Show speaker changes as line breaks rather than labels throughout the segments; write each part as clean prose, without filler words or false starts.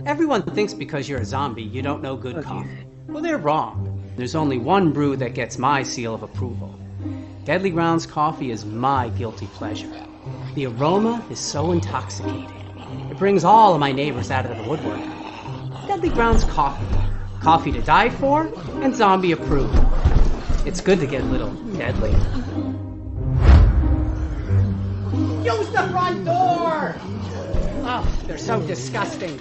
Everyone thinks because you're a zombie, you don't know good coffee. Well, they're wrong. There's only one brew that gets my seal of approval. Deadly Grounds coffee is my guilty pleasure. The aroma is so intoxicating. It brings all of my neighbors out of the woodwork. Deadly Grounds coffee. Coffee to die for and zombie approved. It's good to get a little deadly. Use the front door! Oh, they're so disgusting.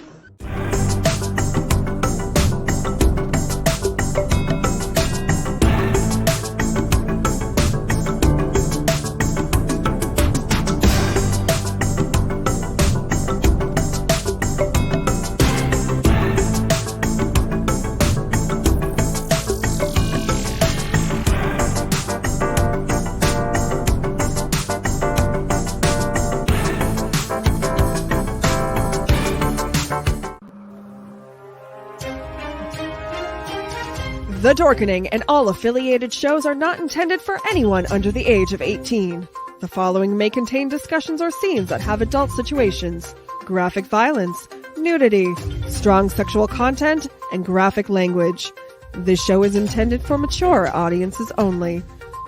The Dorkening and all affiliated shows are not intended for anyone under the age of 18. The following may contain discussions or scenes that have adult situations, graphic violence, nudity, strong sexual content, and graphic language. This show is intended for mature audiences only.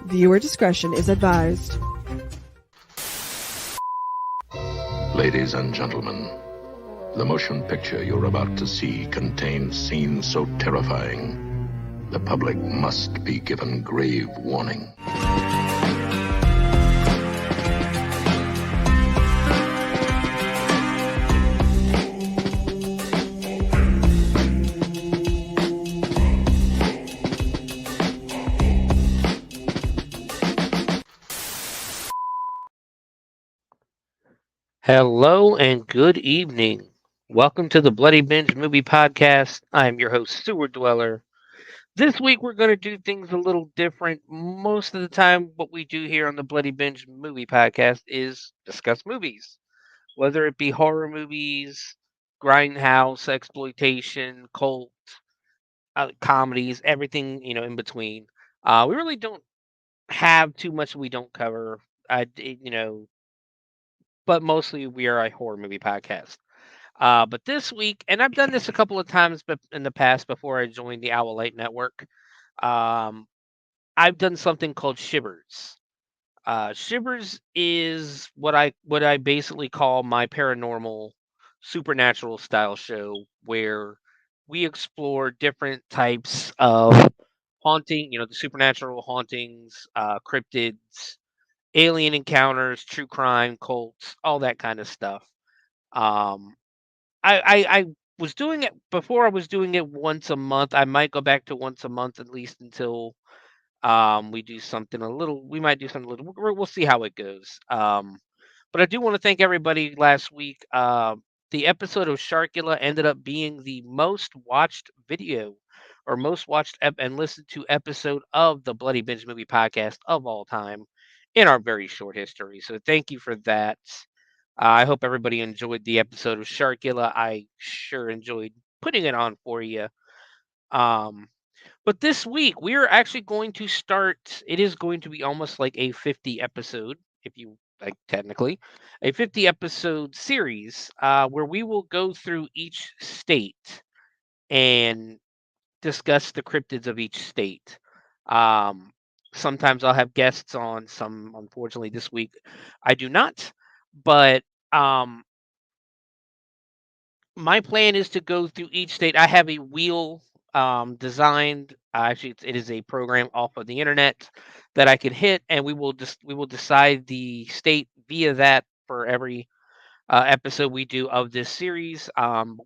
Viewer discretion is advised.
Ladies and gentlemen, the motion picture you're about to see contains scenes so terrifying, the public must be given grave warning.
Hello and good evening. Welcome to the Bloody Binge movie podcast. I'm your host, Sewer Dweller. This week we're going to do things a little different. Most of the time, what we do here on the Bloody Binge movie podcast is discuss movies, whether it be horror movies, grindhouse, exploitation, cult, comedies, everything in between. We really don't have too much we don't cover. But mostly we are a horror movie podcast. But this week, and I've done this a couple of times, but in the past before I joined the Owl Light Network, um, I've done something called Shivers. Shivers is what I basically call my paranormal, supernatural style show, where we explore different types of haunting, the supernatural hauntings, cryptids, alien encounters, true crime, cults, all that kind of stuff. Um, I was doing it before. I was doing it once a month. I might go back to once a month at least until we do something a little. We might do something a little. We'll see how it goes. But I do want to thank everybody last week. The episode of Sharkula ended up being the most watched video or most watched and listened to episode of the Bloody Binge movie podcast of all time in our very short history. So thank you for that. I hope everybody enjoyed the episode of Sharkula. I sure enjoyed putting it on for you. Um, but this week we are actually going to start. It is going to be almost like a 50 episode, if you like, technically, a 50 episode series where we will go through each state and discuss the cryptids of each state. Um, Sometimes I'll have guests on. Some, unfortunately, this week I do not. But um, my plan is to go through each state. I have a wheel designed. Actually, it is a program off of the internet that I can hit, and we will decide the state via that for every episode we do of this series.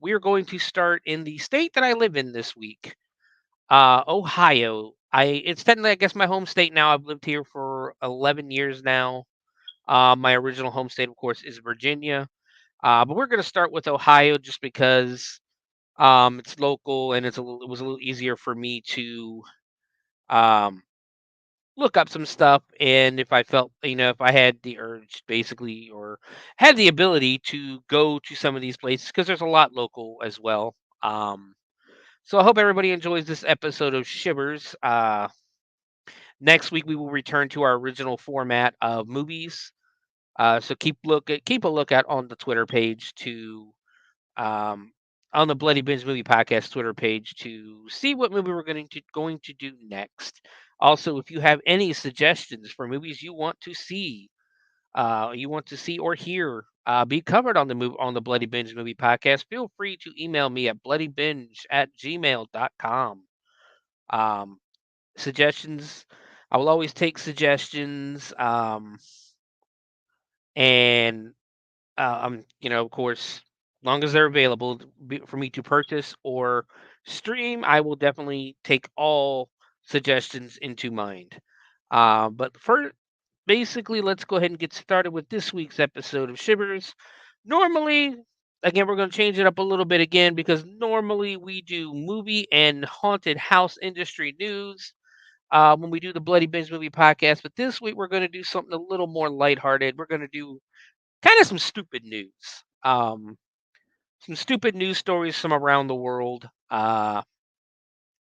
We are going to start in the state that I live in this week, Ohio. It's technically, I guess, my home state now. I've lived here for 11 years now. My original home state, of course, is Virginia. But we're going to start with Ohio just because it's local and it was a little easier for me to um, look up some stuff. And if I felt, if I had the urge basically or had the ability to go to some of these places, because there's a lot local as well. So I hope everybody enjoys this episode of Shivers. Next week we will return to our original format of movies. So keep a lookout on the Twitter page to um, on the Bloody Binge Movie Podcast Twitter page to see what movie we're going to do next. Also, if you have any suggestions for movies you want to see or hear be covered on the Bloody Binge Movie Podcast, feel free to email me at bloodybinge@gmail.com. Um, Suggestions, I will always take suggestions. And of course, long as they're available for me to purchase or stream, I will definitely take all suggestions into mind. But for basically, let's go ahead and get started with this week's episode of Shivers. Normally, again, we're going to change it up a little bit again because normally we do movie and haunted house industry news when we do the Bloody Binge Movie Podcast. But this week, we're going to do something a little more lighthearted. We're going to do kind of some stupid news. Some stupid news stories from around the world, around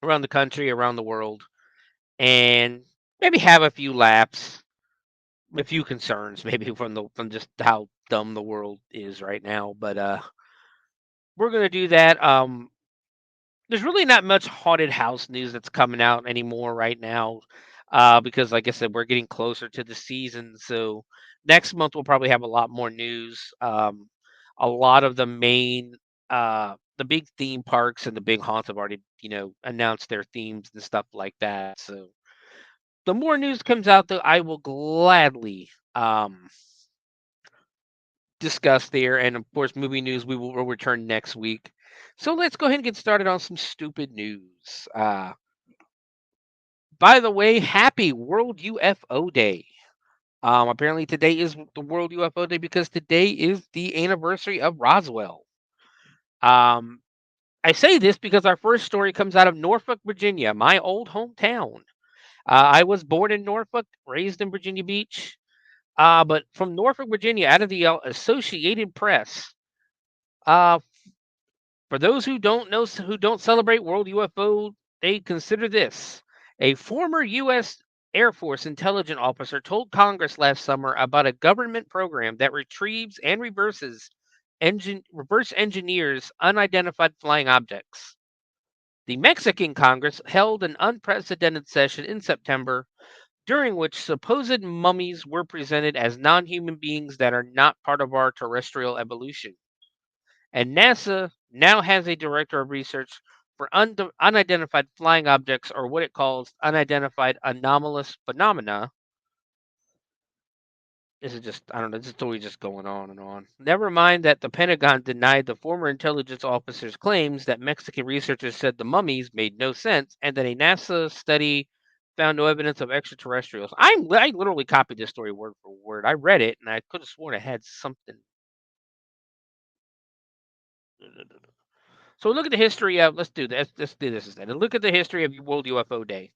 the country, around the world, and maybe have a few laughs, a few concerns, maybe from just how dumb the world is right now. But we're gonna do that. There's really not much haunted house news that's coming out anymore right now, because, like I said, we're getting closer to the season. So next month we'll probably have a lot more news. A lot of the big theme parks and the big haunts have already, announced their themes and stuff like that. So the more news comes out, though, I will gladly discuss there. And of course, movie news will return next week. So let's go ahead and get started on some stupid news. By the way, happy World UFO Day. Apparently today is the World UFO Day because today is the anniversary of Roswell. Um, I say this because our first story comes out of Norfolk, Virginia, my old hometown. I was born in Norfolk, raised in Virginia Beach, but from Norfolk, Virginia, out of the Associated Press. Uh, for those who don't know, who don't celebrate World UFO, they consider this. A former U.S. Air Force intelligence officer told Congress last summer about a government program that retrieves and reverse engineers unidentified flying objects. The Mexican Congress held an unprecedented session in September during which supposed mummies were presented as non human beings that are not part of our terrestrial evolution. And NASA now has a director of research for unidentified flying objects, or what it calls unidentified anomalous phenomena. This is just, I don't know, this story just going on and on. Never mind that the Pentagon denied the former intelligence officer's claims that Mexican researchers said the mummies made no sense and that a NASA study found no evidence of extraterrestrials. I literally copied this story word for word. I read it and I could have sworn it had something. So look at the history of. Let's do this. Let's do this instead. And look at the history of World UFO Day.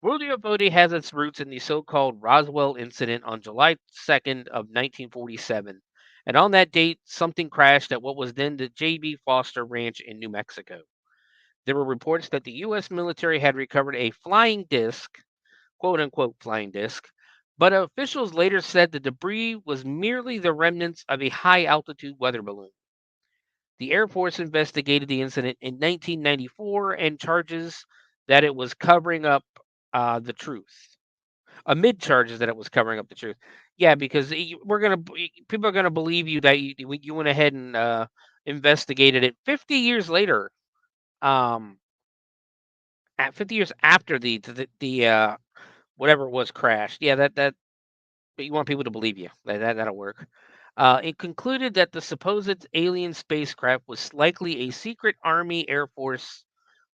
World UFO Day has its roots in the so-called Roswell incident on July 2nd of 1947. And on that date, something crashed at what was then the J.B. Foster Ranch in New Mexico. There were reports that the U.S. military had recovered a flying disc, quote unquote flying disc, but officials later said the debris was merely the remnants of a high altitude weather balloon. The Air Force investigated the incident in 1994 and charges that it was covering up the truth. Amid charges that it was covering up the truth. Yeah, because people are gonna believe you that you went ahead and investigated it 50 years later. At 50 years after the whatever it was crashed. Yeah, that but you want people to believe you. That'll work. It concluded that the supposed alien spacecraft was likely a secret Army Air Force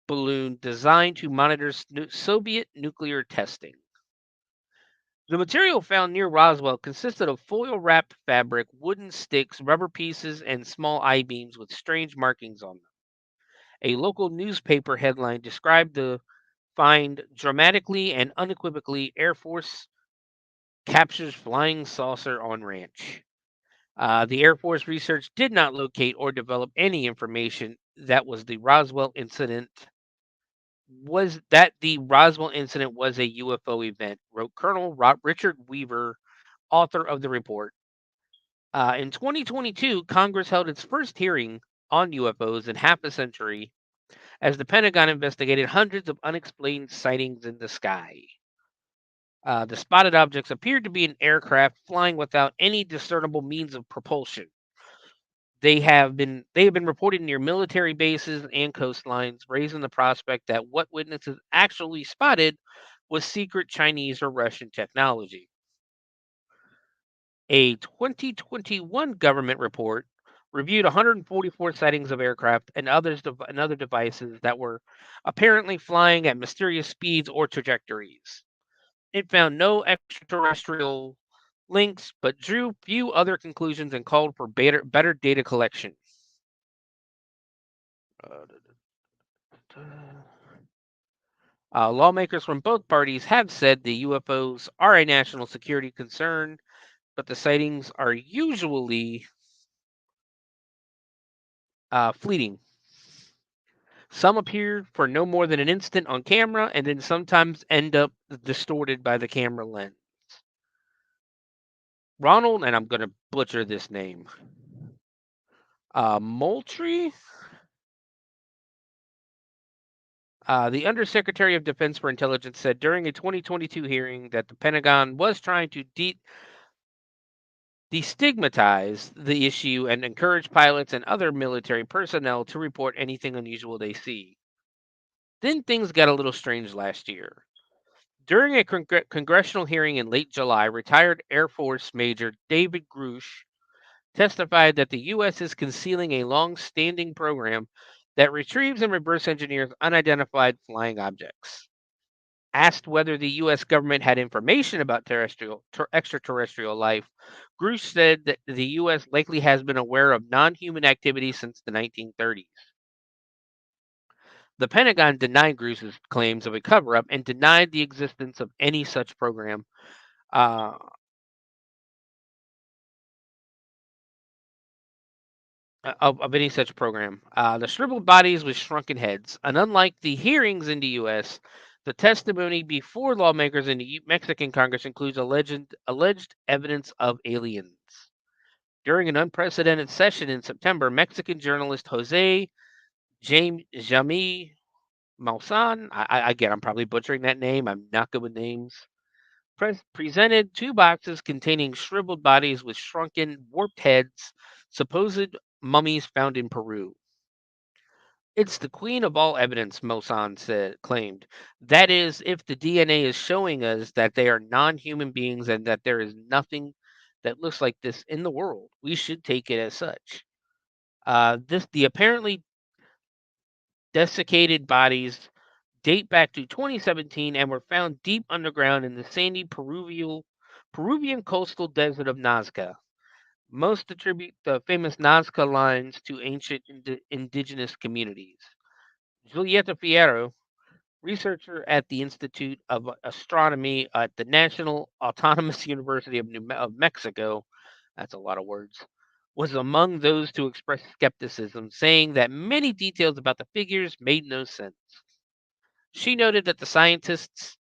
balloon designed to monitor Soviet nuclear testing. The material found near Roswell consisted of foil wrapped fabric, wooden sticks, rubber pieces, and small I beams with strange markings on them. A local newspaper headline described the find dramatically and unequivocally Air Force captures flying saucer on ranch. The Air Force research did not locate or develop any information that the Roswell incident was a UFO event, wrote Colonel Richard Weaver, author of the report. In 2022, Congress held its first hearing on UFOs in half a century as the Pentagon investigated hundreds of unexplained sightings in the sky. The spotted objects appeared to be an aircraft flying without any discernible means of propulsion. They have been reported near military bases and coastlines, raising the prospect that what witnesses actually spotted was secret Chinese or Russian technology. A 2021 government report reviewed 144 sightings of aircraft and other devices that were apparently flying at mysterious speeds or trajectories. It found no extraterrestrial links, but drew few other conclusions and called for better data collection. Lawmakers from both parties have said the UFOs are a national security concern, but the sightings are usually fleeting. Some appear for no more than an instant on camera and then sometimes end up distorted by the camera lens. Ronald, and I'm going to butcher this name, Moultrie, the Undersecretary of Defense for Intelligence, said during a 2022 hearing that the Pentagon was trying to destigmatize the issue and encourage pilots and other military personnel to report anything unusual they see. Then things got a little strange last year. During a congressional hearing in late July, retired Air Force Major David Grush testified that the U.S. is concealing a long standing program that retrieves and reverse engineers unidentified flying objects. Asked whether the U.S. government had information about extraterrestrial life, Grush said that the U.S. likely has been aware of non human activity since the 1930s. The Pentagon denied Grush's claims of a cover up and denied the existence of any such program. Uh, of any such program. The shriveled bodies with shrunken heads. And unlike the hearings in the U.S., the testimony before lawmakers in the Mexican Congress includes alleged evidence of aliens. During an unprecedented session in September, Mexican journalist Jose Jaime Maussan, again, I'm probably butchering that name. I'm not good with names. Presented two boxes containing shriveled bodies with shrunken, warped heads, supposed mummies found in Peru. It's the queen of all evidence, Mosan claimed. That is, if the DNA is showing us that they are non human beings and that there is nothing that looks like this in the world, we should take it as such. The apparently desiccated bodies date back to 2017 and were found deep underground in the sandy Peruvian coastal desert of Nazca. Most attribute the famous Nazca lines to ancient indigenous communities. Julieta Fierro, researcher at the Institute of Astronomy at the National Autonomous University of Mexico, that's a lot of words, was among those to express skepticism, saying that many details about the figures made no sense. She noted that the scientists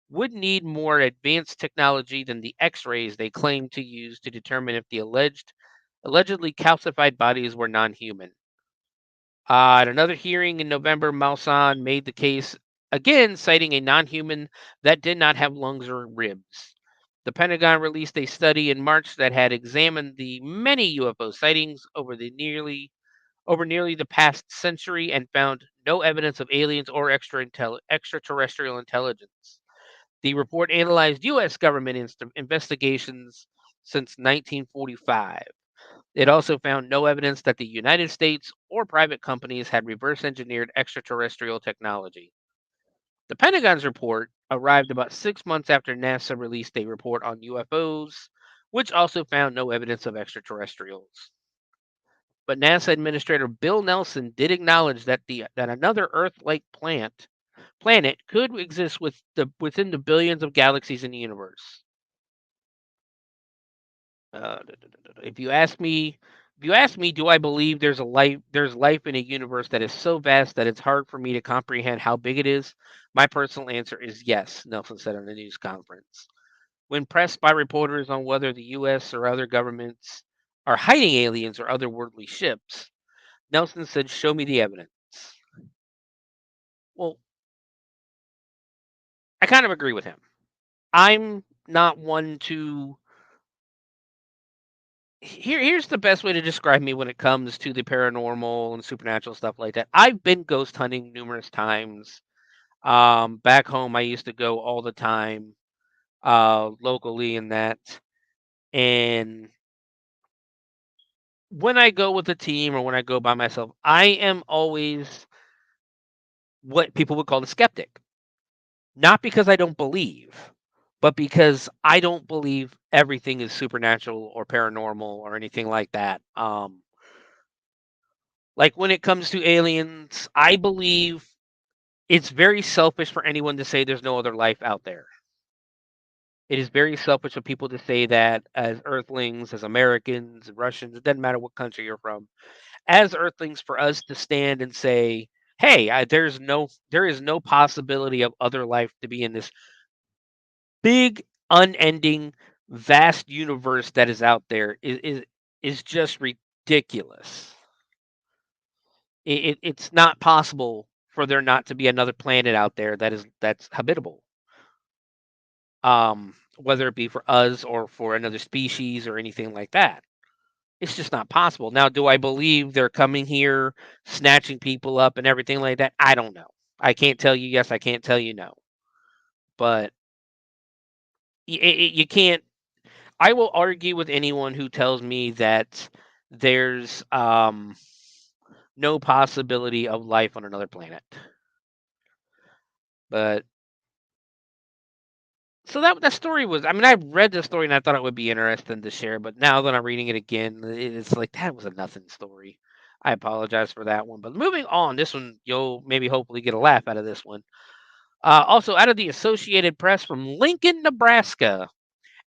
would need more advanced technology than the X-rays they claimed to use to determine if the allegedly calcified bodies were non-human. At another hearing in November, Malsan made the case again, citing a non-human that did not have lungs or ribs. The Pentagon released a study in March that had examined the many UFO sightings over nearly the past century and found no evidence of aliens or extraterrestrial intelligence. The report analyzed U.S. government investigations since 1945. It also found no evidence that the United States or private companies had reverse engineered extraterrestrial technology. The Pentagon's report arrived about 6 months after NASA released a report on UFOs, which also found no evidence of extraterrestrials. But NASA Administrator Bill Nelson did acknowledge that another Earth-like planet could exist within the billions of galaxies in the universe. If you ask me, do I believe there's life in a universe that is so vast that it's hard for me to comprehend how big it is? My personal answer is yes, Nelson said on a news conference. When pressed by reporters on whether the U.S. or other governments are hiding aliens or otherworldly ships, Nelson said, "Show me the evidence." Well, I kind of agree with him. I'm not one to. Here's the best way to describe me when it comes to the paranormal and supernatural stuff like that. I've been ghost hunting numerous times. Back home, I used to go all the time, locally and that. And when I go with a team or when I go by myself, I am always what people would call a skeptic. Not because I don't believe, but because I don't believe everything is supernatural or paranormal or anything like that. Like when it comes to aliens, I believe it's very selfish for anyone to say there's no other life out there. It is very selfish for people to say that as Earthlings, as Americans, Russians, it doesn't matter what country you're from, as Earthlings, for us to stand and say, "Hey, there is no possibility of other life to be in this big, unending, vast universe that is out there," is just ridiculous. It's not possible for there not to be another planet out there that's habitable. Whether it be for us or for another species or anything like that. It's just not possible. Now, do I believe they're coming here, snatching people up and everything like that? I don't know. I can't tell you yes, I can't tell you no. But you can't. I will argue with anyone who tells me that there's no possibility of life on another planet. But so that story was. I mean, I read the story and I thought it would be interesting to share. But now that I'm reading it again, it's like that was a nothing story. I apologize for that one. But moving on, this one you'll maybe hopefully get a laugh out of this one. Also, out of the Associated Press from Lincoln, Nebraska,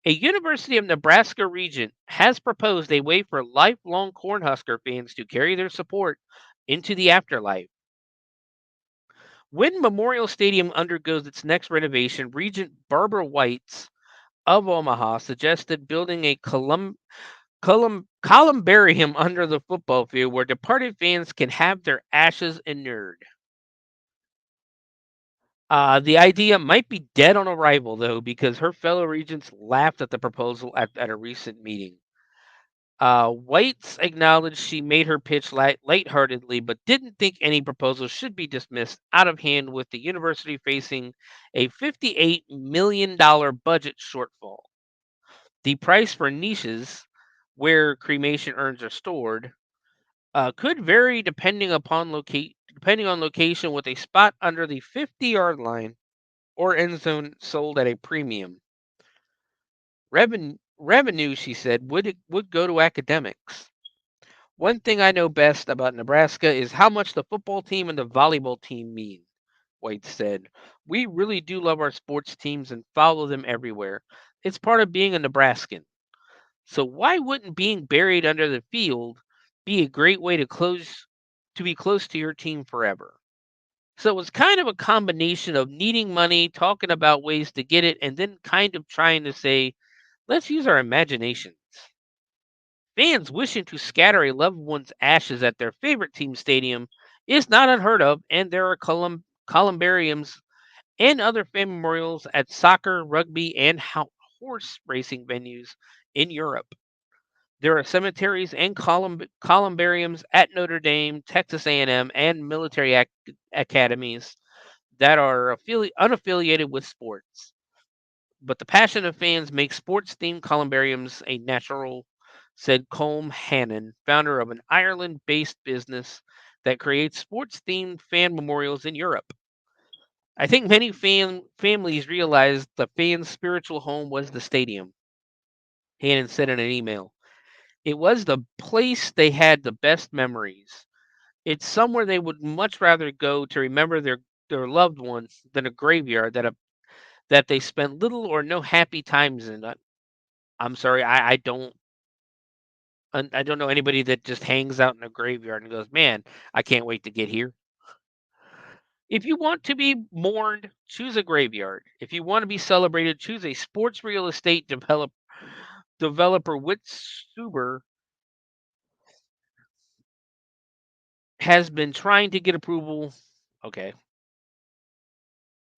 a University of Nebraska regent has proposed a way for lifelong Cornhusker fans to carry their support into the afterlife. When Memorial Stadium undergoes its next renovation, Regent Barbara Whites of Omaha suggested building a columbarium under the football field where departed fans can have their ashes inurned. The idea might be dead on arrival, though, because her fellow regents laughed at the proposal at a recent meeting. Whites acknowledged she made her pitch lightheartedly, but didn't think any proposal should be dismissed out of hand with the university facing a $58 million budget shortfall. The price for niches, where cremation urns are stored, could vary depending on location, with a spot under the 50-yard line or end zone sold at a premium. Revenue, she said, would go to academics. One thing I know best about Nebraska is how much the football team and the volleyball team mean, White said. We really do love our sports teams and follow them everywhere. It's part of being a Nebraskan. So why wouldn't being buried under the field be a great way to be close to your team forever? So it was kind of a combination of needing money, talking about ways to get it, and then kind of trying to say, let's use our imaginations. Fans wishing to scatter a loved one's ashes at their favorite team stadium is not unheard of, and there are columbariums and other fan memorials at soccer, rugby, and horse racing venues in Europe. There are cemeteries and columbariums at Notre Dame, Texas A&M, and military academies that are unaffiliated with sports. But the passion of fans makes sports-themed columbariums a natural, said Colm Hannon, founder of an Ireland-based business that creates sports-themed fan memorials in Europe. I think many families realized the fans' spiritual home was the stadium, Hannon said in an email. It was the place they had the best memories. It's somewhere they would much rather go to remember their loved ones than a graveyard that they spent little or no happy times in. I'm sorry, I don't know anybody that just hangs out in a graveyard and goes, "Man, I can't wait to get here." If you want to be mourned, choose a graveyard. If you want to be celebrated, choose a sports real estate developer with Suber has been trying to get approval. Okay,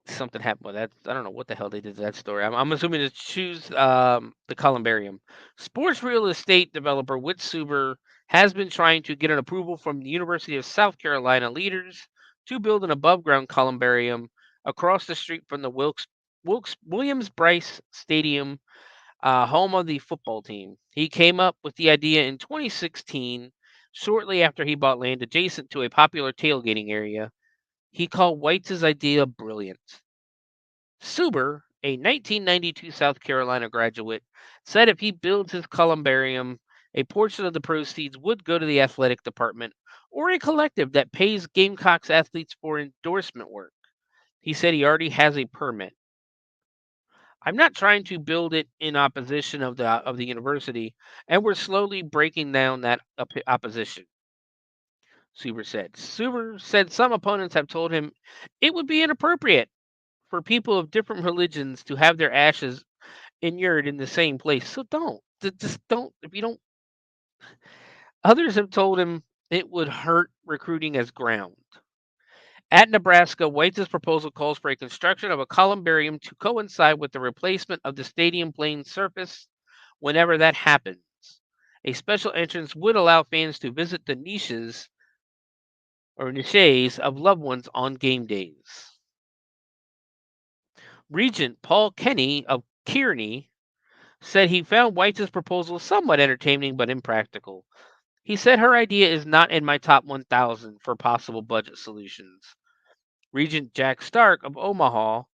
something happened with that. I don't know what the hell they did to that story. I'm assuming to choose the columbarium. Sports real estate developer Whit Suber has been trying to get an approval from the University of South Carolina leaders to build an above-ground columbarium across the street from the Williams Bryce Stadium, home of the football team. He came up with the idea in 2016, shortly after he bought land adjacent to a popular tailgating area. He called White's idea brilliant. Suber, a 1992 South Carolina graduate, said if he builds his columbarium, a portion of the proceeds would go to the athletic department or a collective that pays Gamecocks athletes for endorsement work. He said he already has a permit. I'm not trying to build it in opposition of the university, and we're slowly breaking down that opposition. Suber said. Suber said some opponents have told him it would be inappropriate for people of different religions to have their ashes inured in the same place. So don't. Just don't. If you don't. Others have told him it would hurt recruiting as ground. At Nebraska, White's proposal calls for a construction of a columbarium to coincide with the replacement of the stadium playing surface whenever that happens. A special entrance would allow fans to visit the niches of loved ones on game days. Regent Paul Kenny of Kearney said he found White's proposal somewhat entertaining but impractical. He said her idea is not in my top 1,000 for possible budget solutions. Regent Jack Stark of Omaha,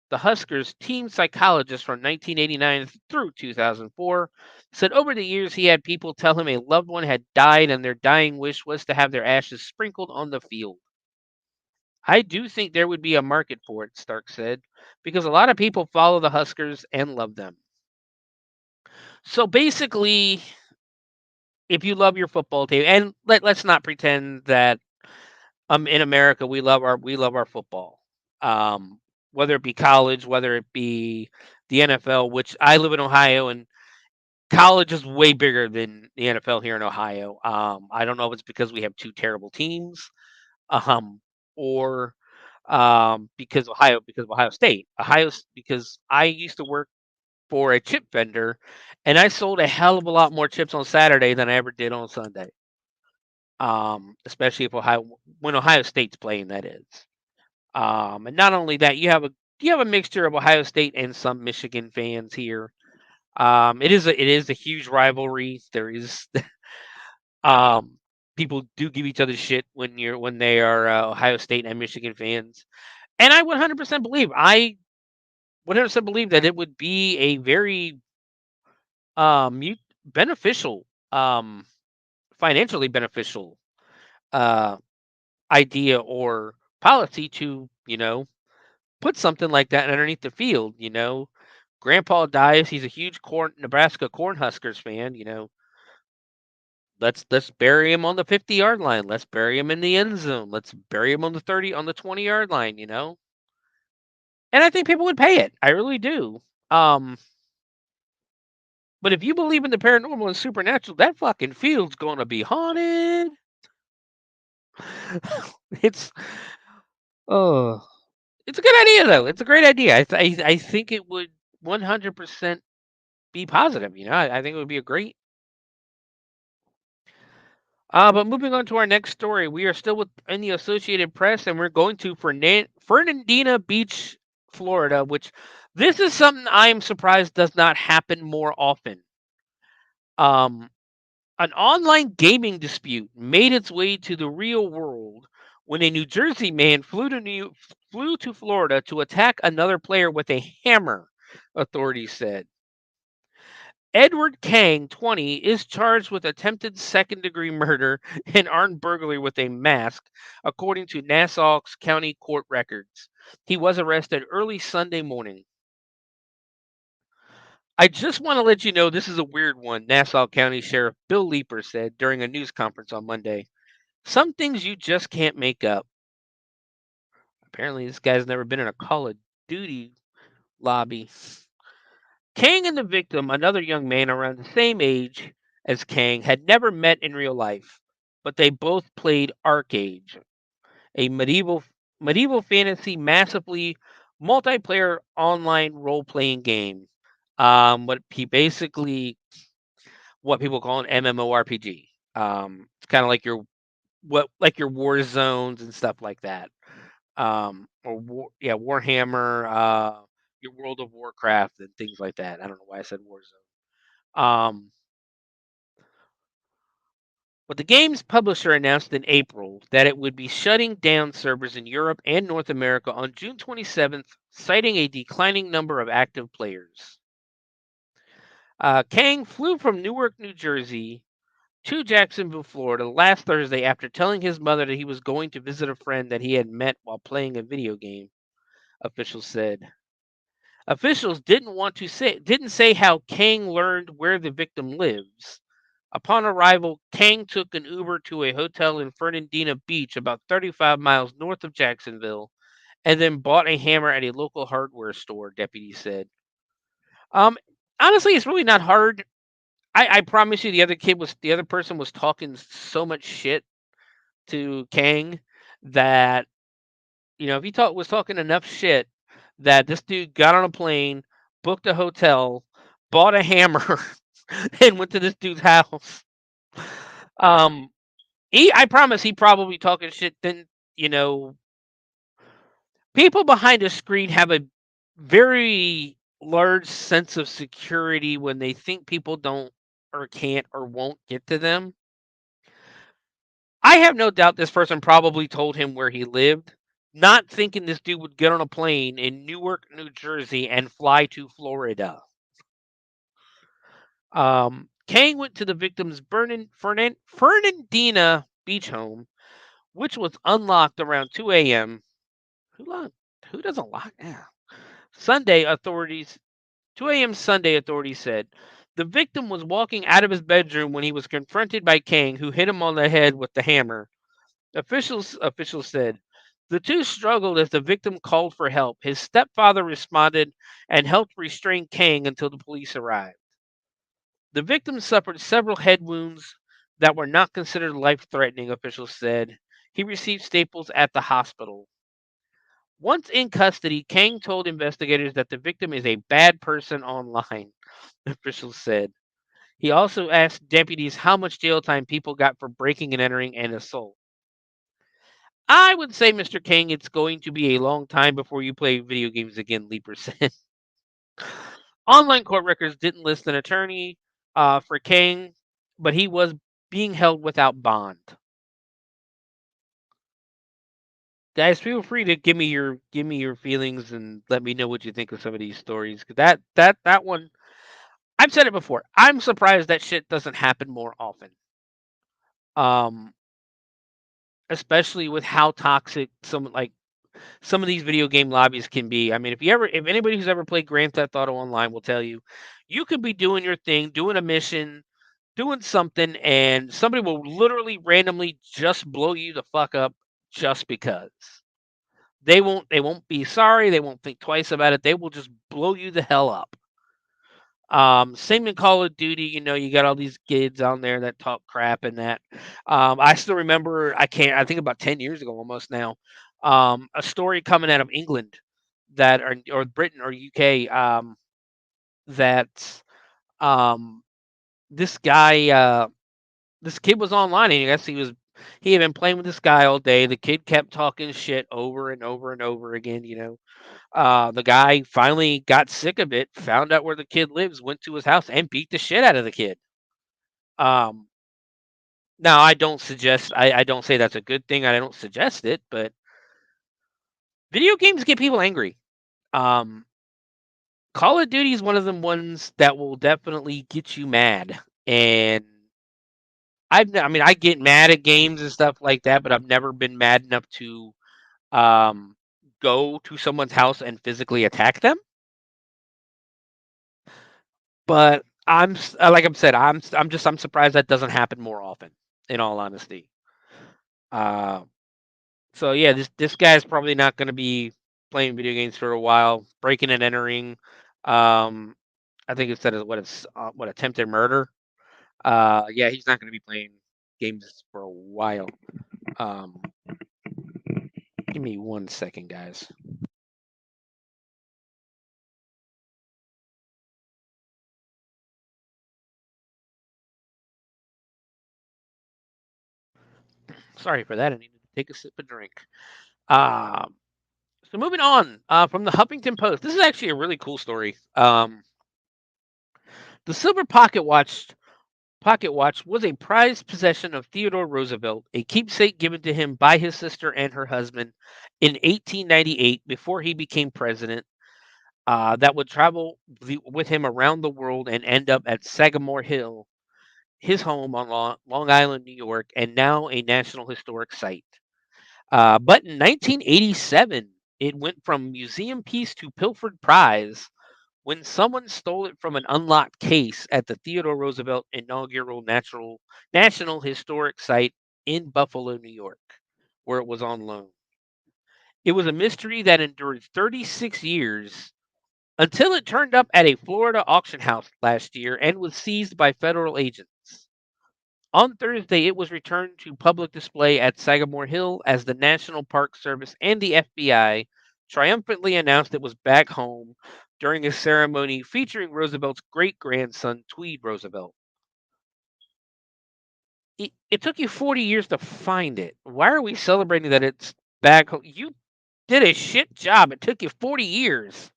the Huskers team psychologist from 1989 through 2004, said over the years he had people tell him a loved one had died and their dying wish was to have their ashes sprinkled on the field. I do think there would be a market for it, Stark said, because a lot of people follow the Huskers and love them. So basically, if you love your football team, and let's not pretend that in America we love our football, whether it be college, whether it be the NFL, which I live in Ohio, and college is way bigger than the NFL here in Ohio. I don't know if it's because we have two terrible teams, um, or because of Ohio State, because I used to work for a chip vendor, and I sold a hell of a lot more chips on Saturday than I ever did on Sunday. Especially if when Ohio State's playing, that is. And not only that, you have a mixture of Ohio State and some Michigan fans here. It is a huge rivalry. There is um people do give each other shit when they are Ohio State and Michigan fans, and I 100% believe that it would be a very beneficial, financially beneficial uh idea or policy to, put something like that underneath the field. Grandpa dies, he's a huge Nebraska Cornhuskers fan. Let's bury him on the 50-yard line. Let's bury him in the end zone. Let's bury him on the 20-yard line. And I think people would pay it. I really do. Um but if you believe in the paranormal and supernatural, that fucking field's going to be haunted. it's oh It's a good idea, though. It's a great idea. I think it would 100% be positive. I think it would be a great. But moving on to our next story, we are still in the Associated Press, and we're going to Fernandina Beach, Florida, which this is something I am surprised does not happen more often. Um, an online gaming dispute made its way to the real world when a New Jersey man flew to Florida to attack another player with a hammer, authorities said. Edward Kang, 20, is charged with attempted second-degree murder and armed burglary with a mask, according to Nassau County court records. He was arrested early Sunday morning. I just want to let you know this is a weird one, Nassau County Sheriff Bill Leeper said during a news conference on Monday. Some things you just can't make up. Apparently, this guy's never been in a Call of Duty lobby. Kang and the victim, another young man around the same age as Kang, had never met in real life, but they both played Arcade, a medieval fantasy massively multiplayer online role-playing game. What he basically what people call an MMORPG. It's kind of like your war zones and stuff like that. Warhammer, your World of Warcraft and things like that. I don't know why I said Warzone. But the game's publisher announced in April that it would be shutting down servers in Europe and North America on June 27th, citing a declining number of active players. Kang flew from Newark, New Jersey to Jacksonville, Florida last Thursday after telling his mother that he was going to visit a friend that he had met while playing a video game, officials said. Officials didn't say how Kang learned where the victim lives. Upon arrival, Kang took an Uber to a hotel in Fernandina Beach, about 35 miles north of Jacksonville, and then bought a hammer at a local hardware store, deputies said. Um, Honestly, it's really not hard. I promise you, the other person was talking so much shit to Kang that if he was talking enough shit that this dude got on a plane, booked a hotel, bought a hammer, and went to this dude's house. Um, I promise he probably talking shit. Then you know, people behind a screen have a very large sense of security when they think people don't or can't or won't get to them. I have no doubt this person probably told him where he lived, not thinking this dude would get on a plane in Newark, New Jersey, and fly to Florida. Kang went to the victim's Fernandina beach home, which was unlocked around 2 a.m. Who doesn't lock? Yeah. Sunday authorities 2 a.m. Sunday authorities said the victim was walking out of his bedroom when he was confronted by Kang, who hit him on the head with the hammer. Officials said the two struggled as the victim called for help. His stepfather responded and helped restrain Kang until the police arrived. The victim suffered several head wounds that were not considered life-threatening, officials said. He received staples at the hospital. Once in custody, Kang told investigators that the victim is a bad person online, officials said. He also asked deputies how much jail time people got for breaking and entering and assault. I would say, Mr. Kang, it's going to be a long time before you play video games again, Leaper said. Online court records didn't list an attorney for Kang, but he was being held without bond. Guys, feel free to give me your feelings and let me know what you think of some of these stories. 'Cause that one, I've said it before. I'm surprised that shit doesn't happen more often. Um, Especially with how toxic some of these video game lobbies can be. I mean, if anybody who's ever played Grand Theft Auto Online will tell you, you could be doing your thing, doing a mission, doing something, and somebody will literally randomly just blow you the fuck up just because. They won't be sorry, they won't think twice about it. They will just blow you the hell up. Same in Call of Duty, you got all these kids on there that talk crap and that. I still remember, I think about 10 years ago almost now, a story coming out of England or Britain or UK, that um, this guy, this kid was online and I guess he had been playing with this guy all day. The kid kept talking shit over and over and over again. The guy finally got sick of it, found out where the kid lives, went to his house, and beat the shit out of the kid. Um, Now, I don't say that's a good thing. I don't suggest it, but video games get people angry. Um, Call of Duty is one of them ones that will definitely get you mad. And I mean, I get mad at games and stuff like that, but I've never been mad enough to um, go to someone's house and physically attack them. But like I've said, I'm surprised that doesn't happen more often. In all honesty, uh, so yeah, this guy's probably not going to be playing video games for a while. Breaking and entering, um, I think it said what attempted murder. Yeah, he's not going to be playing. games for a while. Um, Give me 1 second, guys. Sorry for that. I needed to take a sip of drink. Um, so moving on from the Huffington Post. This is actually a really cool story. The silver pocket watch was a prized possession of Theodore Roosevelt, a keepsake given to him by his sister and her husband in 1898 before he became president. That would travel with him around the world and end up at Sagamore Hill, his home on Long Island, New York, and now a National Historic Site. But in 1987, it went from museum piece to pilfered prize when someone stole it from an unlocked case at the Theodore Roosevelt inaugural National Historic Site in Buffalo, New York, where it was on loan. It was a mystery that endured 36 years until it turned up at a Florida auction house last year and was seized by federal agents. On Thursday, it was returned to public display at Sagamore Hill as the National Park Service and the FBI triumphantly announced it was back home during a ceremony featuring Roosevelt's great grandson, Tweed Roosevelt. It took you 40 years to find it. Why are we celebrating that it's back home? You did a shit job. It took you 40 years.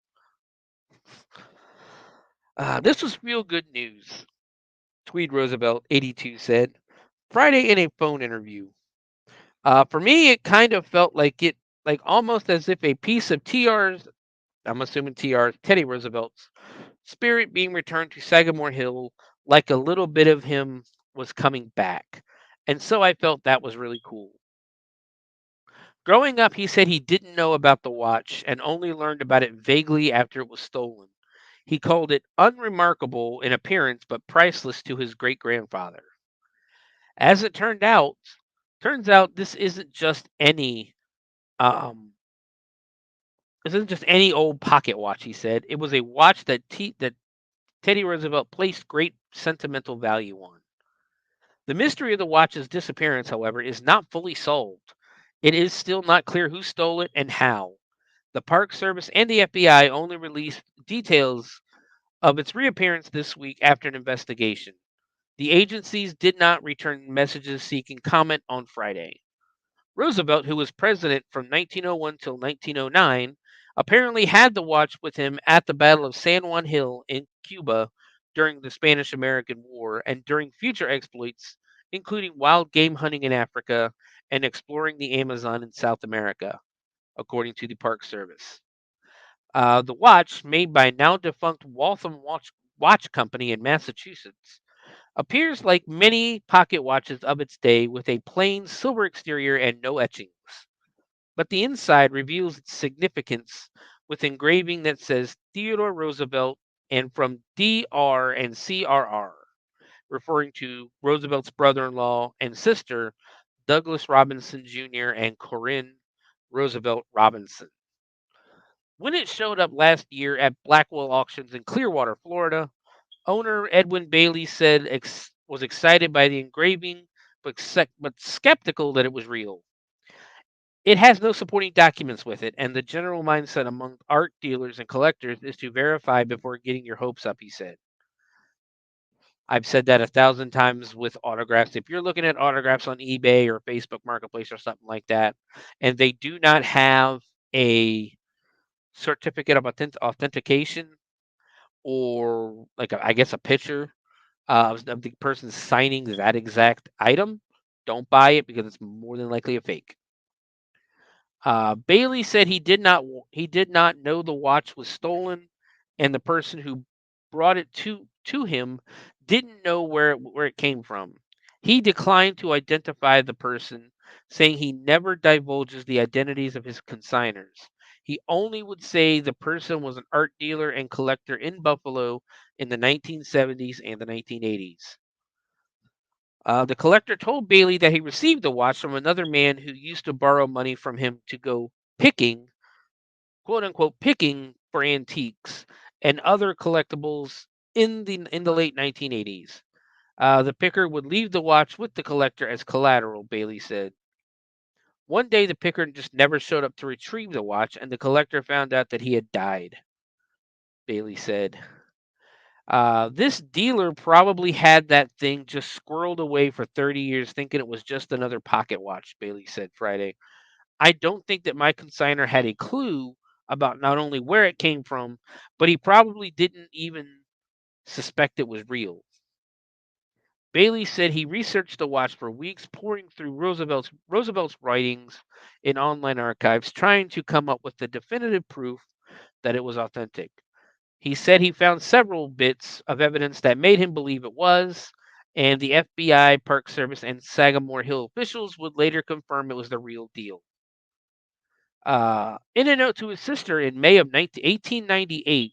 This was real good news, Tweed Roosevelt, 82, said Friday in a phone interview. For me, it kind of felt like almost as if a piece of TR's, I'm assuming TR's, Teddy Roosevelt's spirit being returned to Sagamore Hill, like a little bit of him was coming back. And so I felt that was really cool. Growing up, he said he didn't know about the watch and only learned about it vaguely after it was stolen. He called it unremarkable in appearance but priceless to his great grandfather. As it turns out um this isn't just any old pocket watch, he said. It was a watch that Teddy Roosevelt placed great sentimental value on. The mystery of the watch's disappearance, however, is not fully solved. It is still not clear who stole it and how. The Park Service and the FBI only released details of its reappearance this week after an investigation. The agencies did not return messages seeking comment on Friday. Roosevelt, who was president from 1901 till 1909, apparently had the watch with him at the Battle of San Juan Hill in Cuba during the Spanish American War and during future exploits, including wild game hunting in Africa and exploring the Amazon in South America, according to the Park Service. The watch, made by now defunct Waltham Watch Company in Massachusetts, appears like many pocket watches of its day with a plain silver exterior and no etchings. But the inside reveals its significance with engraving that says Theodore Roosevelt and from DR and CRR, referring to Roosevelt's brother in law and sister, Douglas Robinson Jr. and Corinne Roosevelt Robinson. When it showed up last year at Blackwell Auctions in Clearwater, Florida, owner Edwin Bailey said was excited by the engraving, but skeptical that it was real. It has no supporting documents with it, and the general mindset among art dealers and collectors is to verify before getting your hopes up, he said. I've said that 1,000 times with autographs. If you're looking at autographs on eBay or Facebook Marketplace or something like that, and they do not have a certificate of authentication or I guess a picture of the person signing that exact item, don't buy it because it's more than likely a fake. Bailey said he did not know the watch was stolen, and the person who brought it to him didn't know where it came from. He declined to identify the person, saying he never divulges the identities of his consigners. He only would say the person was an art dealer and collector in Buffalo in the 1970s and the 1980s. The collector told Bailey that he received the watch from another man who used to borrow money from him to go picking, quote unquote, picking for antiques and other collectibles in the late 1980s. The picker would leave the watch with the collector as collateral, Bailey said. One day, the picker just never showed up to retrieve the watch, and the collector found out that he had died, Bailey said. This dealer probably had that thing just squirreled away for 30 years, thinking it was just another pocket watch, Bailey said Friday. I don't think that my consignor had a clue about not only where it came from, but he probably didn't even suspect it was real. Bailey said he researched the watch for weeks, poring through Roosevelt's writings in online archives, trying to come up with the definitive proof that it was authentic. He said he found several bits of evidence that made him believe it was, and the FBI, Park Service, and Sagamore Hill officials would later confirm it was the real deal. In a note to his sister in May of 1898,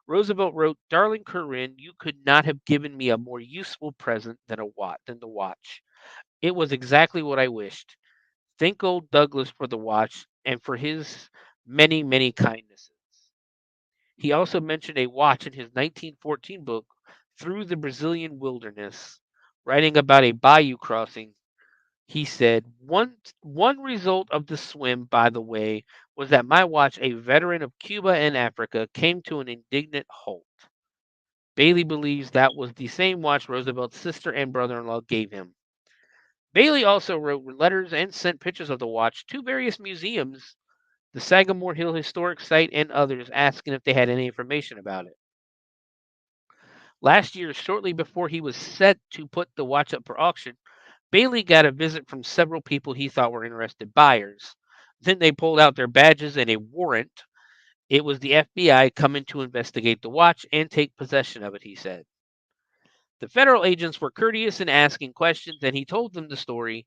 Roosevelt wrote, "Darling Corinne, you could not have given me a more useful present than the watch. It was exactly what I wished. Thank old Douglas for the watch and for his many, many kindnesses." He also mentioned a watch in his 1914 book, Through the Brazilian Wilderness, writing about a bayou crossing. He said, one result of the swim, by the way, was that my watch, a veteran of Cuba and Africa, came to an indignant halt. Bailey believes that was the same watch Roosevelt's sister and brother-in-law gave him. Bailey also wrote letters and sent pictures of the watch to various museums, the Sagamore Hill Historic Site, and others, asking if they had any information about it. Last year, shortly before he was set to put the watch up for auction, Bailey got a visit from several people he thought were interested buyers. Then they pulled out their badges and a warrant. It was the FBI coming to investigate the watch and take possession of it, he said. The federal agents were courteous in asking questions, and he told them the story.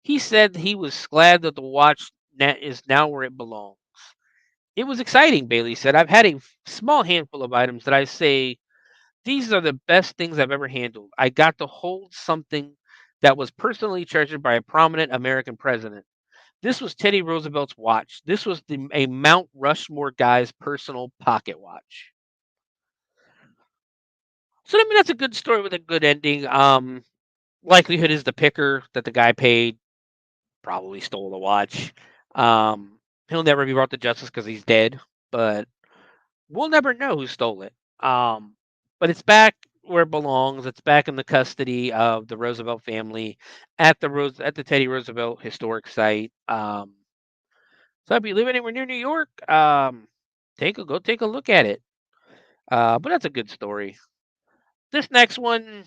He said he was glad that the watch is now where it belongs. It was exciting, Bailey said. I've had a small handful of items that I say, these are the best things I've ever handled. I got to hold something that was personally treasured by a prominent American president. This was Teddy Roosevelt's watch. This was a Mount Rushmore guy's personal pocket watch. So I mean that's a good story with a good ending. Likelihood is the picker that the guy paid probably stole the watch. He'll never be brought to justice because he's dead, but we'll never know who stole it. But it's back where it belongs. It's back in the custody of the Roosevelt family at the Teddy Roosevelt Historic Site. So if you live anywhere near New York, go take a look at it. But that's a good story. This next one,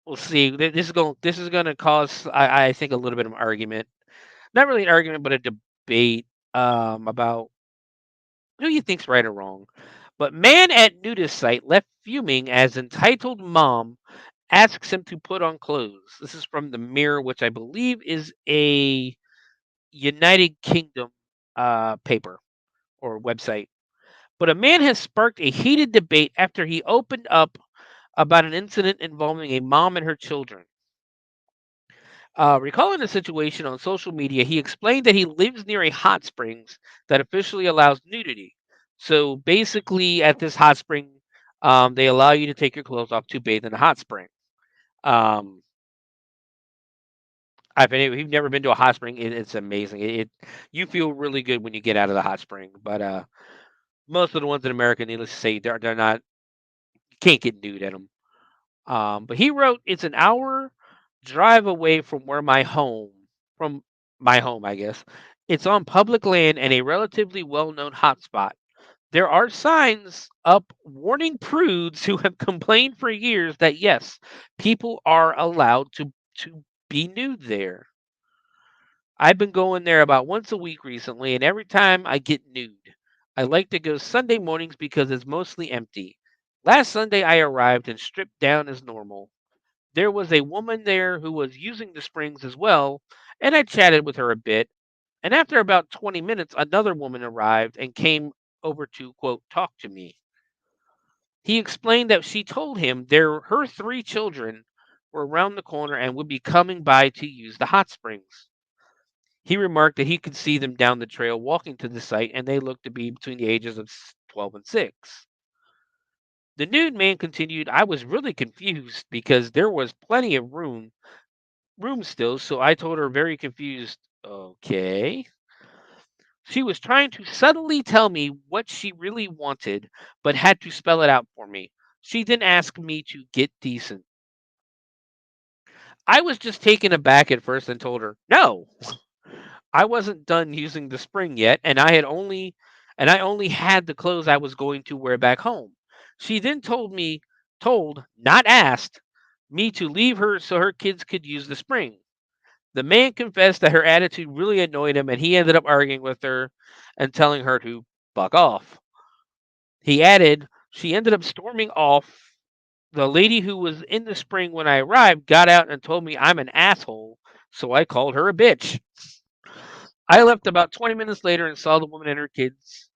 we'll see. This is going to cause I think a little bit of an argument. Not really an argument, but a debate about who you think's right or wrong. But man at nudist site left fuming as entitled mom asks him to put on clothes. This is from the Mirror, which I believe is a United Kingdom paper or website. But a man has sparked a heated debate after he opened up about an incident involving a mom and her children. Recalling the situation on social media, he explained that he lives near a hot springs that officially allows nudity. So basically, at this hot spring, they allow you to take your clothes off to bathe in a hot spring. Um, if you've never been to a hot spring, it's amazing. You feel really good when you get out of the hot spring. But most of the ones in America, needless to say, they're not. You can't get nude at them. But he wrote, "It's an hour drive away from my home, I guess. It's on public land and a relatively well-known hotspot. There are signs up warning prudes who have complained for years that yes, people are allowed to be nude there. I've been going there about once a week recently, and every time I get nude. I like to go Sunday mornings because it's mostly empty. Last Sunday I arrived and stripped down as normal. There was a woman there who was using the springs as well, and I chatted with her a bit. And after about 20 minutes, another woman arrived and came over to, quote, talk to me. He explained that she told him her three children were around the corner and would be coming by to use the hot springs. He remarked that he could see them down the trail walking to the site, and they looked to be between the ages of 12 and 6. The nude man continued, I was really confused because there was plenty of room still, so I told her very confused, okay. She was trying to subtly tell me what she really wanted, but had to spell it out for me. She then asked me to get decent. I was just taken aback at first and told her, no, I wasn't done using the spring yet, and I only had the clothes I was going to wear back home. She then told, not asked, me to leave her so her kids could use the spring. The man confessed that her attitude really annoyed him, and he ended up arguing with her and telling her to fuck off. He added, she ended up storming off. The lady who was in the spring when I arrived got out and told me I'm an asshole, so I called her a bitch. I left about 20 minutes later and saw the woman and her kids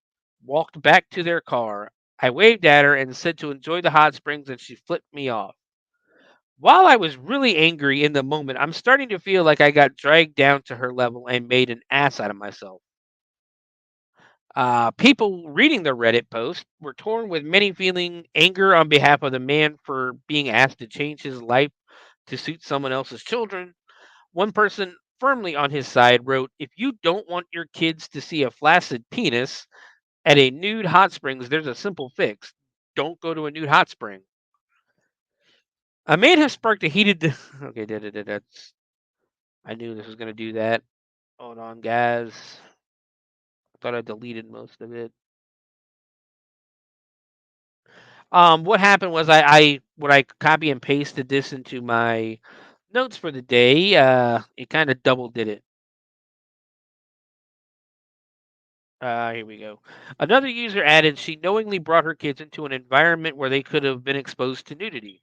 walked back to their car. I waved at her and said to enjoy the hot springs, and she flipped me off. While I was really angry in the moment, I'm starting to feel like I got dragged down to her level and made an ass out of myself. People reading the Reddit post were torn with many feeling anger on behalf of the man for being asked to change his life to suit someone else's children. One person firmly on his side wrote, if you don't want your kids to see a flaccid penis at a nude hot springs, there's a simple fix. Don't go to a nude hot spring. A man has sparked a heated. Okay, that's. I knew this was going to do that. Hold on, guys. I thought I deleted most of it. What happened was when I copy and pasted this into my notes for the day, it kind of double did it. Here we go. Another user added she knowingly brought her kids into an environment where they could have been exposed to nudity.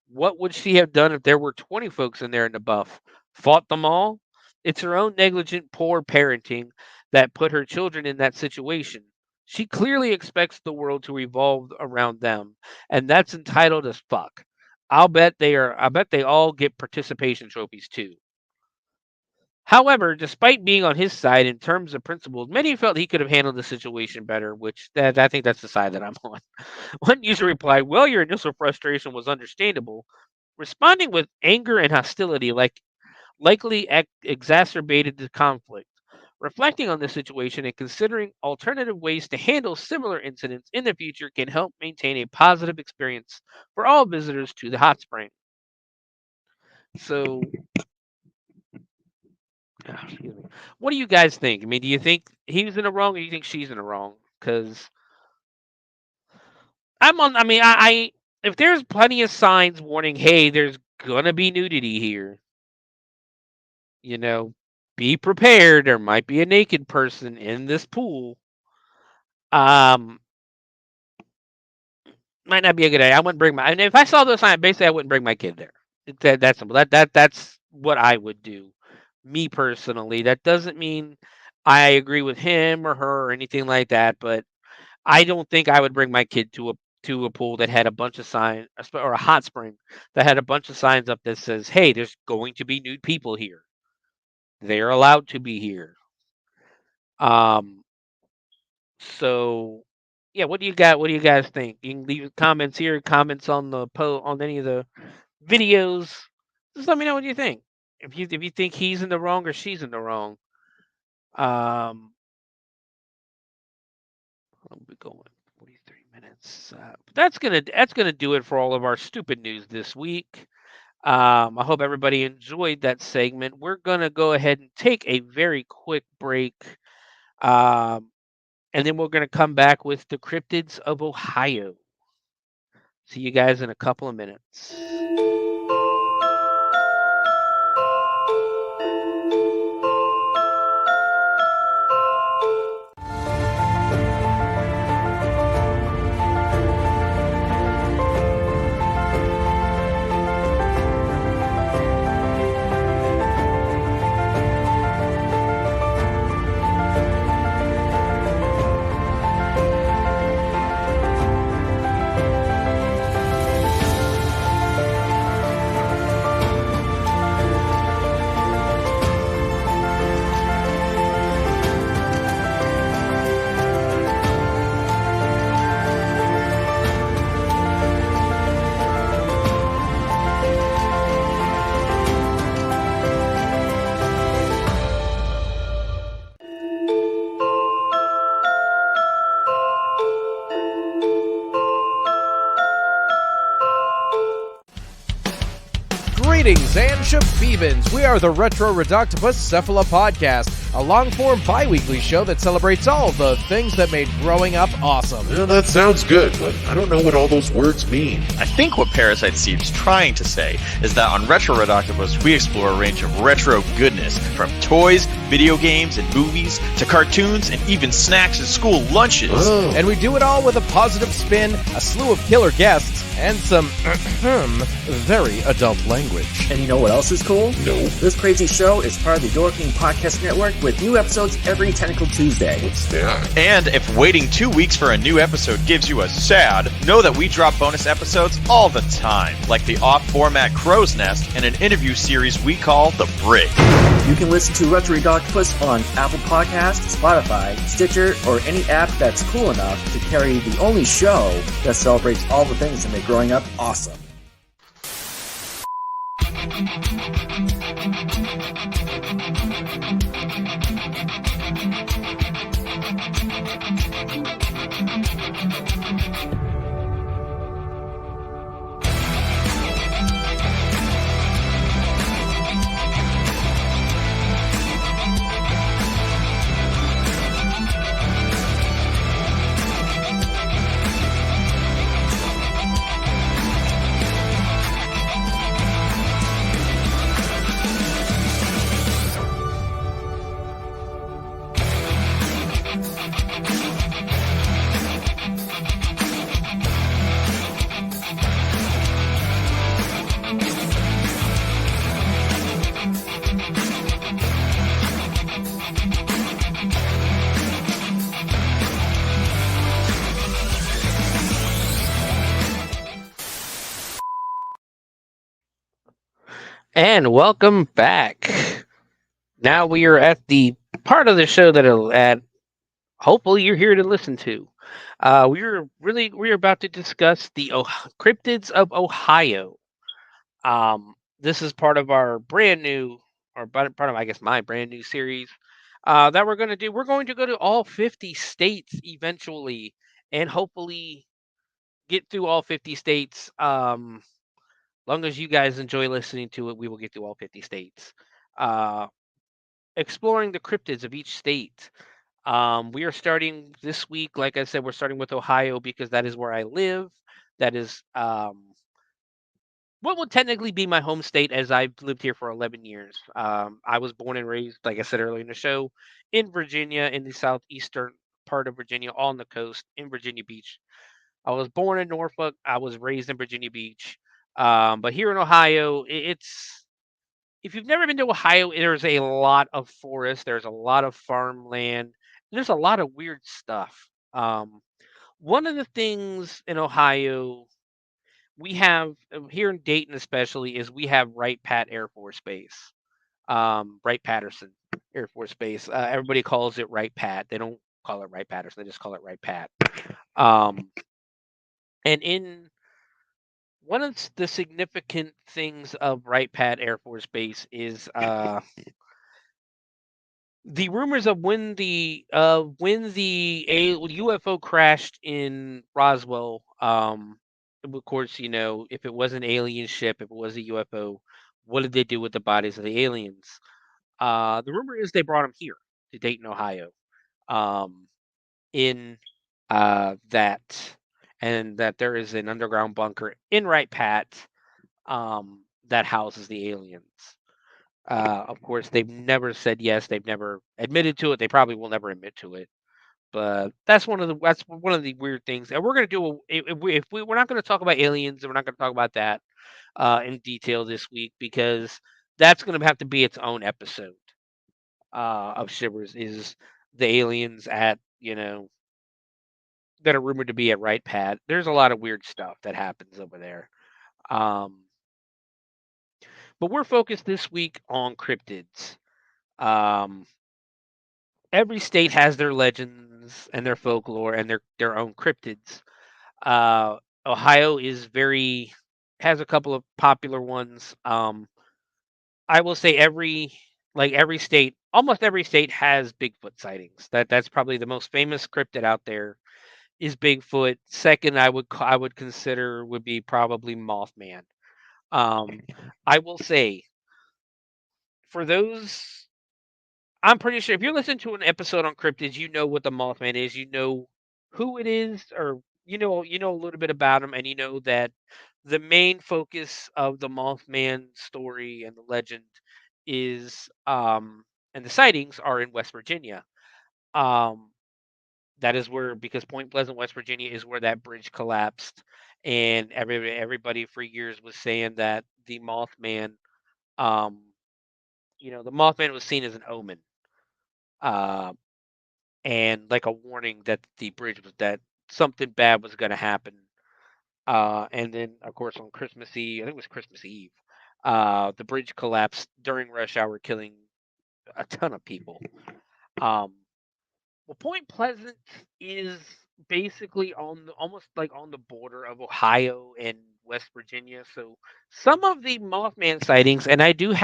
What would she have done if there were 20 folks in there in the buff? Fought them all? It's her own negligent, poor parenting that put her children in that situation. She clearly expects the world to revolve around them, and that's entitled as fuck. I bet they all get participation trophies too. However, despite being on his side in terms of principles, many felt he could have handled the situation better, which I think that's the side that I'm on. One user replied, well, your initial frustration was understandable. Responding with anger and hostility likely exacerbated the conflict. Reflecting on the situation and considering alternative ways to handle similar incidents in the future can help maintain a positive experience for all visitors to the hot spring. So, excuse me. What do you guys think? I mean, do you think he was in the wrong, or do you think she's in the wrong? Because I'm on. I mean, if there's plenty of signs warning, hey, there's gonna be nudity here. You know, be prepared. There might be a naked person in this pool. Um, might not be a good idea. I wouldn't bring my. And if I saw those signs, basically, I wouldn't bring my kid there. That's simple. That's what I would do. Me personally, that doesn't mean I agree with him or her or anything like that. But I don't think I would bring my kid to a pool that had a bunch of signs, or a hot spring that had a bunch of signs up that says, "Hey, there's going to be nude people here. They're allowed to be here." Um, So, yeah, what do you got? What do you guys think? You can leave comments here, comments on the on any of the videos. Just let me know what you think. If you think he's in the wrong or she's in the wrong. We're going 43 minutes. But that's gonna do it for all of our stupid news this week. I hope everybody enjoyed that segment. We're gonna go ahead and take a very quick break. Um, and then we're going to come back with the Cryptids of Ohio. See you guys in a couple of minutes.
Greetings and shabibans. We are the Retro Redoctopus Cephala Podcast, a long-form bi-weekly show that celebrates all the things that made growing up awesome.
Yeah, that sounds good, but I don't know what all those words mean.
I think what Parasite Steve's trying to say is that on Retro Redoctopus, we explore a range of retro goodness, from toys, video games, and movies, to cartoons, and even snacks and school lunches.
Oh.
And we do it all with a positive spin, a slew of killer guests, and some very adult language.
And you know what else is cool?
No.
This crazy show is part of the Door King Podcast Network with new episodes every Tentacle Tuesday.
What's that?
And if waiting 2 weeks for a new episode gives you a sad, know that we drop bonus episodes all the time, like the off-format Crow's Nest and an interview series we call The Brig.
You can listen to Retro Redoctopus on Apple Podcasts, Spotify, Stitcher, or any app that's cool enough to carry the only show that celebrates all the things that make growing up awesome.
And welcome back. Now we are at the part of the show that hopefully you're here to listen to. We're about to discuss the Cryptids of Ohio. This is part of our brand new, or part of, I guess, my brand new series that we're going to do. We're going to go to all 50 states eventually, and hopefully get through all 50 states. Long as you guys enjoy listening to it, we will get through all 50 states. Exploring the cryptids of each state. We are starting this week, like I said, we're starting with Ohio because that is where I live. That is what would technically be my home state, as I've lived here for 11 years. I was born and raised, like I said earlier in the show, in Virginia, in the southeastern part of Virginia, on the coast, in Virginia Beach. I was born in Norfolk. I was raised in Virginia Beach. But here in Ohio, it's, if you've never been to Ohio, there's a lot of forest, there's a lot of farmland, there's a lot of weird stuff. One of the things in Ohio we have here in Dayton, especially, is we have Wright-Patt Air Force Base, Wright-Patterson Air Force Base. Everybody calls it Wright-Patt. They don't call it Wright-Patterson. They just call it Wright-Patt. And in one of the significant things of Wright-Patt Air Force Base is the rumors of when the UFO crashed in Roswell. Of course, you know, if it was an alien ship, if it was a UFO, what did they do with the bodies of the aliens? The rumor is they brought them here to Dayton, Ohio, in that. And that there is an underground bunker in Wright-Patt that houses the aliens. Of course, they've never said yes. They've never admitted to it. They probably will never admit to it. But that's one of the weird things. And we're gonna do we're not gonna talk about aliens, and we're not gonna talk about that in detail this week, because that's gonna have to be its own episode of Shivers. Is the aliens at, you know, that are rumored to be at Wright-Patt. There's a lot of weird stuff that happens over there. But we're focused this week on cryptids. Every state has their legends and their folklore and their own cryptids. Ohio has a couple of popular ones. I will say almost every state has Bigfoot sightings. That's probably the most famous cryptid out there is Bigfoot. Second, I would consider would be probably Mothman. I will say, for those, I'm pretty sure if you're listening to an episode on cryptids, you know what the Mothman is. You know who it is, or you know a little bit about him, and you know that the main focus of the Mothman story and the legend is and the sightings are in West Virginia. Um, that is where, because Point Pleasant, West Virginia, is where that bridge collapsed, and everybody for years was saying that the Mothman, um, the Mothman was seen as an omen, uh, and like a warning that the bridge was that something bad was going to happen. And then, of course, on Christmas Eve, I think it was Christmas Eve, the bridge collapsed during rush hour, killing a ton of people. Um, Well, Point Pleasant is basically almost like on the border of Ohio and West Virginia. So some of the Mothman sightings, and I did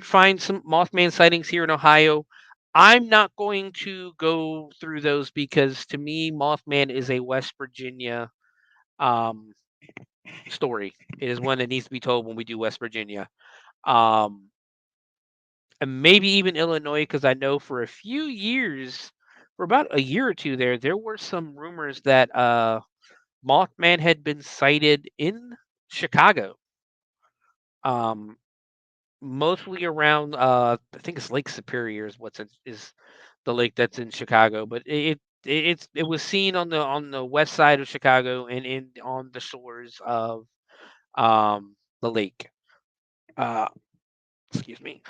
find some Mothman sightings here in Ohio. I'm not going to go through those because to me, Mothman is a West Virginia um, story. It is one that needs to be told when we do West Virginia. Um, and maybe even Illinois, because I know for a few years, for about a year or two there were some rumors that Mothman had been sighted in Chicago, um, mostly around I think it's Lake Superior is is the lake that's in Chicago, but it was seen on the west side of Chicago and in on the shores of the lake. Uh, excuse me.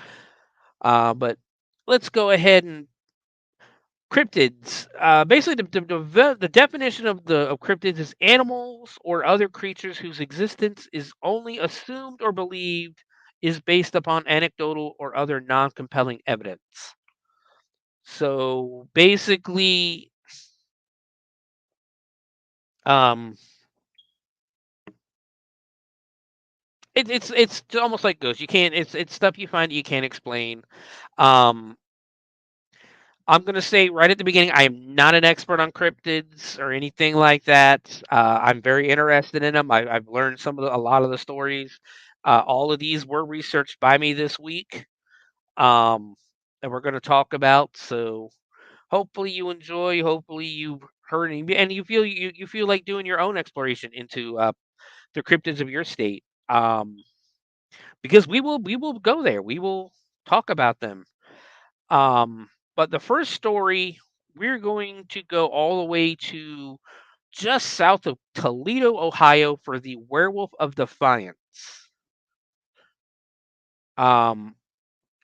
But let's go ahead and cryptids. Basically, the definition of cryptids is animals or other creatures whose existence is only assumed or believed is based upon anecdotal or other non-compelling evidence. So basically, um, it's almost like ghosts. You can't. It's stuff you find that you can't explain. Um, I'm gonna say right at the beginning, I am not an expert on cryptids or anything like that. I'm very interested in them. I've learned a lot of the stories. All of these were researched by me this week, that we're going to talk about. So hopefully you enjoy. Hopefully you heard and you feel like doing your own exploration into the cryptids of your state. Because we will go there. We will talk about them. Um, but the first story, we're going to go all the way to just south of Toledo, Ohio, for the Werewolf of Defiance. Um,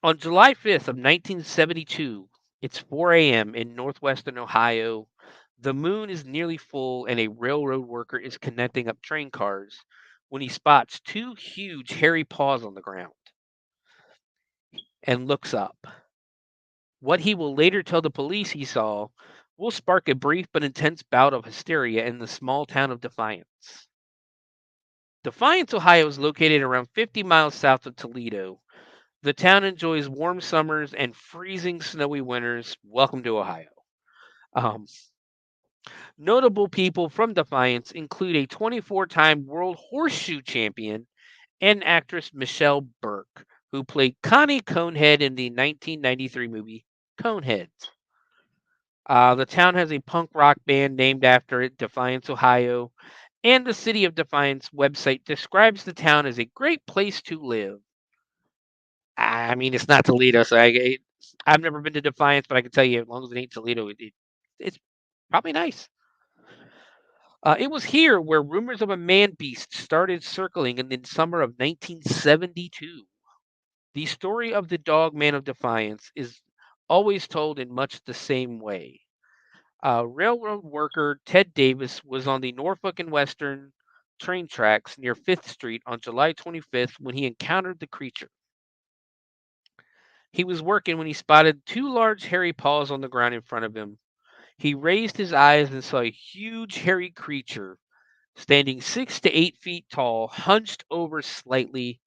on July 5th of 1972, it's 4 a.m. in northwestern Ohio. The moon is nearly full, and a railroad worker is connecting up train cars when he spots two huge hairy paws on the ground and looks up. What he will later tell the police he saw will spark a brief but intense bout of hysteria in the small town of Defiance. Defiance, Ohio is located around 50 miles south of Toledo. The town enjoys warm summers and freezing snowy winters. Welcome to Ohio. Um, Notable people from Defiance include a 24-time World Horseshoe Champion and actress Michelle Burke, who played Connie Conehead in the 1993 movie Coneheads. The town has a punk rock band named after it, Defiance, Ohio, and the City of Defiance website describes the town as a great place to live. I mean, it's not Toledo, so I've never been to Defiance, but I can tell you, as long as it ain't Toledo, it's probably nice. It was here where rumors of a man beast started circling in the summer of 1972. The story of the dog man of Defiance is always told in much the same way. Railroad worker Ted Davis was on the Norfolk and Western train tracks near 5th Street on July 25th when he encountered the creature. He was working when he spotted two large hairy paws on the ground in front of him. He raised his eyes and saw a huge hairy creature standing 6 to 8 feet tall, hunched over slightly,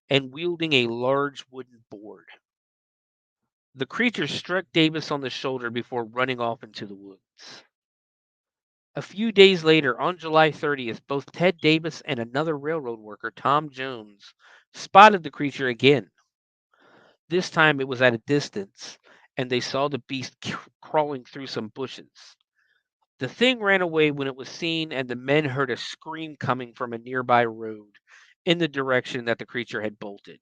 and wielding a large wooden board. The creature struck Davis on the shoulder before running off into the woods. A few days later, on July 30th, both Ted Davis and another railroad worker, Tom Jones, spotted the creature again. This time it was at a distance, and they saw the beast crawling through some bushes. The thing ran away when it was seen, and the men heard a scream coming from a nearby road in the direction that the creature had bolted.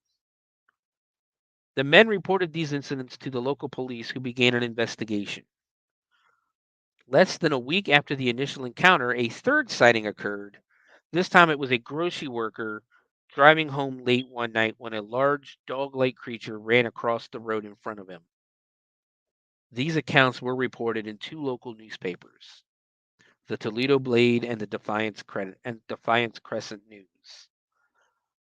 The men reported these incidents to the local police, who began an investigation. Less than a week after the initial encounter, a third sighting occurred. This time it was a grocery worker driving home late one night when a large dog-like creature ran across the road in front of him. These accounts were reported in two local newspapers, the Toledo Blade and the Defiance Crescent News.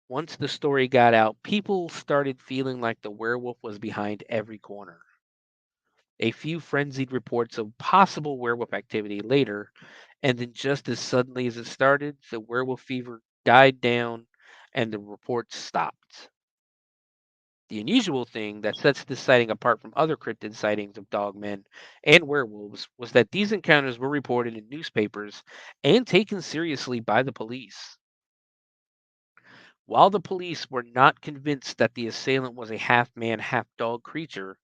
Once the story got out, people started feeling like the werewolf was behind every corner. A few frenzied reports of possible werewolf activity later, and then just as suddenly as it started, the werewolf fever died down and the reports stopped. The unusual thing that sets this sighting apart from other cryptid sightings of dogmen and werewolves was that these encounters were reported in newspapers and taken seriously by the police. While the police were not convinced that the assailant was a half man, half dog creature,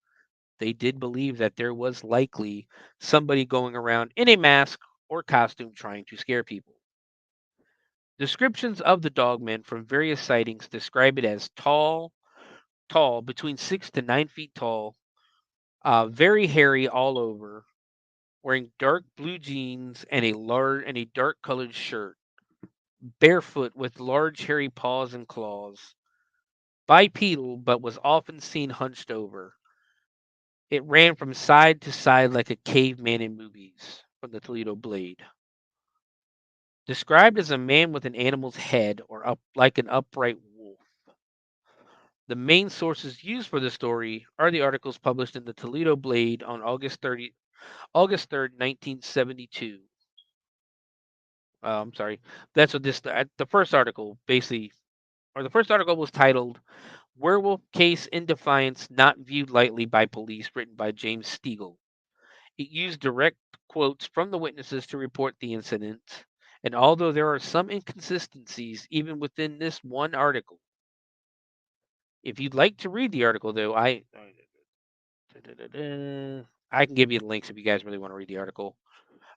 they did believe that there was likely somebody going around in a mask or costume trying to scare people. Descriptions of the dogmen from various sightings describe it as tall, between 6 to 9 feet tall, very hairy all over, wearing dark blue jeans and a dark colored shirt, barefoot with large hairy paws and claws, bipedal but was often seen hunched over. It ran from side to side like a caveman in movies, from the Toledo Blade. Described as a man with an animal's head or up like an upright wolf. The main sources used for the story are the articles published in the Toledo Blade on August 3rd, 1972. I'm sorry. That's what the first article basically, or the first article was titled "Werewolf Case in Defiance Not Viewed Lightly by Police," written by James Stegall. It used direct quotes from the witnesses to report the incident, and although there are some inconsistencies even within this one article, if you'd like to read the article, though, I can give you the links if you guys really want to read the article.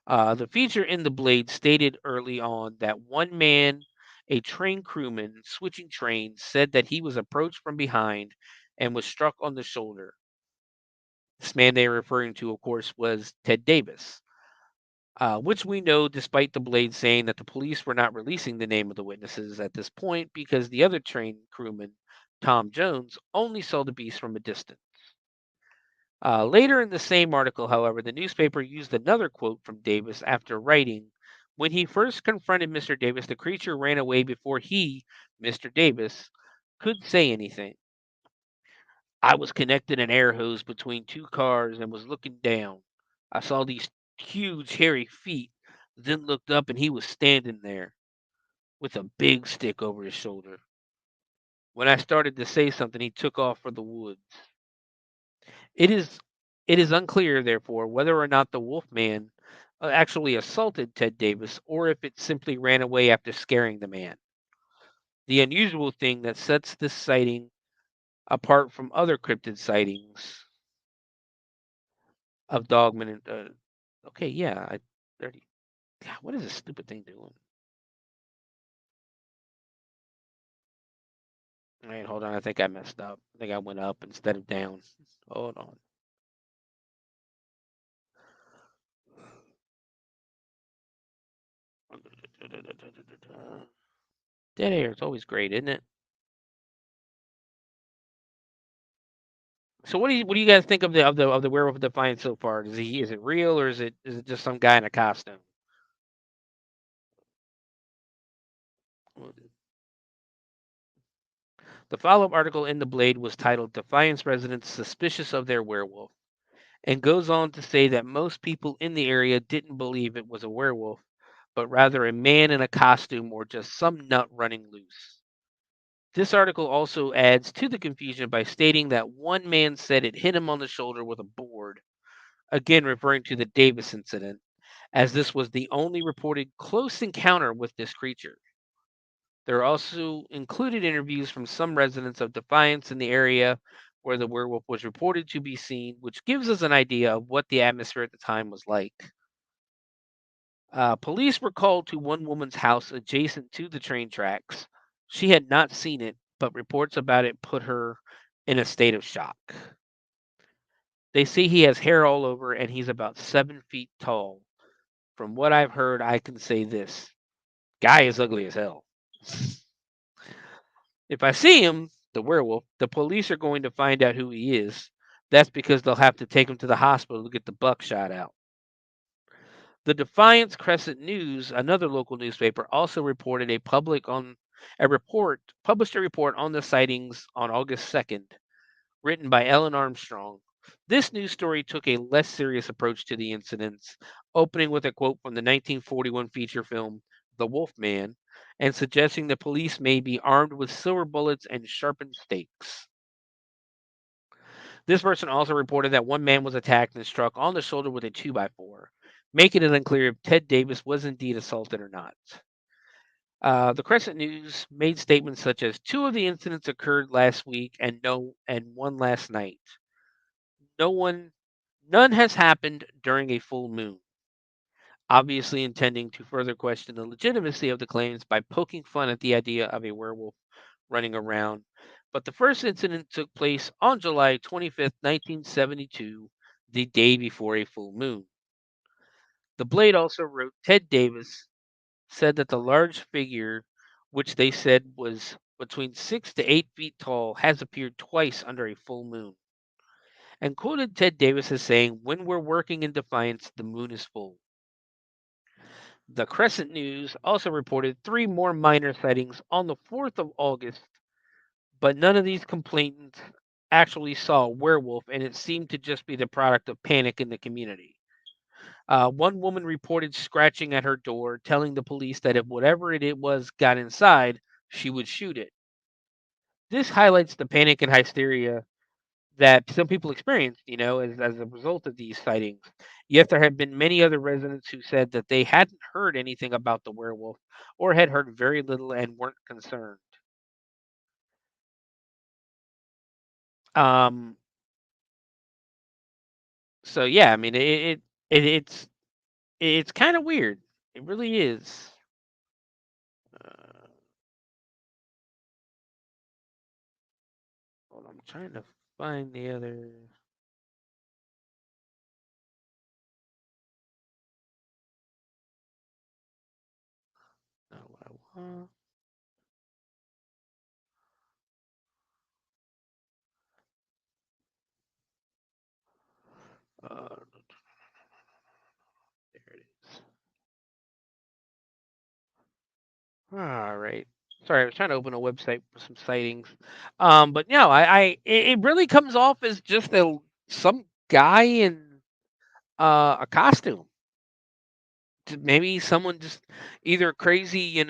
The feature in the Blade stated early on that one man, a train crewman switching trains, said that he was approached from behind and was struck on the shoulder. This man they were referring to, of course, was Ted Davis, which we know despite the Blade saying that the police were not releasing the name of the witnesses at this point because the other train crewman, Tom Jones, only saw the beast from a distance. Later in the same article, however, the newspaper used another quote from Davis after writing, "When he first confronted Mr. Davis, the creature ran away before he, Mr. Davis, could say anything. I was connecting an air hose between two cars and was looking down. I saw these huge hairy feet, then looked up and he was standing there with a big stick over his shoulder. When I started to say something, he took off for the woods." It is it is unclear, therefore, whether or not the Wolfman actually assaulted Ted Davis or if it simply ran away after scaring the man. The unusual thing that sets this sighting apart from other cryptid sightings of dogmen and okay, yeah, 30. God, what is this stupid thing doing? Wait, hold on. I think I messed up. I think I went up instead of down. Hold on. Dead air is always great, isn't it? So what do you guys think of the Werewolf of Defiance so far? Is it real or is it just some guy in a costume? The follow-up article in the Blade was titled "Defiance Residents Suspicious of Their Werewolf," and goes on to say that most people in the area didn't believe it was a werewolf, but rather a man in a costume or just some nut running loose. This article also adds to the confusion by stating that one man said it hit him on the shoulder with a board, again referring to the Davis incident, as this was the only reported close encounter with this creature. There are also included interviews from some residents of Defiance in the area where the werewolf was reported to be seen, which gives us an idea of what the atmosphere at the time was like. Police were called to one woman's house adjacent to the train tracks. She had not seen it, but reports about it put her in a state of shock. They say he has hair all over and he's about 7 feet tall. From what I've heard, I can say this guy is ugly as hell. If I see him, the werewolf, the police are going to find out who he is. That's because they'll have to take him to the hospital to get the buckshot out. The Defiance Crescent News, another local newspaper, also reported published a report on the sightings on August 2nd, written by Ellen Armstrong. This news story took a less serious approach to the incidents, opening with a quote from the 1941 feature film The Wolf Man, and suggesting the police may be armed with silver bullets and sharpened stakes. This person also reported that one man was attacked and struck on the shoulder with a 2x4, making it unclear if Ted Davis was indeed assaulted or not. The Crescent News made statements such as 2 of the incidents occurred last week and one last night. None has happened during a full moon, obviously intending to further question the legitimacy of the claims by poking fun at the idea of a werewolf running around. But the first incident took place on July 25th, 1972, the day before a full moon. The Blade also wrote Ted Davis said that the large figure, which they said was between 6 to 8 feet tall, has appeared twice under a full moon, and quoted Ted Davis as saying, "When we're working in Defiance, the moon is full." The Crescent News also reported 3 more minor sightings on the 4th of August, but none of these complainants actually saw a werewolf, and it seemed to just be the product of panic in the community. One woman reported scratching at her door, telling the police that if whatever it was got inside, she would shoot it. This highlights the panic and hysteria that some people experienced, as a result of these sightings. Yet there have been many other residents who said that they hadn't heard anything about the werewolf or had heard very little and weren't concerned. Um, so yeah, I mean it's kind of weird. It really is. Uh, Hold on, I'm trying to find the other. Not what I want. Uh, there it is. All right. Sorry, I was trying to open a website for some sightings. But no, it really comes off as just some guy in a costume. Maybe someone just either crazy,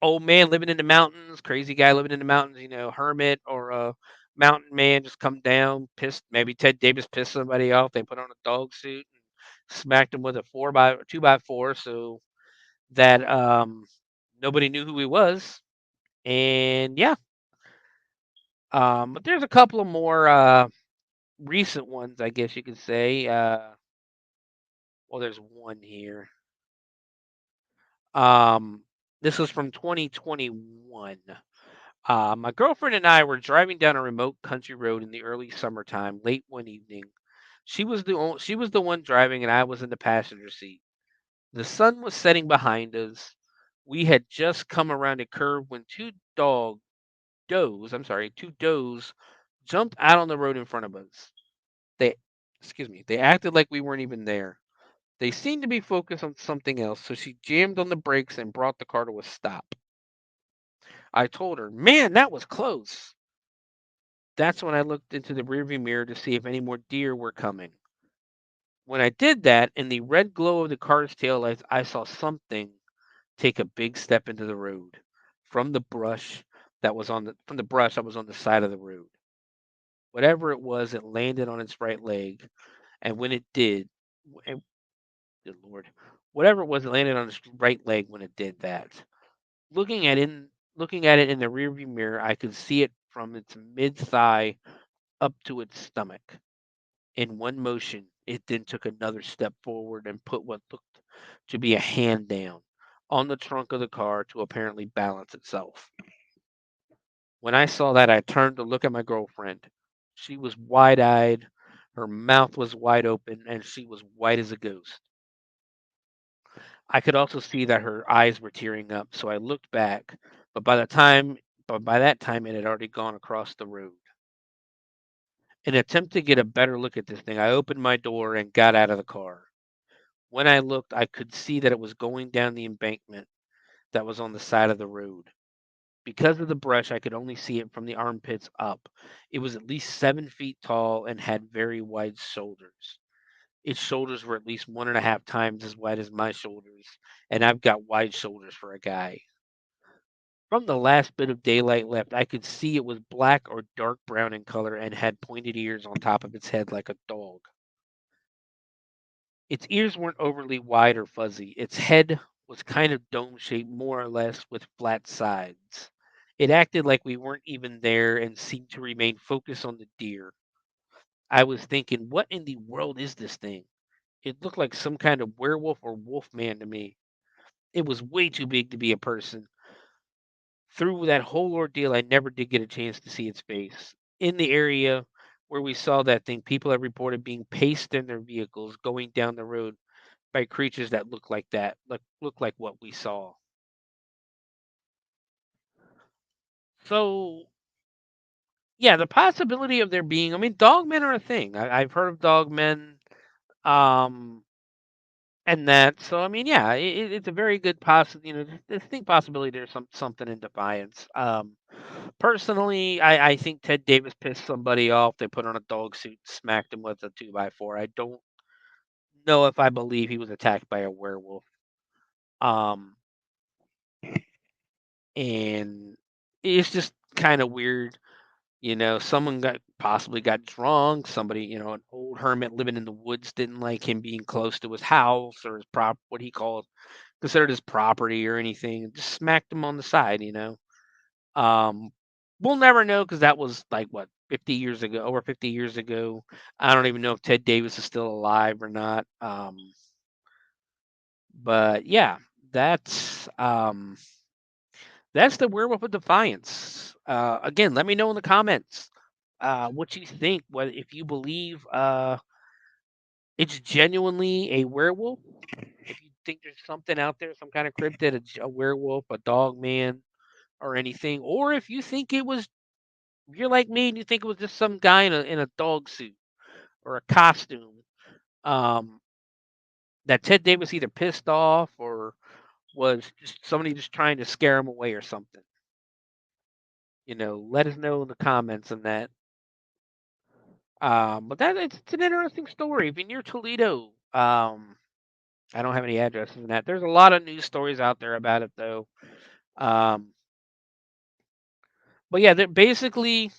old man living in the mountains, crazy guy living in the mountains, hermit or a mountain man just come down, pissed. Maybe Ted Davis pissed somebody off. They put on a dog suit and smacked him with a 2x4, so that nobody knew who he was. And yeah, but there's a couple of more recent ones, I guess you could say. Well, there's one here. Um, this was from 2021. My girlfriend and I were driving down a remote country road in the early summertime, late one evening. She was the one driving, and I was in the passenger seat. The sun was setting behind us. We had just come around a curve when two does jumped out on the road in front of us. They, they acted like we weren't even there. They seemed to be focused on something else, so she jammed on the brakes and brought the car to a stop. I told her, "Man, that was close." That's when I looked into the rearview mirror to see if any more deer were coming. When I did that, in the red glow of the car's taillights, I saw something take a big step into the road from the brush that was on the side of the road. Whatever it was, it landed on its right leg, and when it did, Good Lord. Whatever it was, it landed on his right leg when it did that. Looking at it, looking at it in the rearview mirror, I could see it from its mid thigh up to its stomach. In one motion, it then took another step forward and put what looked to be a hand down on the trunk of the car to apparently balance itself. When I saw that, I turned to look at my girlfriend. She was wide eyed, her mouth was wide open, and she was white as a ghost. I could also see that her eyes were tearing up, so I looked back, but by that time it had already gone across the road. In an attempt to get a better look at this thing, I opened my door and got out of the car. When I looked, I could see that it was going down the embankment that was on the side of the road. Because of the brush, I could only see it from the armpits up. It was at least 7 feet tall and had very wide shoulders. Its shoulders were at least 1.5 times as wide as my shoulders, and I've got wide shoulders for a guy. From the last bit of daylight left, I could see it was black or dark brown in color and had pointed ears on top of its head like a dog. Its ears weren't overly wide or fuzzy. Its head was kind of dome shaped, more or less, with flat sides. It acted like we weren't even there and seemed to remain focused on the deer. I was thinking, what in the world is this thing? It looked like some kind of werewolf or wolf man to me. It was way too big to be a person. Through that whole ordeal, I never did get a chance to see its face. In the area where we saw that thing, people have reported being paced in their vehicles going down the road by creatures that look like that, look like what we saw. So yeah, the possibility of there being, I mean, dogmen are a thing. I've heard of dogmen, um, and that. So I mean, yeah, it's a very good distinct possibility there's something in Defiance. Personally, I think Ted Davis pissed somebody off. They put on a dog suit, smacked him with a 2x4. I don't know if I believe he was attacked by a werewolf. Um, and it's just kind of weird. Someone possibly got drunk. Somebody, an old hermit living in the woods didn't like him being close to his house or his what he called considered his property or anything. Just smacked him on the side. Um, we'll never know because that was like what 50 years ago, over 50 years ago. I don't even know if Ted Davis is still alive or not. But yeah, that's um, that's the Werewolf of Defiance. Again, let me know in the comments what you think. What if you believe it's genuinely a werewolf? If you think there's something out there, some kind of cryptid, a werewolf, a dog man, or anything, or if you think it was, you're like me and you think it was just some guy in a dog suit or a costume that Ted Davis either pissed off or was just somebody just trying to scare him away or something. Let us know in the comments on that. But it's an interesting story. If you're near Toledo, I don't have any addresses in that. There's a lot of news stories out there about it though. Um, but yeah, basically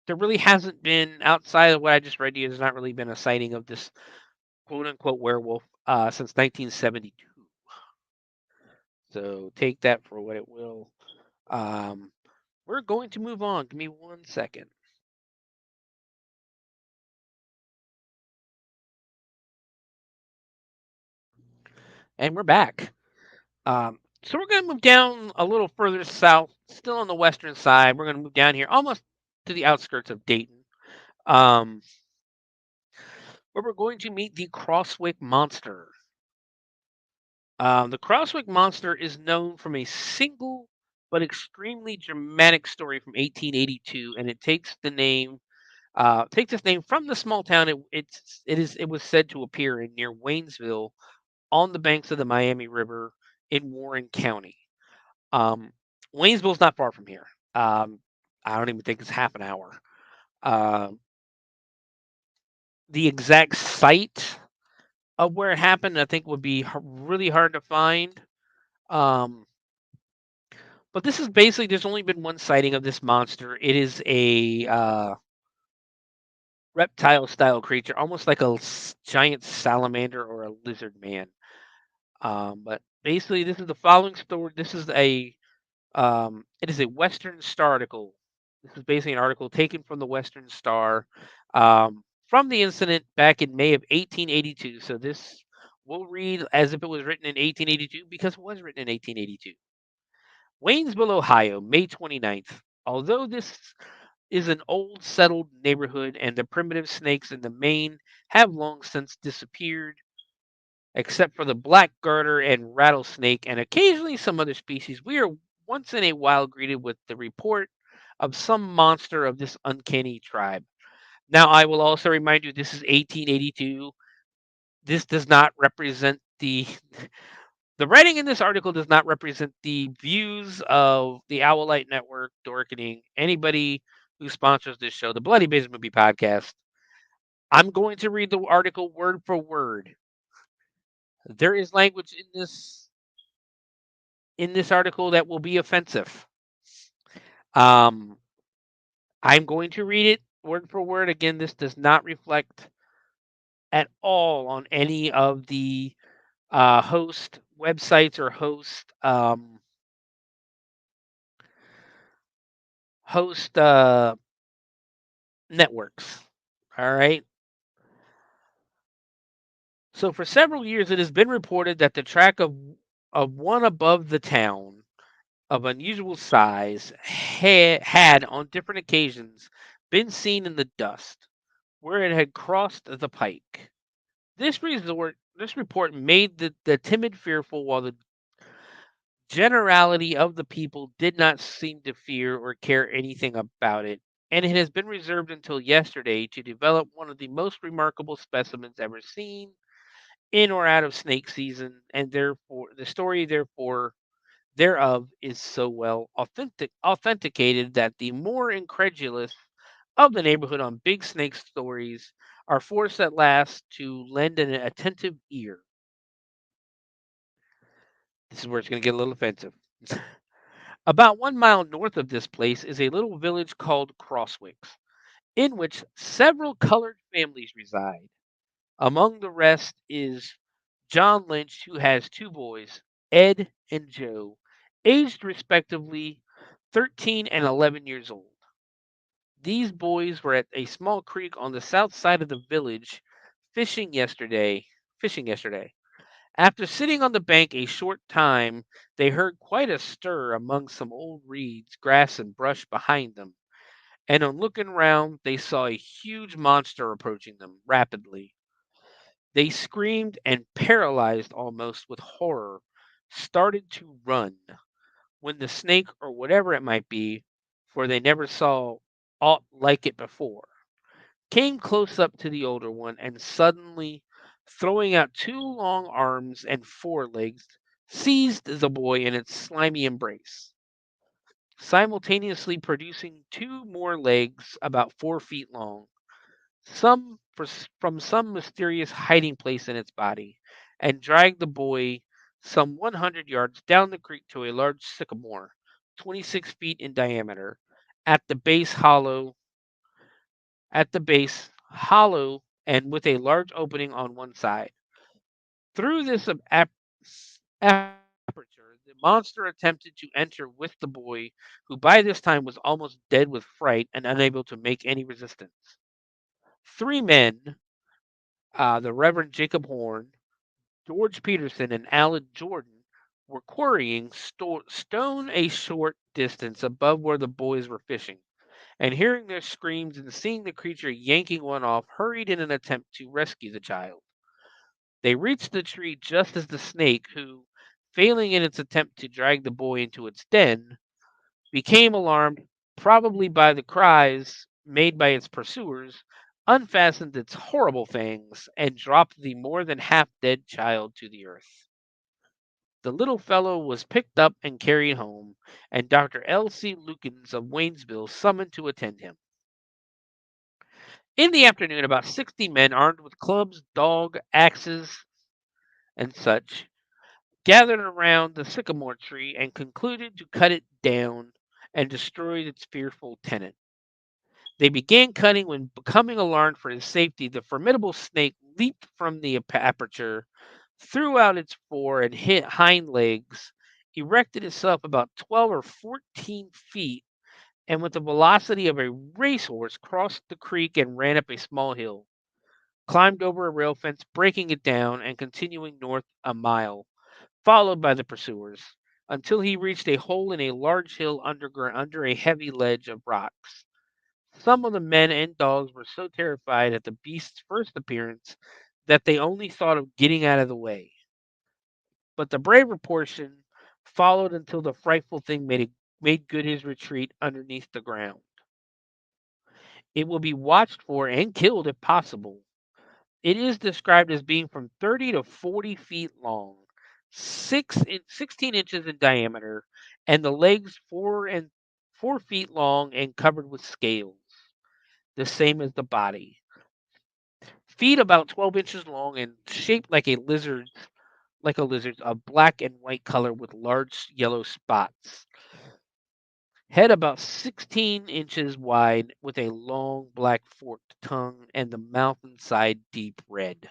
there really hasn't been outside of what I just read to you. There's not really been a sighting of this quote unquote werewolf since 1972. So take that for what it will. Um, we're going to move on. Give me 1 second. And we're back. So we're going to move down a little further south, still on the western side. We're going to move down here almost to the outskirts of Dayton, where we're going to meet the Crosswick Monster. The Crosswick Monster is known from a single but extremely dramatic story from 1882, and it takes its name from the small town it was said to appear in near Waynesville on the banks of the Miami River in Warren County. Waynesville's not far from here. I don't even think it's half an hour. The exact site of where it happened, I think, would be really hard to find. But this is basically, there's only been one sighting of this monster. It is a reptile-style creature, almost like a giant salamander or a lizard man. But basically, this is the following story. It is a Western Star article. This is basically an article taken from the Western Star from the incident back in May of 1882. So this will read as if it was written in 1882 because it was written in 1882. Waynesville, Ohio, May 29th. Although this is an old settled neighborhood and the primitive snakes in the main have long since disappeared, except for the black garter and rattlesnake and occasionally some other species, we are once in a while greeted with the report of some monster of this uncanny tribe. Now, I will also remind you this is 1882. This does not represent the writing in this article does not represent the views of the Owlite Network, Dorkening, anybody who sponsors this show, the Bloody Binge Movie Podcast. I'm going to read the article word for word. There is language in this article that will be offensive. Um, I'm going to read it word for word. Again, this does not reflect at all on any of the host websites or host networks. All right. So for several years, it has been reported that the track of one above the town of unusual size had on different occasions been seen in the dust where it had crossed the pike. This report made the timid fearful, while the generality of the people did not seem to fear or care anything about it, and it has been reserved until yesterday to develop one of the most remarkable specimens ever seen in or out of snake season, and therefore the story thereof is so well authenticated that the more incredulous of the neighborhood on big snake stories are forced at last to lend an attentive ear. This is where it's going to get a little offensive. About 1 mile north of this place is a little village called Crosswicks, in which several colored families reside. Among the rest is John Lynch, who has two boys, Ed and Joe, aged respectively 13 and 11 years old. These boys were at a small creek on the south side of the village fishing yesterday. Fishing yesterday. After sitting on the bank a short time, they heard quite a stir among some old reeds, grass, and brush behind them, and on looking round, they saw a huge monster approaching them rapidly. They screamed and, paralyzed almost with horror, started to run, when the snake, or whatever it might be, for they never saw aught like it before, came close up to the older one, and suddenly, throwing out two long arms and forelegs, seized the boy in its slimy embrace, simultaneously producing two more legs about 4 feet long, from some mysterious hiding place in its body, and dragged the boy some 100 yards down the creek to a large sycamore, 26 feet in diameter, at the base hollow, and with a large opening on one side. Through this aperture, the monster attempted to enter with the boy, who by this time was almost dead with fright and unable to make any resistance. Three men, the Reverend Jacob Horn, George Peterson, and Alan Jordan, were quarrying stone a short distance above where the boys were fishing, and hearing their screams and seeing the creature yanking one off, hurried in an attempt to rescue the child. They reached the tree just as the snake, who, failing in its attempt to drag the boy into its den, became alarmed, probably by the cries made by its pursuers, unfastened its horrible fangs, and dropped the more than half dead child to the earth. The little fellow was picked up and carried home, and Dr. L.C. Lukens of Waynesville summoned to attend him. In the afternoon, about 60 men armed with clubs, axes, and such gathered around the sycamore tree and concluded to cut it down and destroy its fearful tenant. They began cutting when, becoming alarmed for his safety, the formidable snake leaped from the aperture, threw out its fore and hind legs, erected itself about 12 or 14 feet, and with the velocity of a racehorse crossed the creek and ran up a small hill, climbed over a rail fence, breaking it down, and continuing north a mile, followed by the pursuers, until he reached a hole in a large hill under a heavy ledge of rocks. Some of the men and dogs were so terrified at the beast's first appearance that they only thought of getting out of the way. But the braver portion followed until the frightful thing made good his retreat underneath the ground. It will be watched for and killed if possible. It is described as being from 30 to 40 feet long, 16 inches in diameter, and the legs 4 feet long and covered with scales, the same as the body. Feet about 12 inches long and shaped like a lizard, of black and white color with large yellow spots. Head about 16 inches wide with a long black forked tongue and the mouth inside deep red.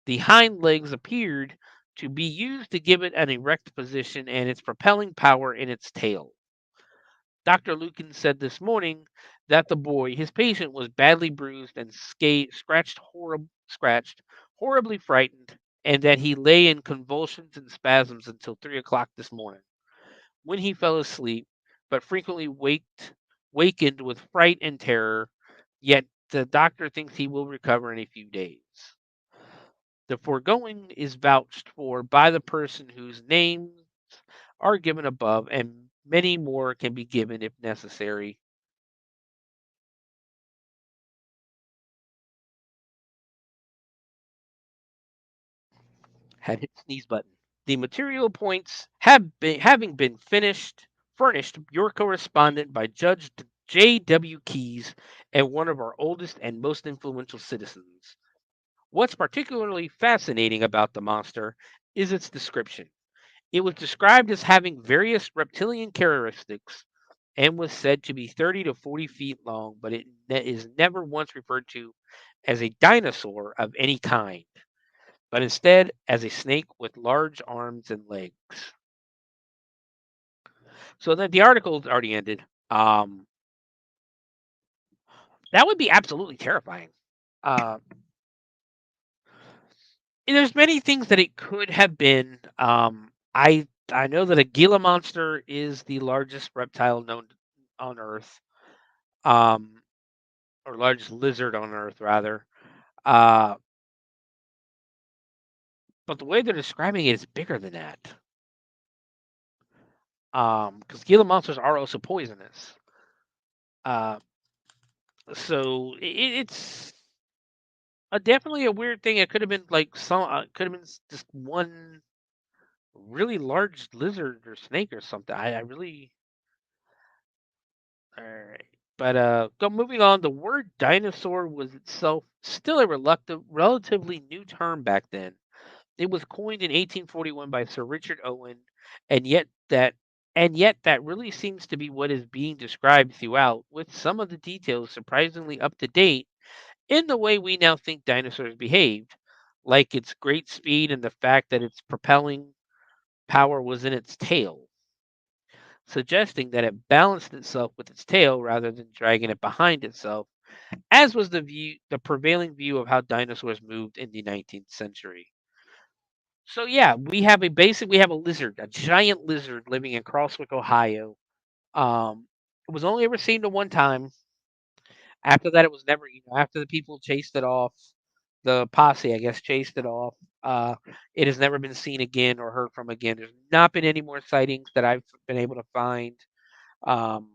The hind legs appeared to be used to give it an erect position and its propelling power in its tail. Dr. Lucan said this morning that the boy, his patient, was badly bruised and scratched, horribly frightened, and that he lay in convulsions and spasms until 3 o'clock this morning, when he fell asleep, but frequently wakened with fright and terror. Yet the doctor thinks he will recover in a few days. The foregoing is vouched for by the person whose names are given above, and many more can be given if necessary. Had hit sneeze button. The material points having been furnished your correspondent by Judge J.W. Keyes and one of our oldest and most influential citizens. What's particularly fascinating about the monster is its description. It was described as having various reptilian characteristics and was said to be 30 to 40 feet long, but it is never once referred to as a dinosaur of any kind, but instead as a snake with large arms and legs. So that the article's already ended. That would be absolutely terrifying. Uh, there's many things that it could have been. I know that a Gila monster is the largest reptile known on Earth, um, or largest lizard on Earth, rather. Uh, but the way they're describing it is bigger than that. Because Gila monsters are also poisonous. Uh, so it's definitely a weird thing. It could have been like could have been just one really large lizard or snake or something. I really. All right. But go moving on. The word dinosaur was itself still a relatively new term back then. It was coined in 1841 by Sir Richard Owen, and yet that really seems to be what is being described throughout, with some of the details surprisingly up to date in the way we now think dinosaurs behaved, like its great speed and the fact that its propelling power was in its tail, suggesting that it balanced itself with its tail rather than dragging it behind itself, as was the prevailing view of how dinosaurs moved in the 19th century. So yeah, we have a lizard, a giant lizard living in Crosswick, Ohio. It was only ever seen the one time. After that, it was never. After the people chased it off, the posse, I guess, chased it off. Uh, it has never been seen again or heard from again. There's not been any more sightings that I've been able to find, um,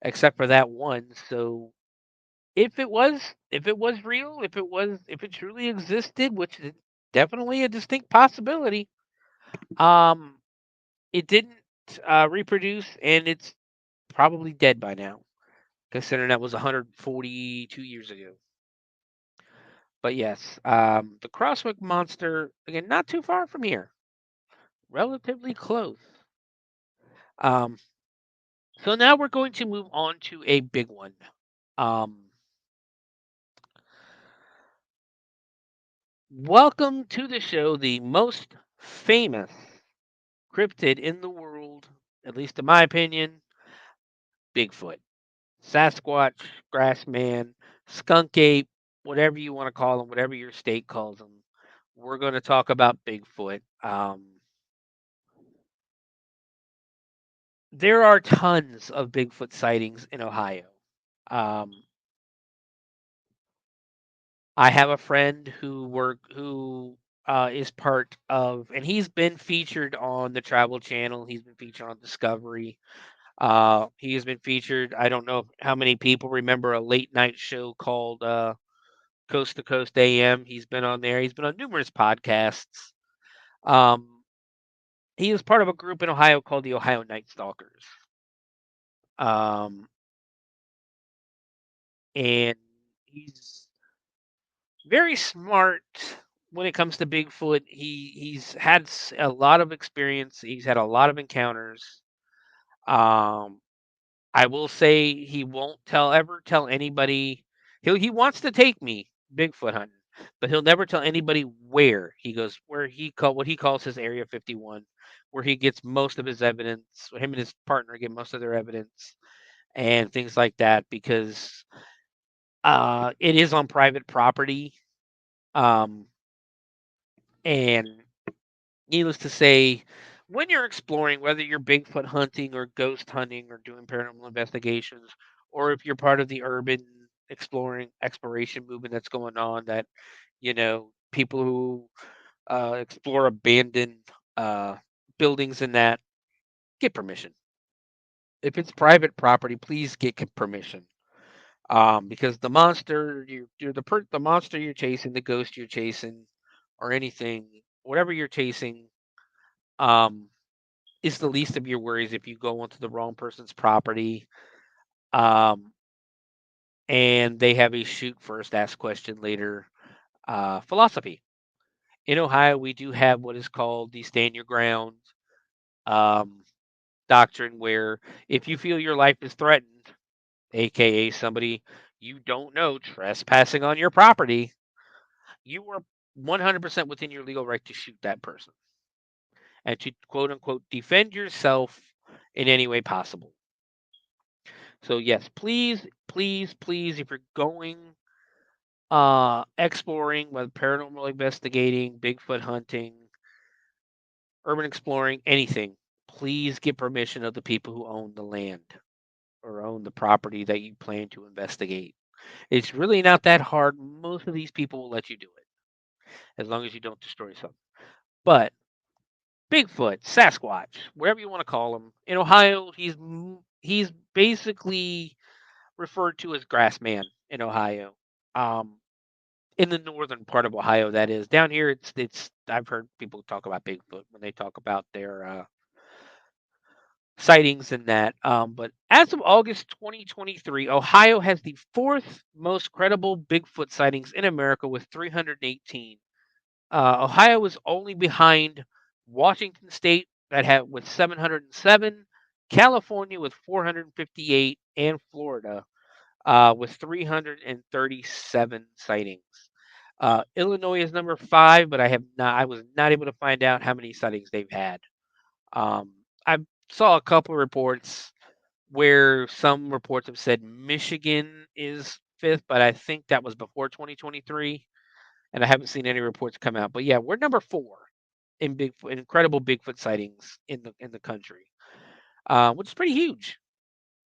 except for that one. So if it was real, if it truly existed, which is definitely a distinct possibility, um, it didn't reproduce, and it's probably dead by now, considering that was 142 years ago. But yes, the Crosswick monster, again, not too far from here, relatively close. Um, So now we're going to move on to a big one. Welcome to the show, the most famous cryptid in the world, at least in my opinion, Bigfoot. Sasquatch, Grassman, Skunk Ape, whatever you want to call them, whatever your state calls them. We're going to talk about Bigfoot. There are tons of Bigfoot sightings in Ohio. Um, I have a friend who is part of, and he's been featured on the Travel Channel. He's been featured on Discovery. He has been featured. I don't know how many people remember a late night show called Coast to Coast AM. He's been on there. He's been on numerous podcasts. Um, he is part of a group in Ohio called the Ohio Night Stalkers. Um, and he's very smart when it comes to Bigfoot. He's had a lot of experience. He's had a lot of encounters. Um, I will say he won't ever tell anybody. He wants to take me Bigfoot hunting, but he'll never tell anybody where he goes. Where he what he calls his Area 51, where he gets most of his evidence. Him and his partner get most of their evidence and things like that because it is on private property. Um, and needless to say, when you're exploring, whether you're Bigfoot hunting or ghost hunting or doing paranormal investigations, or if you're part of the urban exploration movement that's going on, that people who explore abandoned uh, buildings and that, get permission. If it's private property, please get permission. Because the monster the monster you're chasing, the ghost you're chasing, or anything, whatever you're chasing, um, is the least of your worries if you go onto the wrong person's property, um, and they have a shoot first, ask question later philosophy. In Ohio, we do have what is called the stand your ground um, doctrine, where if you feel your life is threatened, aka somebody you don't know trespassing on your property, you are 100% within your legal right to shoot that person and to quote unquote defend yourself in any way possible. So yes, please, please, please, if you're going exploring, whether paranormal investigating, Bigfoot hunting, urban exploring, anything, please get permission of the people who own the land or own the property that you plan to investigate. It's really not that hard. Most of these people will let you do it as long as you don't destroy something. But Bigfoot, Sasquatch, whatever you want to call him, in Ohio, he's basically referred to as Grassman in Ohio. Um, in the northern part of Ohio, that is. Down here, it's. I've heard people talk about Bigfoot when they talk about their sightings and that. But as of August 2023, Ohio has the fourth most credible Bigfoot sightings in America with 318. Ohio is only behind Washington State that had with 707, California with 458, and Florida with 337 sightings. Illinois is number 5, but I was not able to find out how many sightings they've had. I saw a couple of reports where some reports have said Michigan is 5th, but I think that was before 2023, and I haven't seen any reports come out. But yeah, we're number 4 in incredible Bigfoot sightings in the country, which is pretty huge.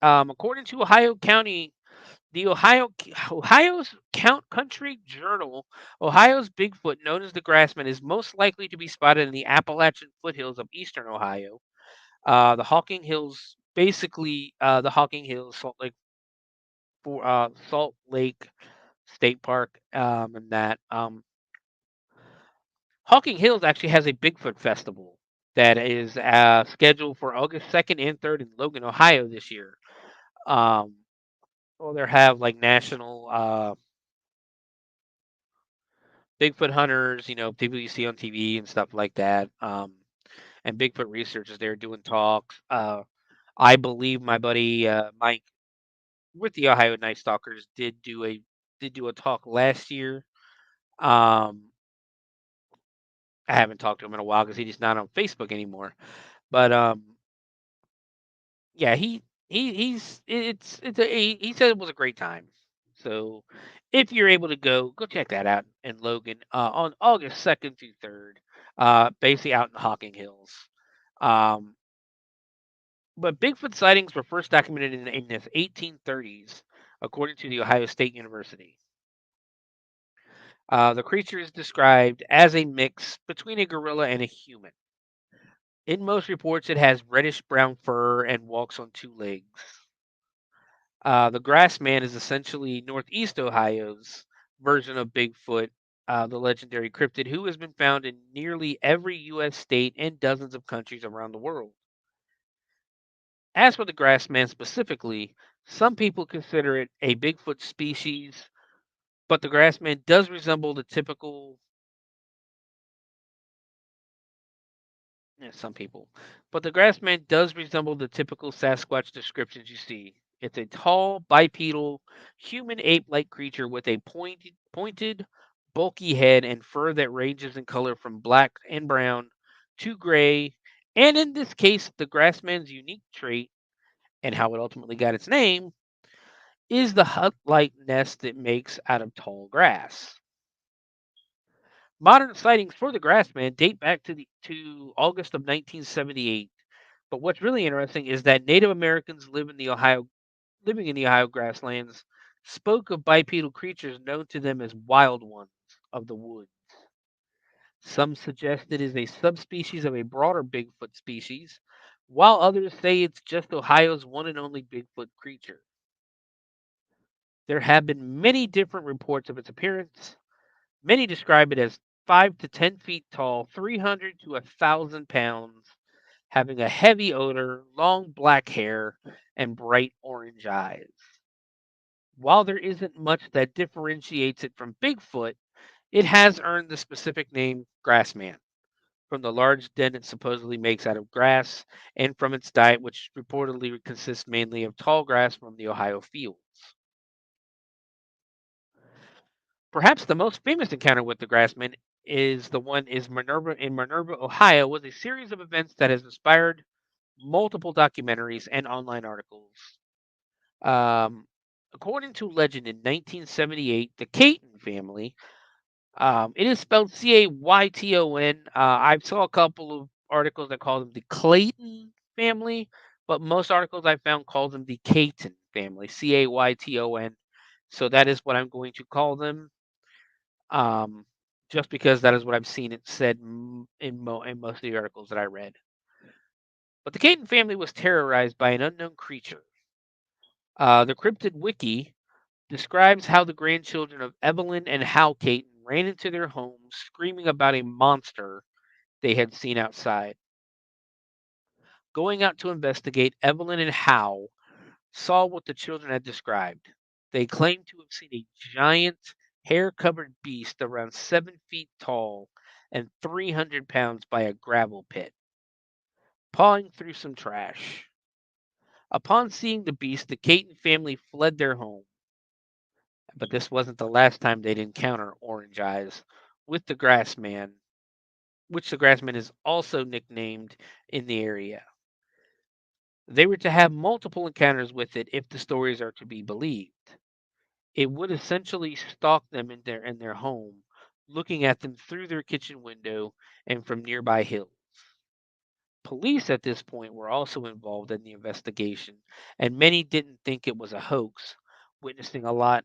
According to the Ohio's Country Journal, Ohio's Bigfoot, known as the Grassman, is most likely to be spotted in the Appalachian foothills of eastern Ohio. The Hawking Hills, basically the Hawking Hills, Salt Lake State Park, and that. Hawking Hills actually has a Bigfoot festival that is scheduled for August 2nd and 3rd in Logan, Ohio this year. Well, they have like national Bigfoot hunters, people you see on TV and stuff like that, and Bigfoot researchers there doing talks. I believe my buddy Mike with the Ohio Night Stalkers did do a talk last year. Um, I haven't talked to him in a while because he's not on Facebook anymore. But yeah, he's it's a he said it was a great time. So if you're able to go check that out in Logan on August 2nd through 3rd, basically out in the Hocking Hills. Um, but Bigfoot sightings were first documented in the 1830s, according to the Ohio State University. The creature is described as a mix between a gorilla and a human. In most reports, it has reddish brown fur and walks on two legs. The Grassman is essentially Northeast Ohio's version of Bigfoot, the legendary cryptid who has been found in nearly every U.S. state and dozens of countries around the world. As for the Grassman specifically, some people consider it a Bigfoot species, but the Grassman does resemble the typical. Yeah, some people. But the Grassman does resemble the typical Sasquatch descriptions you see. It's a tall, bipedal, human ape-like creature with a pointed, bulky head and fur that ranges in color from black and brown to gray. And in this case, the Grassman's unique trait, and how it ultimately got its name, is the hut-like nest it makes out of tall grass. Modern sightings for the Grassman date back to August of 1978. But what's really interesting is that Native Americans living in the Ohio grasslands spoke of bipedal creatures known to them as wild ones of the woods. Some suggest it is a subspecies of a broader Bigfoot species, while others say it's just Ohio's one and only Bigfoot creature. There have been many different reports of its appearance. Many describe it as 5 to 10 feet tall, 300 to 1,000 pounds, having a heavy odor, long black hair, and bright orange eyes. While there isn't much that differentiates it from Bigfoot, it has earned the specific name Grassman from the large den it supposedly makes out of grass and from its diet, which reportedly consists mainly of tall grass from the Ohio fields. Perhaps the most famous encounter with the Grassman is the one is Minerva, Ohio, was a series of events that has inspired multiple documentaries and online articles. Um, According to legend, in 1978, the Caton family, it is spelled Cayton. I saw a couple of articles that call them the Clayton family, but most articles I found call them the Caton family, Cayton. So that is what I'm going to call them, um, just because that is what I've seen it said in most of the articles that I read. But the Caton family was terrorized by an unknown creature. The Cryptid Wiki describes how the grandchildren of Evelyn and Hal Caton ran into their home screaming about a monster they had seen outside. Going out to investigate, Evelyn and Hal saw what the children had described. They claimed to have seen a giant, hair covered beast around 7 feet tall and 300 pounds by a gravel pit, pawing through some trash. Upon seeing the beast, the Caton family fled their home. But this wasn't the last time they'd encounter Orange Eyes with the Grassman, which the Grassman is also nicknamed in the area. They were to have multiple encounters with it if the stories are to be believed. It would essentially stalk them in their home, looking at them through their kitchen window and from nearby hills. Police at this point were also involved in the investigation, and many didn't think it was a hoax, witnessing a lot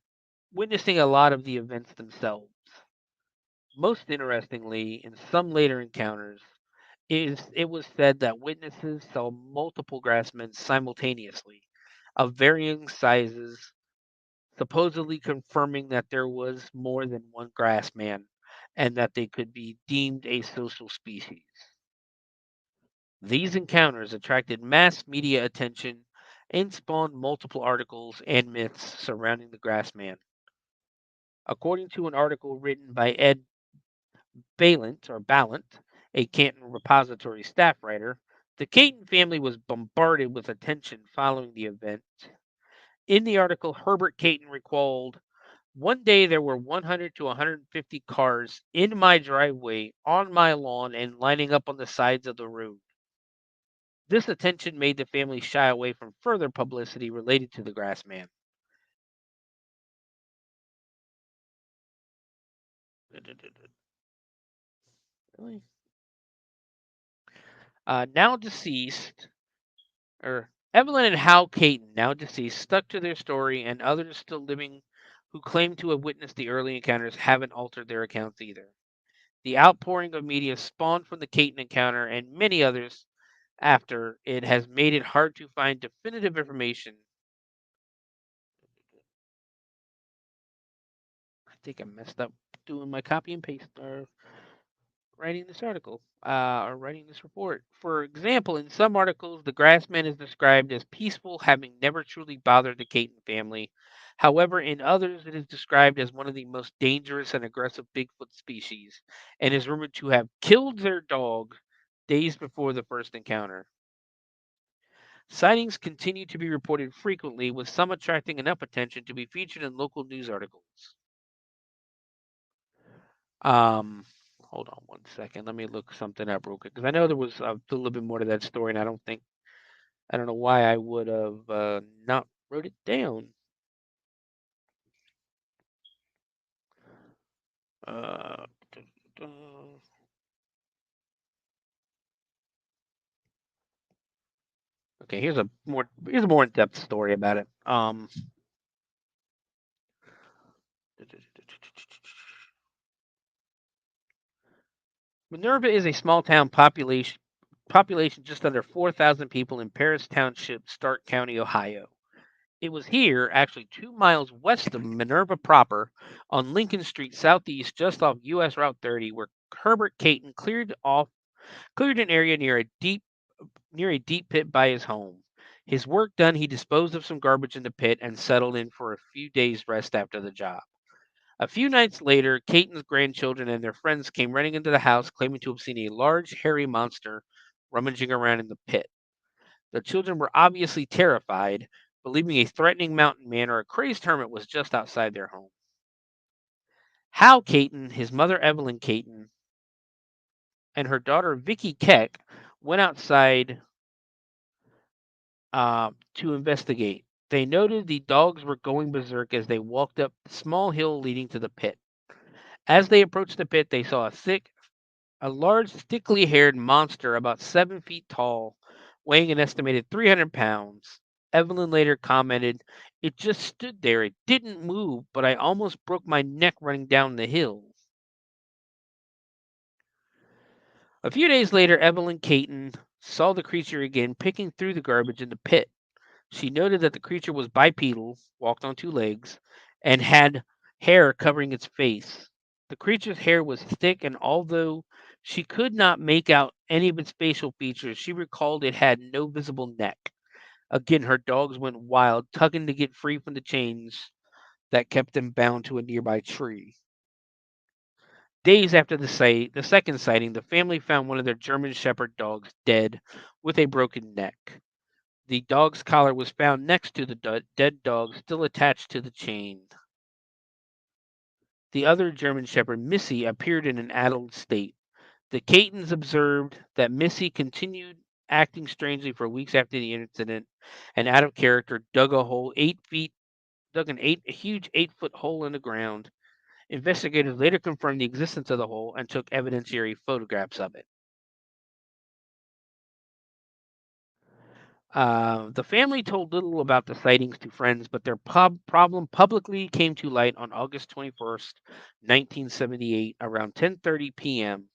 witnessing a lot of the events themselves. Most interestingly, in some later encounters, it was said that witnesses saw multiple grassmen simultaneously, of varying sizes, supposedly confirming that there was more than one grassman and that they could be deemed a social species. These encounters attracted mass media attention and spawned multiple articles and myths surrounding the grassman. According to an article written by Ed Ballant, a Canton Repository staff writer, The Caton family was bombarded with attention following the event. In the article, Herbert Caton recalled, "One day there were 100 to 150 cars in my driveway, on my lawn, and lining up on the sides of the road. This attention made the family shy away from further publicity related to the Grassman." Really? Now deceased, or Evelyn and Hal Caton, now deceased, stuck to their story, and others still living who claim to have witnessed the early encounters haven't altered their accounts either. The outpouring of media spawned from the Caton encounter and many others after it has made it hard to find definitive information. I think I messed up doing my copy and paste or writing this article or writing this report. For example, in some articles, the Grassman is described as peaceful, having never truly bothered the Caton family. However, in others, it is described as one of the most dangerous and aggressive Bigfoot species and is rumored to have killed their dog days before the first encounter. Sightings continue to be reported frequently, with some attracting enough attention to be featured in local news articles. Um, Hold on one second. Let me look something up real quick because I know there was a little bit more to that story, and I don't know why I would have not wrote it down. Uh, okay, here's a more in-depth story about it. Minerva is a small town population just under 4,000 people in Paris Township, Stark County, Ohio. It was here, actually 2 miles west of Minerva proper, on Lincoln Street Southeast, just off US Route 30, where Herbert Caton cleared an area near a deep pit by his home. His work done, he disposed of some garbage in the pit and settled in for a few days' rest after the job. A few nights later, Caton's grandchildren and their friends came running into the house, claiming to have seen a large, hairy monster rummaging around in the pit. The children were obviously terrified, believing a threatening mountain man or a crazed hermit was just outside their home. Hal Caton, his mother Evelyn Caton, and her daughter Vicky Keck went outside to investigate. They noted the dogs were going berserk as they walked up the small hill leading to the pit. As they approached the pit, they saw a large, thickly haired monster about 7 feet tall, weighing an estimated 300 pounds. Evelyn later commented, "It just stood there. It didn't move, but I almost broke my neck running down the hill." A few days later, Evelyn Caton saw the creature again picking through the garbage in the pit. She noted that the creature was bipedal, walked on two legs, and had hair covering its face. The creature's hair was thick, and although she could not make out any of its facial features, she recalled it had no visible neck. Again, her dogs went wild, tugging to get free from the chains that kept them bound to a nearby tree. Days after the second sighting, the family found one of their German Shepherd dogs dead with a broken neck. The dog's collar was found next to the dead dog, still attached to the chain. The other German Shepherd, Missy, appeared in an addled state. The Catons observed that Missy continued acting strangely for weeks after the incident, and out of character dug a huge 8 foot hole in the ground. Investigators later confirmed the existence of the hole and took evidentiary photographs of it. The family told little about the sightings to friends, but their problem publicly came to light on August 21st, 1978, around 10:30 p.m.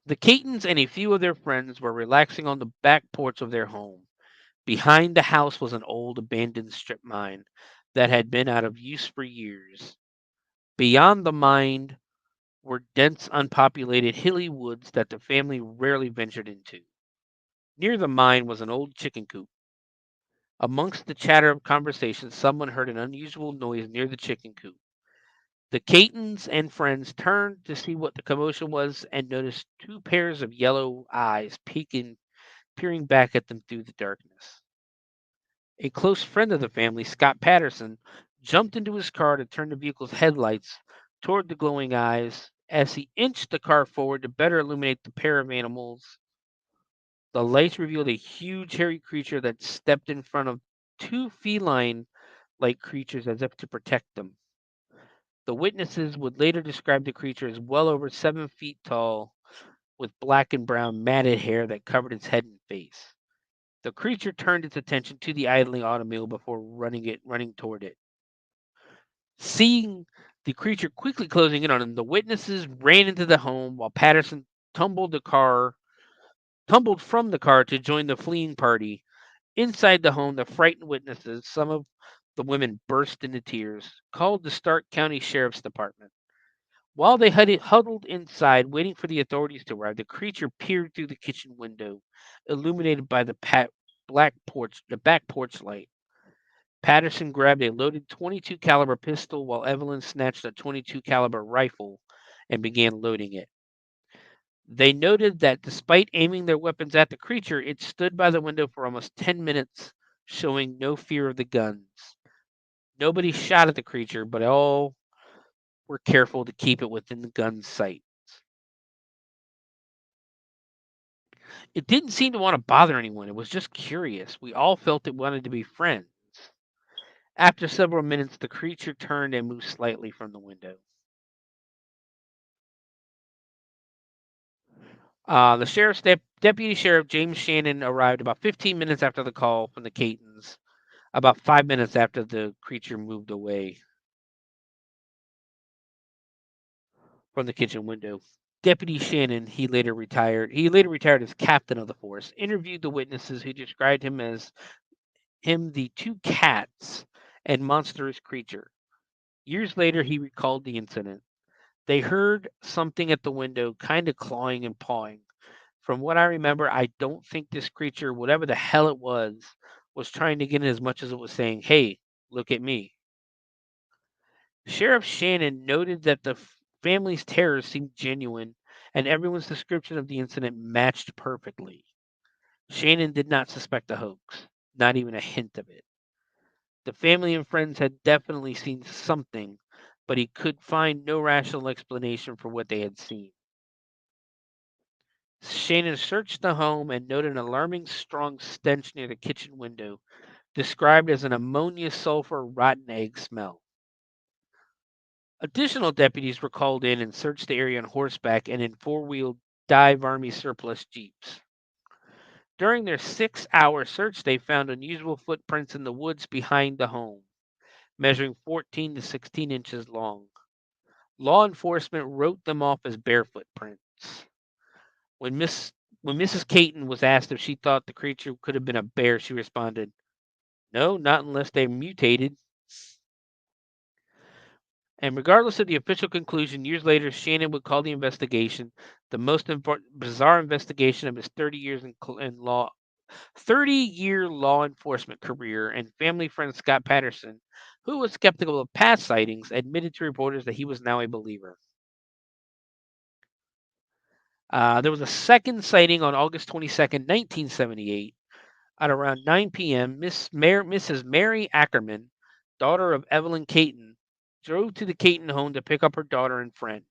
The Catons and a few of their friends were relaxing on the back porch of their home. Behind the house was an old abandoned strip mine that had been out of use for years. Beyond the mine were dense, unpopulated, hilly woods that the family rarely ventured into. Near the mine was an old chicken coop. Amongst the chatter of conversation, someone heard an unusual noise near the chicken coop. The Catons and friends turned to see what the commotion was and noticed two pairs of yellow eyes peering back at them through the darkness. A close friend of the family, Scott Patterson, jumped into his car to turn the vehicle's headlights toward the glowing eyes. As he inched the car forward to better illuminate the pair of animals, the lights revealed a huge hairy creature that stepped in front of two feline like creatures as if to protect them. The witnesses would later describe the creature as well over 7 feet tall, with black and brown matted hair that covered its head and face. The creature turned its attention to the idling automobile before running toward it. Seeing the creature quickly closing in on him, the witnesses ran into the home while Patterson tumbled from the car to join the fleeing party. Inside the home, the frightened witnesses, some of the women burst into tears, called the Stark County Sheriff's Department. While they huddled inside, waiting for the authorities to arrive, the creature peered through the kitchen window, illuminated by the back porch light. Patterson grabbed a loaded 22 caliber pistol while Evelyn snatched a 22 caliber rifle and began loading it. They noted that despite aiming their weapons at the creature, it stood by the window for almost 10 minutes, showing no fear of the guns. Nobody shot at the creature, but all were careful to keep it within the gun's sight. It didn't seem to want to bother anyone. It was just curious. We all felt it wanted to be friends. After several minutes, the creature turned and moved slightly from the window. The deputy sheriff James Shannon arrived about 15 minutes after the call from the Catons, about 5 minutes after the creature moved away from the kitchen window. Deputy Shannon, he later retired as captain of the force, interviewed the witnesses who described him the two cats and monstrous creature. Years later, he recalled the incident. They heard something at the window, kind of clawing and pawing. From what I remember, I don't think this creature, whatever the hell it was trying to get in as much as it was saying, "Hey, look at me." Sheriff Shannon noted that the family's terror seemed genuine, and everyone's description of the incident matched perfectly. Shannon did not suspect a hoax, not even a hint of it. The family and friends had definitely seen something, but he could find no rational explanation for what they had seen. Shannon searched the home and noted an alarming strong stench near the kitchen window, described as an ammonia sulfur rotten egg smell. Additional deputies were called in and searched the area on horseback and in four-wheeled dive Army surplus jeeps. During their 6-hour search, they found unusual footprints in the woods behind the home, measuring 14 to 16 inches long. Law enforcement wrote them off as bear footprints. When Mrs. Caton was asked if she thought the creature could have been a bear, she responded, "No, not unless they mutated." And regardless of the official conclusion, years later, Shannon would call the investigation the most bizarre investigation of his 30-year law enforcement career. And family friend Scott Patterson, who was skeptical of past sightings, admitted to reporters that he was now a believer. There was a second sighting on August 22nd, 1978. At around 9 p.m., Mrs. Mary Ackerman, daughter of Evelyn Caton, drove to the Caton home to pick up her daughter and friend.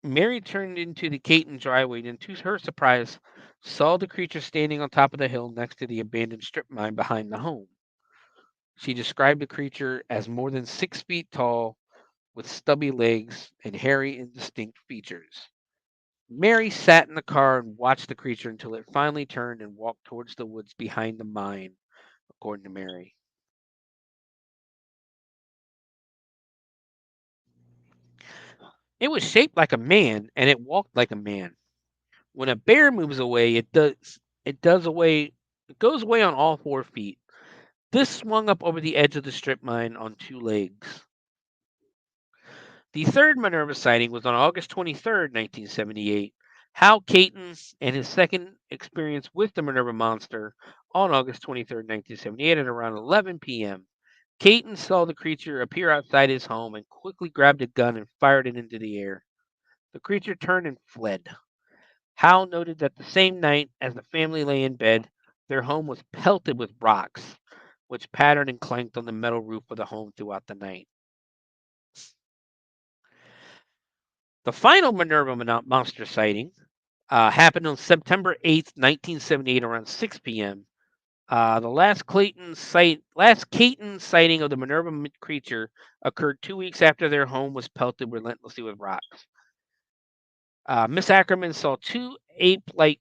Mary turned into the Caton driveway and, to her surprise, saw the creature standing on top of the hill next to the abandoned strip mine behind the home. She described the creature as more than 6 feet tall, with stubby legs and hairy, indistinct features. Mary sat in the car and watched the creature until it finally turned and walked towards the woods behind the mine, according to Mary. It was shaped like a man and it walked like a man. When a bear moves away, it goes away on all 4 feet. This swung up over the edge of the strip mine on 2 legs. The third Minerva sighting was on August 23rd, 1978. Hal Caton and his second experience with the Minerva monster on August 23rd, 1978 at around 11 p.m. Caton saw the creature appear outside his home and quickly grabbed a gun and fired it into the air. The creature turned and fled. Howell noted that the same night, as the family lay in bed, their home was pelted with rocks, which pattered and clanked on the metal roof of the home throughout the night. The final Minerva monster sighting happened on September 8th, 1978, around 6 p.m. The last Caton sighting of the Minerva creature occurred 2 weeks after their home was pelted relentlessly with rocks. Miss Ackerman saw two ape-like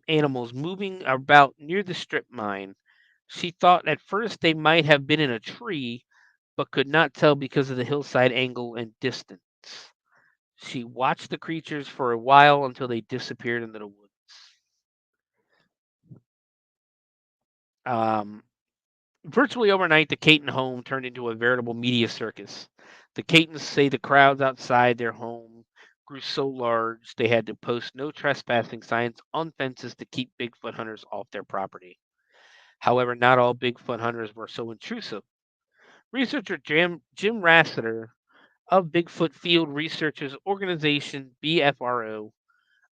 animals moving about near the strip mine. She thought at first they might have been in a tree, but could not tell because of the hillside angle and distance. She watched the creatures for a while until they disappeared into the woods. Virtually overnight, the Caton home turned into a veritable media circus. The Catons say the crowds outside their home grew so large they had to post no trespassing signs on fences to keep Bigfoot hunters off their property. However, not all Bigfoot hunters were so intrusive. Researcher Jim Rassiter of Bigfoot Field Researchers Organization, BFRO,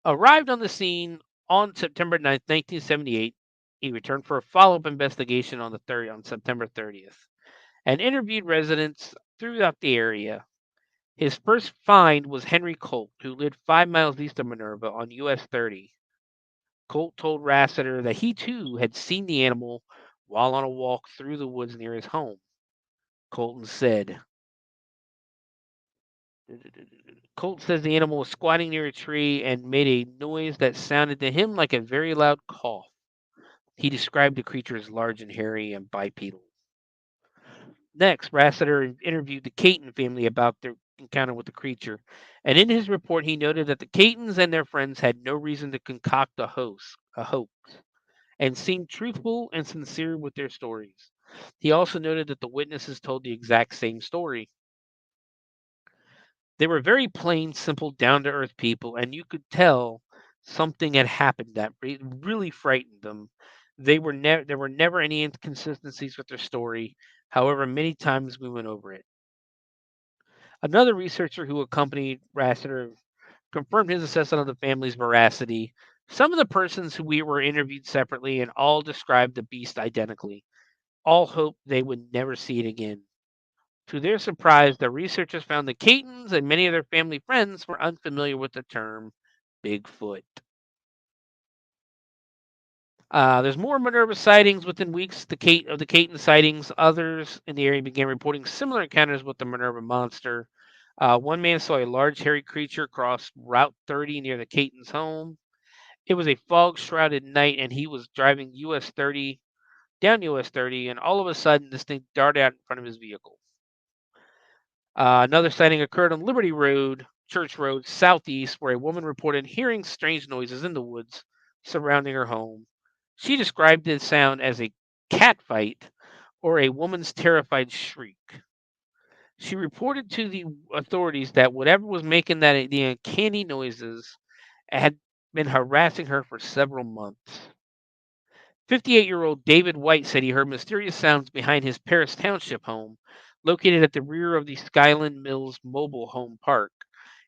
arrived on the scene on September 9th, 1978. He returned for a follow-up investigation on September 30th and interviewed residents throughout the area. His first find was Henry Colt, who lived 5 miles east of Minerva on US 30. Colt told Rassiter that he too had seen the animal while on a walk through the woods near his home. Colton said, Colt says the animal was squatting near a tree and made a noise that sounded to him like a very loud cough. He described the creature as large and hairy and bipedal. Next, Rassiter interviewed the Caton family about their encounter with the creature, and in his report he noted that the Catons and their friends had no reason to concoct a hoax, and seemed truthful and sincere with their stories. He also noted that the witnesses told the exact same story. They were very plain, simple, down-to-earth people, and you could tell something had happened that really frightened them. There were never any inconsistencies with their story. However, many times we went over it. Another researcher who accompanied Rassiter confirmed his assessment of the family's veracity. Some of the persons who we were interviewed separately and all described the beast identically. All hoped they would never see it again. To their surprise, the researchers found the Catons and many of their family friends were unfamiliar with the term Bigfoot. There's more Minerva sightings within weeks of the Caton sightings. Others in the area began reporting similar encounters with the Minerva monster. One man saw a large hairy creature cross Route 30 near the Caton's home. It was a fog-shrouded night, and he was driving down US 30, and all of a sudden, this thing darted out in front of his vehicle. Another sighting occurred on Church Road, southeast, where a woman reported hearing strange noises in the woods surrounding her home. She described the sound as a cat fight or a woman's terrified shriek. She reported to the authorities that whatever was making the uncanny noises had been harassing her for several months. 58-year-old David White said he heard mysterious sounds behind his Paris Township home, located at the rear of the Skyland Mills Mobile Home Park,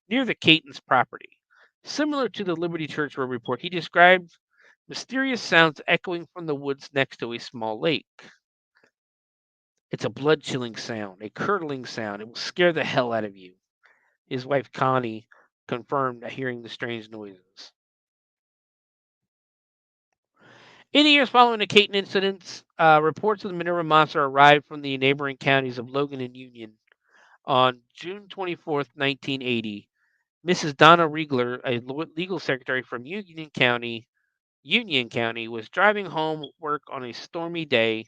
near the Catons' property. Similar to the Liberty Church Road report, he described mysterious sounds echoing from the woods next to a small lake. It's a blood-chilling sound, a curdling sound. It will scare the hell out of you. His wife, Connie, confirmed hearing the strange noises. In the years following the Caton incidents, reports of the Minerva monster arrived from the neighboring counties of Logan and Union. On June 24th, 1980, Mrs. Donna Riegler, a legal secretary from Union County, was driving home work on a stormy day.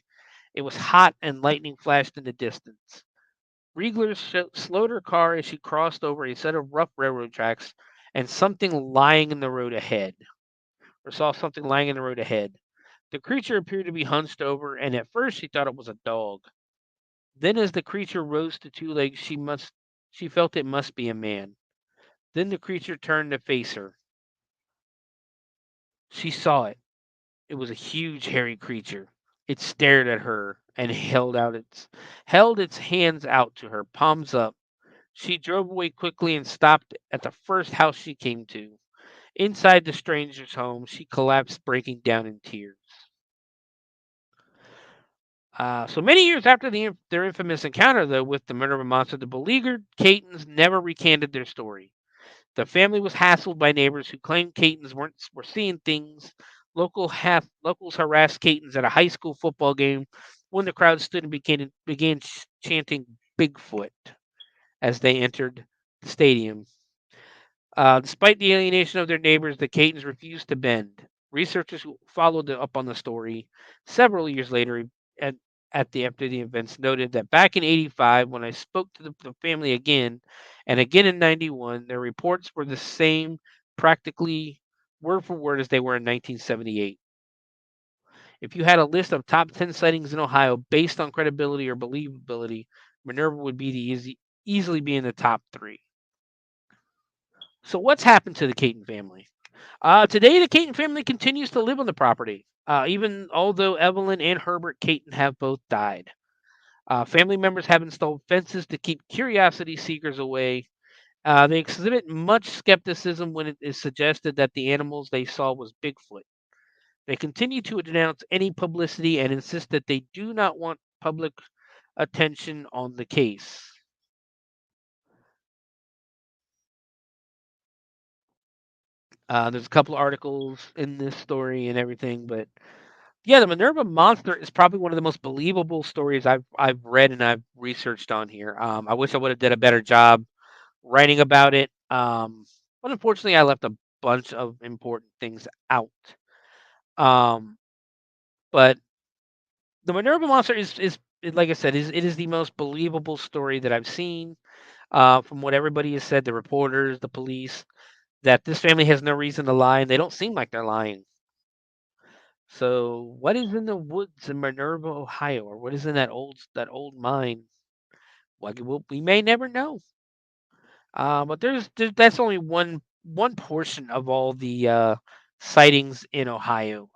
It was hot and lightning flashed in the distance. Riegler slowed her car as she crossed over a set of rough railroad tracks and saw something lying in the road ahead. The creature appeared to be hunched over, and at first she thought it was a dog. Then as the creature rose to two legs, she felt it must be a man. Then the creature turned to face her. She saw it. It was a huge hairy creature. It stared at her and held its hands out to her, palms up. She drove away quickly and stopped at the first house she came to. Inside the stranger's home, she collapsed, breaking down in tears. So many years after their infamous encounter, though, with the Minerva monster, the beleaguered Catons never recanted their story. The family was hassled by neighbors who claimed Catons were seeing things. Locals harassed Catons at a high school football game when the crowd stood and began chanting Bigfoot as they entered the stadium. Despite the alienation of their neighbors, the Catons refused to bend. Researchers who followed up on the story several years later at, after the events noted that back in 85, when I spoke to the family again and again in 91, their reports were the same, practically word for word, as they were in 1978. If you had a list of top 10 sightings in Ohio based on credibility or believability, Minerva would be easily be in the top 3. So what's happened to the Caton family? Today, the Caton family continues to live on the property, even although Evelyn and Herbert Caton have both died. Family members have installed fences to keep curiosity seekers away. They exhibit much skepticism when it is suggested that the animals they saw was Bigfoot. They continue to denounce any publicity and insist that they do not want public attention on the case. There's a couple articles in this story and everything, but yeah, the Minerva monster is probably one of the most believable stories I've read and I've researched on here. I wish I would have did a better job writing about it, but unfortunately, I left a bunch of important things out. Um, but the Minerva monster is like I said, it is the most believable story that I've seen. From what everybody has said, the reporters, the police, that this family has no reason to lie, and they don't seem like they're lying. So, what is in the woods in Minerva, Ohio, or what is in that old mine? We may never know. But that's only one portion of all the sightings in Ohio.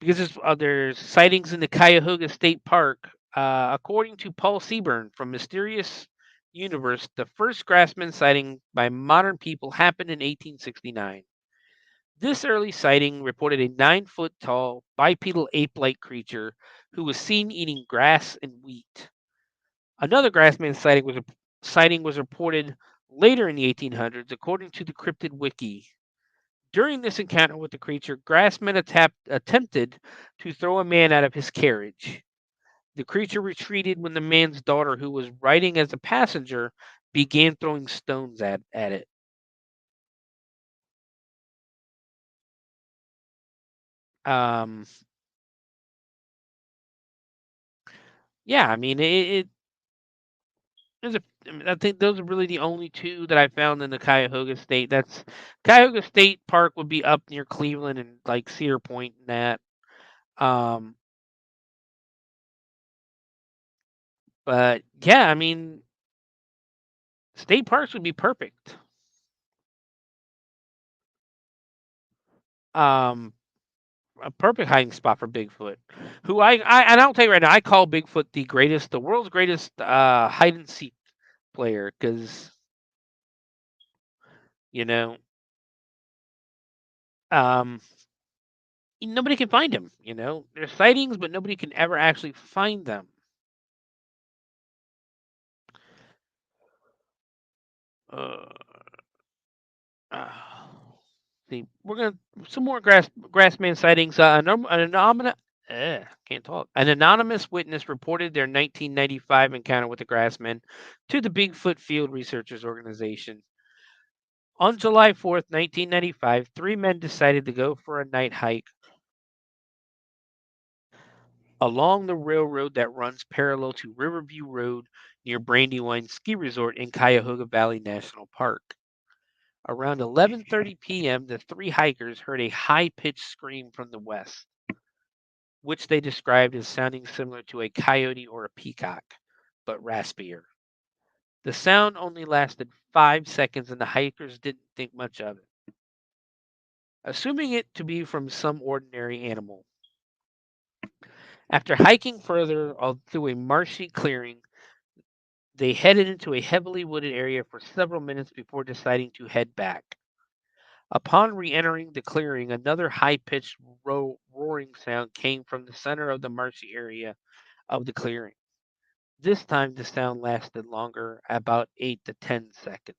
Because there's sightings in the Cuyahoga State Park. According to Paul Seaburn from Mysterious Universe, the first Grassman sighting by modern people happened in 1869. This early sighting reported a 9-foot tall bipedal ape-like creature who was seen eating grass and wheat. Another Grassman sighting was reported later in the 1800s, according to the Cryptid Wiki. During this encounter with the creature, Grassman attempted to throw a man out of his carriage. The creature retreated when the man's daughter, who was riding as a passenger, began throwing stones at it. Um, yeah, I mean, I think those are really the only two that I found in the Cuyahoga State. That's Cuyahoga State Park would be up near Cleveland and like Cedar Point and that. Um, but yeah, I mean, state parks would be perfect. Um, a perfect hiding spot for Bigfoot. Who and I'll tell you right now, I call Bigfoot the world's greatest hide and seek player, because you know, um, nobody can find him. You know, there's sightings, but nobody can ever actually find them. Uh, uh, see, we're gonna some more grassman sightings. Can't talk. An anonymous witness reported their 1995 encounter with the grassman to the Bigfoot Field Researchers Organization. On July 4th, 1995, 3 men decided to go for a night hike along the railroad that runs parallel to Riverview Road near Brandywine Ski Resort in Cuyahoga Valley National Park. Around 11:30 p.m., the 3 hikers heard a high-pitched scream from the west, which they described as sounding similar to a coyote or a peacock, but raspier. The sound only lasted 5 seconds, and the hikers didn't think much of it, assuming it to be from some ordinary animal. After hiking further through a marshy clearing, they headed into a heavily wooded area for several minutes before deciding to head back. Upon re-entering the clearing, another high-pitched roaring sound came from the center of the marshy area of the clearing. This time the sound lasted longer, about 8 to 10 seconds,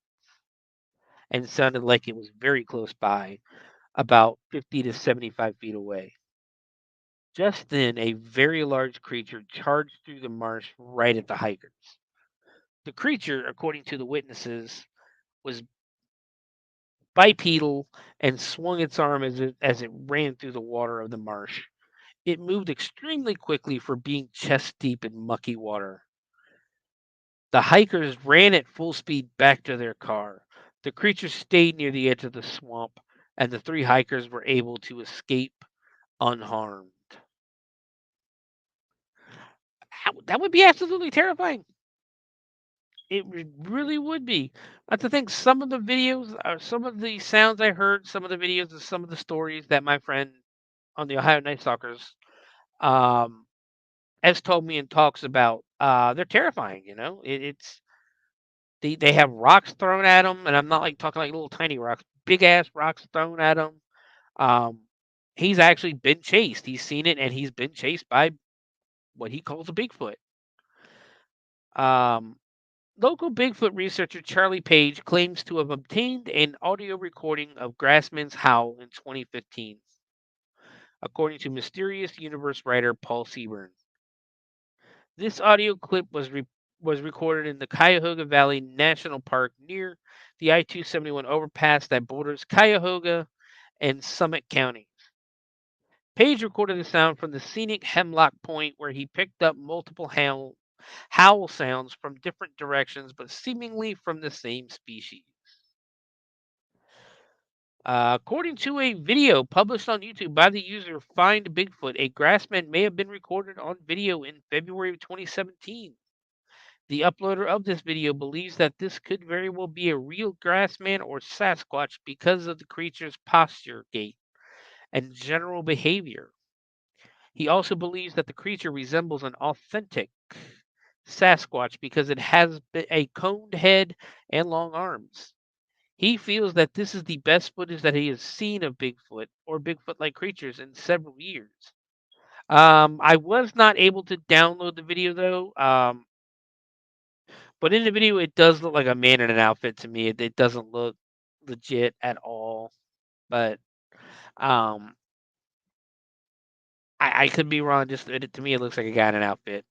and sounded like it was very close by, about 50 to 75 feet away. Just then, a very large creature charged through the marsh right at the hikers. The creature, according to the witnesses, was bipedal and swung its arm as it ran through the water of the marsh. It moved extremely quickly for being chest deep in mucky water. The hikers ran at full speed back to their car. The creature stayed near the edge of the swamp, and the three hikers were able to escape unharmed. That would be absolutely terrifying. It really would be. That's the thing. Some of the videos, some of the sounds I heard, some of the videos, and some of the stories that my friend on the Ohio Night Stalkers um, has told me and talks about, they're terrifying. It's they have rocks thrown at them, and I'm not like talking like little tiny rocks, big ass rocks thrown at him. Um, he's actually been chased. He's seen it, and he's been chased by what he calls a Bigfoot. Um, Local Bigfoot researcher Charlie Page claims to have obtained an audio recording of Grassman's howl in 2015, according to Mysterious Universe writer Paul Seaburn. This audio clip was recorded in the Cuyahoga Valley National Park near the I-271 overpass that borders Cuyahoga and Summit counties. Page recorded the sound from the scenic Hemlock Point, where he picked up multiple howl sounds from different directions, but seemingly from the same species. According to a video published on YouTube by the user Find Bigfoot, a grassman may have been recorded on video in February of 2017. The uploader of this video believes that this could very well be a real grassman or Sasquatch because of the creature's posture, gait, and general behavior. He also believes that the creature resembles an authentic Sasquatch because it has a coned head and long arms. He feels that this is the best footage that he has seen of Bigfoot or Bigfoot-like creatures in several years. I was not able to download the video though, but in the video it does look like a man in an outfit to me. It doesn't look legit at all, but um, I could be wrong. Just to me, it looks like a guy in an outfit.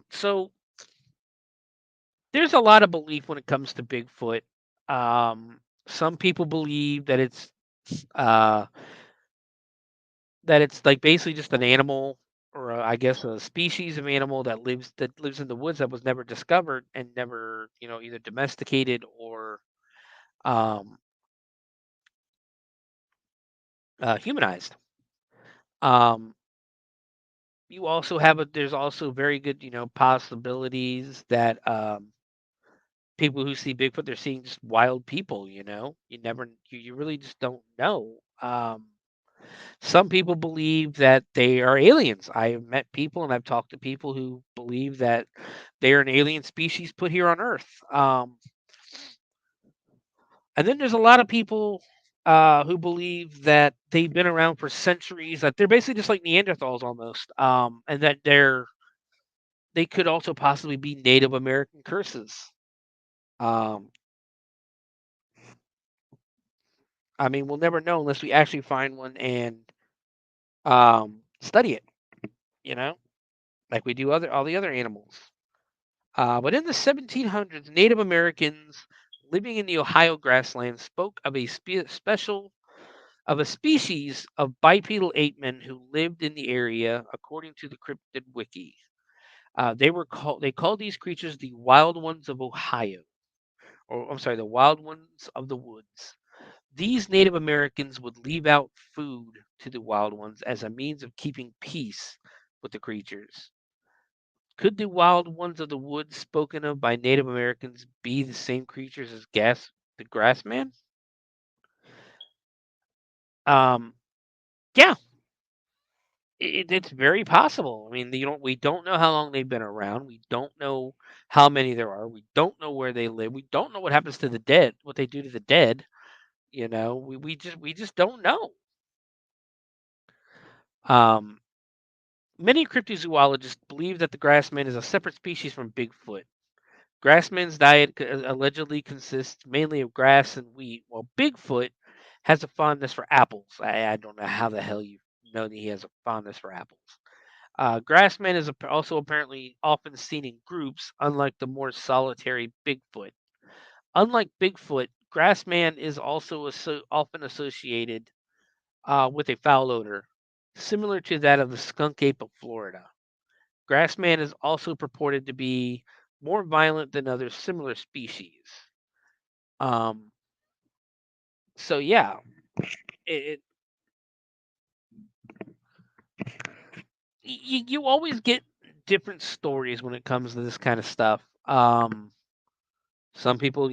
So there's a lot of belief when it comes to Bigfoot. Um, some people believe uh, that it's like basically just an animal, or I guess a species of animal that lives in the woods that was never discovered and never either domesticated or um, humanized. Um, you also have there's also very good possibilities that people who see Bigfoot, they're seeing just wild people. You really just don't know. Some people believe that they are aliens. I've met people and I've talked to people who believe that they are an alien species put here on Earth. And then there's a lot of people who believe that they've been around for centuries, that they're basically just like Neanderthals almost, and that they could also possibly be Native American curses. Um, I mean, we'll never know unless we actually find one and study it, you know, like we do all the other animals. But in the 1700s, Native Americans living in the Ohio grasslands spoke of a species of bipedal ape men who lived in the area, according to the Cryptid Wiki. They called these creatures the Wild Ones of Ohio, or I'm sorry, the Wild Ones of the Woods. These Native Americans would leave out food to the Wild Ones as a means of keeping peace with the creatures. Could the Wild Ones of the Woods spoken of by Native Americans be the same creatures as the Grassman? Um, yeah, It's very possible. I mean, we don't know how long they've been around. We don't know how many there are. We don't know where they live. We don't know what happens to the dead, what they do to the dead. We just don't know. Um, Many cryptozoologists believe that the grassman is a separate species from Bigfoot. Grassman's diet allegedly consists mainly of grass and wheat, while Bigfoot has a fondness for apples. I don't know how the hell you know that he has a fondness for apples. Grassman is also apparently often seen in groups, unlike the more solitary Bigfoot. Unlike Bigfoot, Grassman is also often associated with a foul odor, similar to that of the skunk ape of Florida. Grassman is also purported to be more violent than other similar species. Um, so yeah, it, you always get different stories when it comes to this kind of stuff. Some people,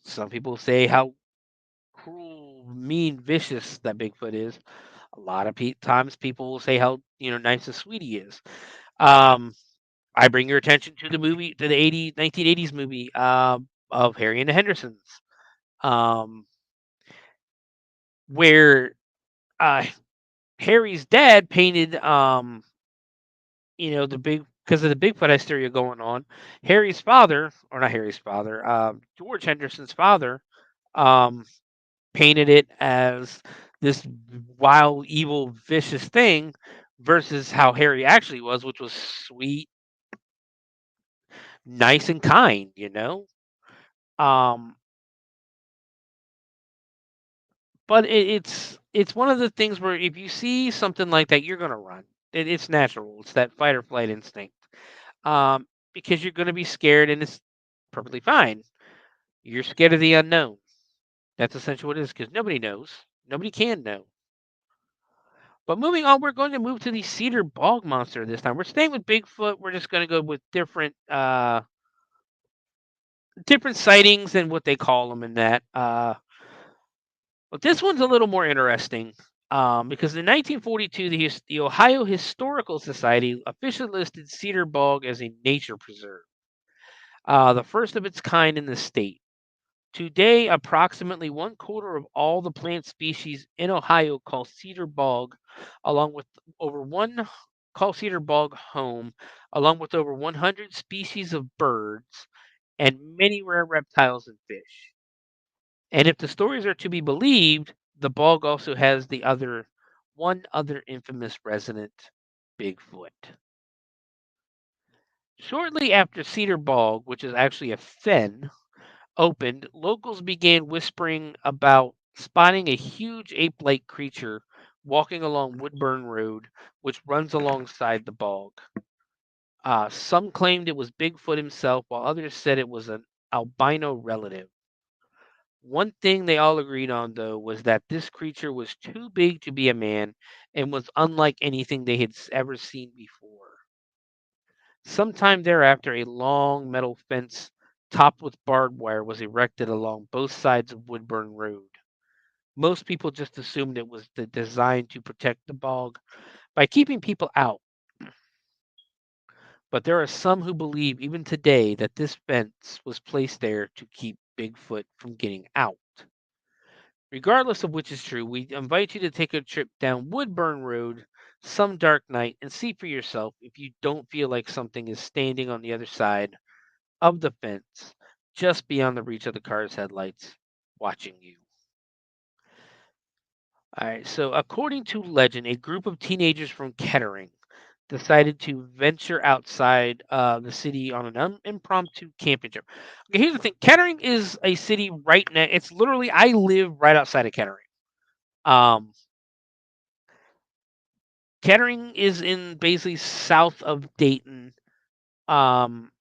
some people say how cruel, mean, vicious that Bigfoot is. A lot of times people will say how, nice and sweet he is. Um, I bring your attention to the movie, to the 1980s movie of Harry and the Hendersons, um, where uh, Harry's dad painted, the big, because of the Bigfoot hysteria going on. Harry's father, or not Harry's father, George Henderson's father, um, painted it as this wild, evil, vicious thing versus how Harry actually was, which was sweet, nice, and kind. Um, but it's one of the things where if you see something like that, you're gonna run. It's natural. It's that fight or flight instinct. Um, because you're gonna be scared, and it's perfectly fine. You're scared of the unknown. That's essentially what it is, because nobody knows. Nobody can know. But moving on, we're going to move to the cedar bog monster this time. We're staying with Bigfoot. We're just going to go with different sightings and what they call them in that. But this one's a little more interesting because in 1942, the Ohio Historical Society officially listed Cedar Bog as a nature preserve, the first of its kind in the state. Today, approximately 1/4 of all the plant species in Ohio call Cedar Bog, along with over one call Cedar Bog home, along with over 100 species of birds and many rare reptiles and fish. And if the stories are to be believed, the bog also has one other infamous resident, Bigfoot. Shortly after Cedar Bog, which is actually a fen, opened, locals began whispering about spotting a huge ape-like creature walking along Woodburn Road, which runs alongside the bog. Some claimed it was Bigfoot himself, while others said it was an albino relative. One thing they all agreed on, though, was that this creature was too big to be a man and was unlike anything they had ever seen before. Sometime thereafter, a long metal fence topped with barbed wire was erected along both sides of Woodburn Road. Most people just assumed it was designed to protect the bog by keeping people out. But there are some who believe even today that this fence was placed there to keep Bigfoot from getting out. Regardless of which is true, we invite you to take a trip down Woodburn Road some dark night and see for yourself if you don't feel like something is standing on the other side of the fence, just beyond the reach of the car's headlights, watching you. All right, so according to legend, a group of teenagers from Kettering decided to venture outside the city on an impromptu camping trip. Okay, here's the thing: Kettering is a city right now. It's literally I live right outside of Kettering. Um, Kettering is in basically south of Dayton. Um,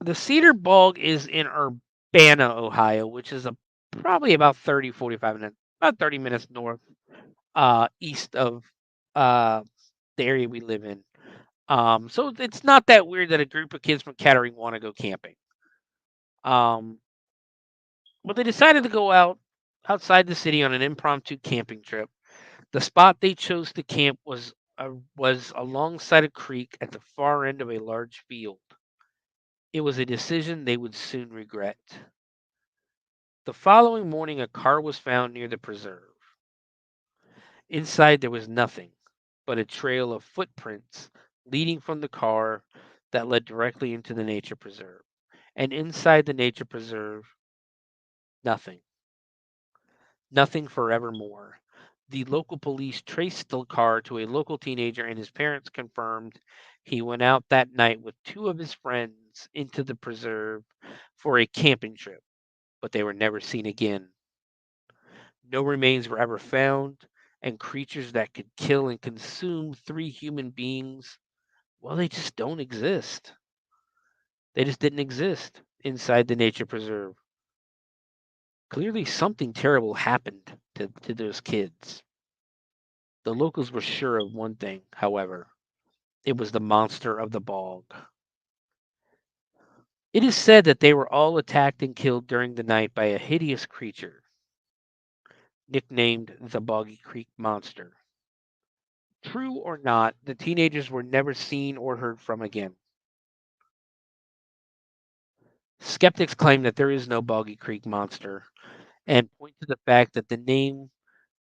the Cedar Bog is in Urbana, Ohio, which is probably about 45 minutes, about 30 minutes north east of uh, the area we live in. So it's not that weird that a group of kids from Kettering want to go camping. Um, but they decided to go outside the city on an impromptu camping trip. The spot they chose to camp was was alongside a creek at the far end of a large field. It was a decision they would soon regret. The following morning, a car was found near the preserve. Inside, there was nothing but a trail of footprints leading from the car that led directly into the nature preserve. And inside the nature preserve, nothing. Nothing forevermore. The local police traced the car to a local teenager, and his parents confirmed he went out that night with two of his friends into the preserve for a camping trip, but they were never seen again. No remains were ever found, and creatures that could kill and consume 3 human beings, well, they just don't exist. They just didn't exist inside the nature preserve. Clearly, something terrible happened to those kids. The locals were sure of one thing, however. It was the monster of the bog. It is said that they were all attacked and killed during the night by a hideous creature, nicknamed the Boggy Creek Monster. True or not, the teenagers were never seen or heard from again. Skeptics claim that there is no Boggy Creek Monster and point to the fact that the name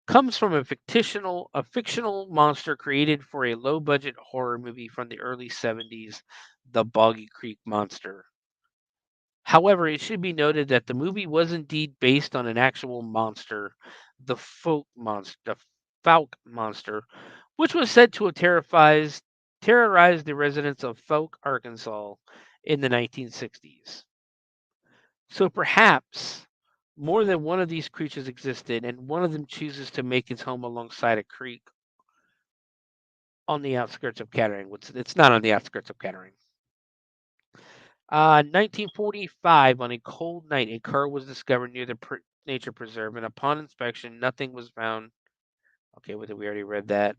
comes from a fictional monster created for a low-budget horror movie from the early 70s, The Boggy Creek Monster. However, it should be noted that the movie was indeed based on an actual monster, the Fouke monster, which was said to have terrorized the residents of Fouke, Arkansas in the 1960s. So perhaps more than one of these creatures existed, and one of them chooses to make its home alongside a creek on the outskirts of Kettering. It's not on the outskirts of Kettering. 1945, on a cold night, a car was discovered near the nature preserve, and upon inspection, nothing was found. Okay, we already read that.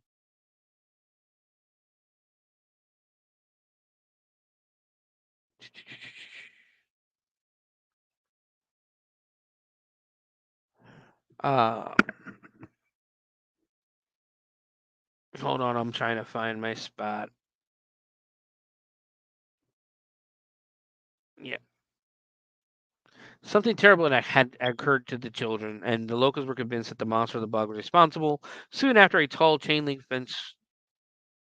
Hold on, I'm trying to find my spot. Yeah. Something terrible had occurred to the children, and the locals were convinced that the monster of the bog was responsible. Soon after, a tall chain link fence.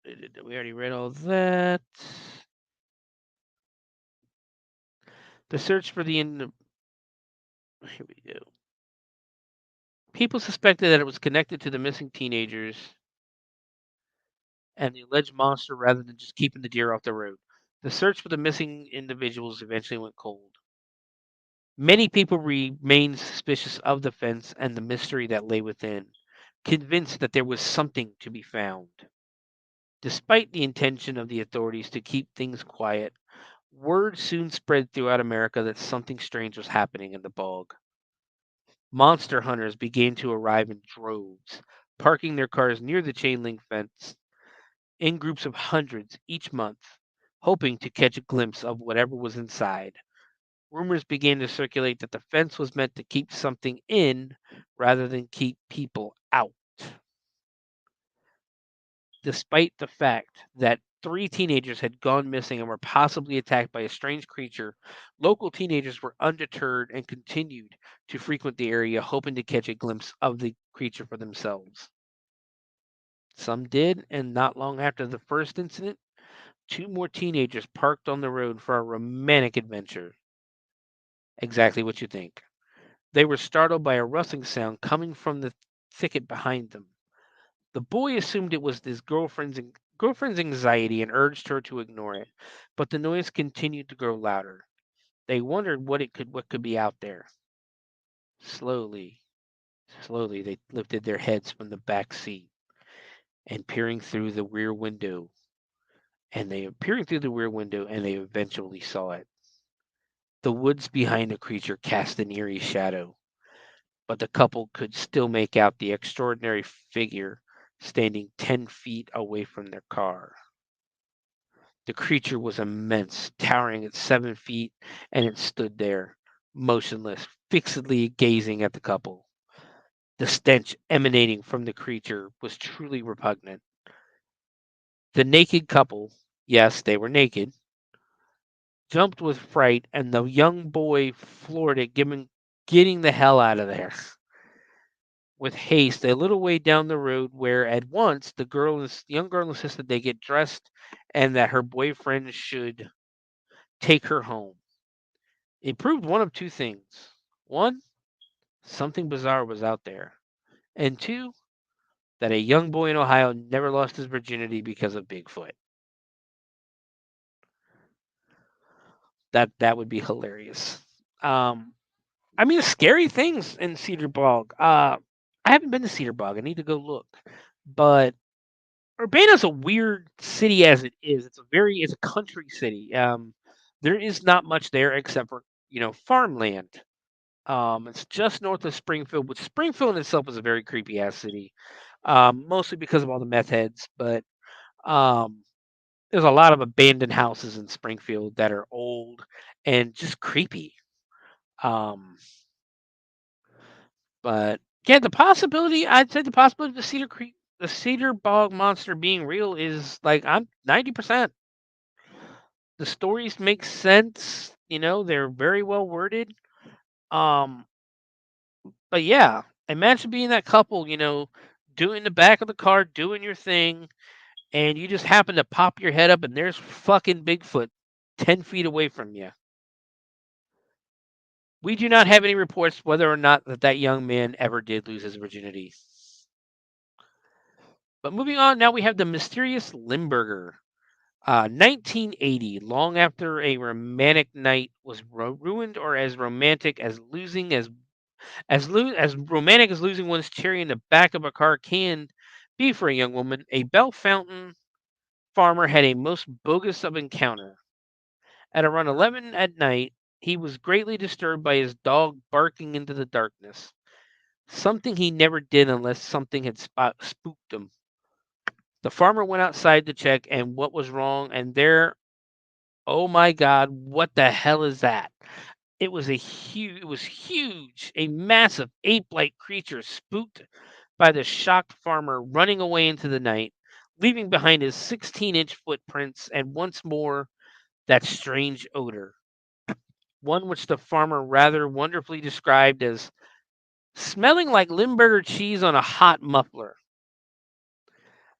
We already read all that. The search for the Here we go. People suspected that it was connected to the missing teenagers and the alleged monster rather than just keeping the deer off the road. The search for the missing individuals eventually went cold. Many people remained suspicious of the fence and the mystery that lay within, convinced that there was something to be found. Despite the intention of the authorities to keep things quiet, word soon spread throughout America that something strange was happening in the bog. Monster hunters began to arrive in droves, parking their cars near the chain link fence in groups of hundreds each month, hoping to catch a glimpse of whatever was inside. Rumors began to circulate that the fence was meant to keep something in rather than keep people out. Despite the fact that 3 teenagers had gone missing and were possibly attacked by a strange creature, local teenagers were undeterred and continued to frequent the area, hoping to catch a glimpse of the creature for themselves. Some did, and not long after the first incident, 2 more teenagers parked on the road for a romantic adventure. Exactly what you think. They were startled by a rustling sound coming from the thicket behind them. The boy assumed it was his girlfriend's anxiety and urged her to ignore it, but the noise continued to grow louder. They wondered what could be out there. Slowly, they lifted their heads from the back seat and peering through the rear window, and they eventually saw it. The woods behind the creature cast an eerie shadow, but the couple could still make out the extraordinary figure standing 10 feet away from their car. The creature was immense, towering at 7 feet, and it stood there, motionless, fixedly gazing at the couple. The stench emanating from the creature was truly repugnant. The naked couple, yes, they were naked, jumped with fright, and the young boy floored it, getting the hell out of there. With haste, a little way down the road, where at once young girl insisted they get dressed and that her boyfriend should take her home. It proved one of two things. One, something bizarre was out there. And two, that a young boy in Ohio never lost his virginity because of Bigfoot. That would be hilarious. Um, I mean, scary things in Cedar Bog. I haven't been to Cedar Bog. I need to go look. But Urbana's a weird city as it is. It's a country city. There is not much there except for farmland. It's just north of Springfield, which Springfield in itself is a very creepy ass city. Mostly because of all the meth heads, but um, there's a lot of abandoned houses in Springfield that are old and just creepy. Um, but yeah, I'd say the possibility of the Cedar Bog monster being real is like I'm 90%. The stories make sense, they're very well worded. Um, but yeah, imagine being that couple, doing the back of the car, doing your thing, and you just happen to pop your head up and there's fucking Bigfoot 10 feet away from you. We do not have any reports whether or not that young man ever did lose his virginity. But moving on, now we have the mysterious Limburger. 1980, long after a romantic night was ruined, or as romantic as losing as romantic as losing one's cherry in the back of a car can be for a young woman, a Bell Fountain farmer had a most bogus of encounter. At around 11 at night, he was greatly disturbed by his dog barking into the darkness. Something he never did unless something had spooked him. The farmer went outside to check and what was wrong, and there, oh my God, what the hell is that? It was huge, a massive ape-like creature spooked by the shocked farmer running away into the night, leaving behind his 16-inch footprints and once more that strange odor, one which the farmer rather wonderfully described as smelling like Limburger cheese on a hot muffler.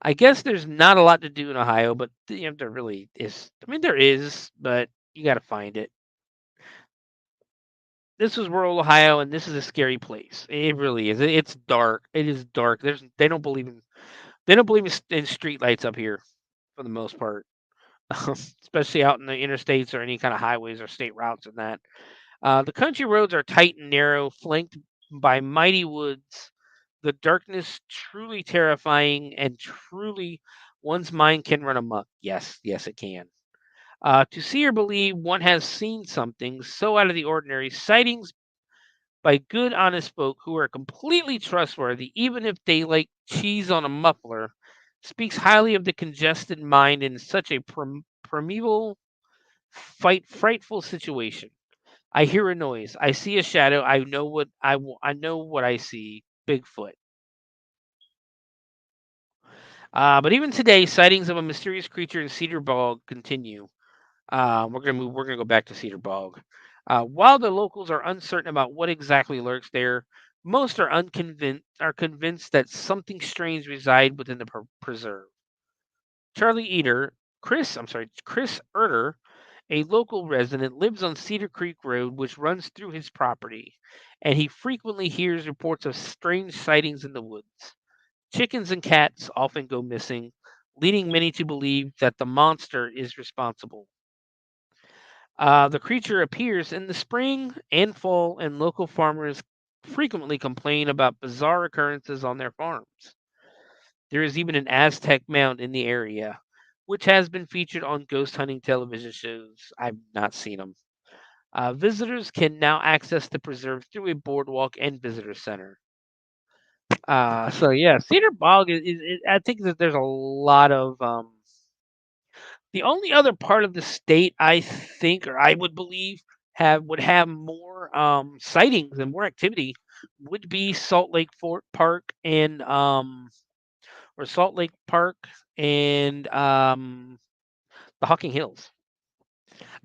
I guess there's not a lot to do in Ohio, but there really is. I mean, there is, but you got to find it. This was rural Ohio, and this is a scary place. It really is. It's dark. It is dark. They don't believe in street lights up here for the most part, especially out in the interstates or any kind of highways or state routes and that. The country roads are tight and narrow, flanked by mighty woods. The darkness truly terrifying, and truly one's mind can run amok. Yes, yes, it can. To see or believe, one has seen something so out of the ordinary. Sightings by good, honest folk who are completely trustworthy, even if they like cheese on a muffler, speaks highly of the congested mind in such a primeval, frightful situation. I hear a noise. I see a shadow. I know what I see. Bigfoot. But even today, sightings of a mysterious creature in Cedar Bog continue. We're gonna move. We're gonna go back to Cedar Bog. While the locals are uncertain about what exactly lurks there, most are convinced that something strange resides within the preserve. Chris Erter, a local resident, lives on Cedar Creek Road, which runs through his property, and he frequently hears reports of strange sightings in the woods. Chickens and cats often go missing, leading many to believe that the monster is responsible. The creature appears in the spring and fall, and local farmers frequently complain about bizarre occurrences on their farms. There is even an Aztec mound in the area, which has been featured on ghost hunting television shows. I've not seen them. Visitors can now access the preserve through a boardwalk and visitor center. So yeah, Cedar Bog I think that there's a lot of the only other part of the state I think, or I would believe, would have more sightings and more activity would be Salt Lake Fort Park and or Salt Lake Park, and the Hocking Hills.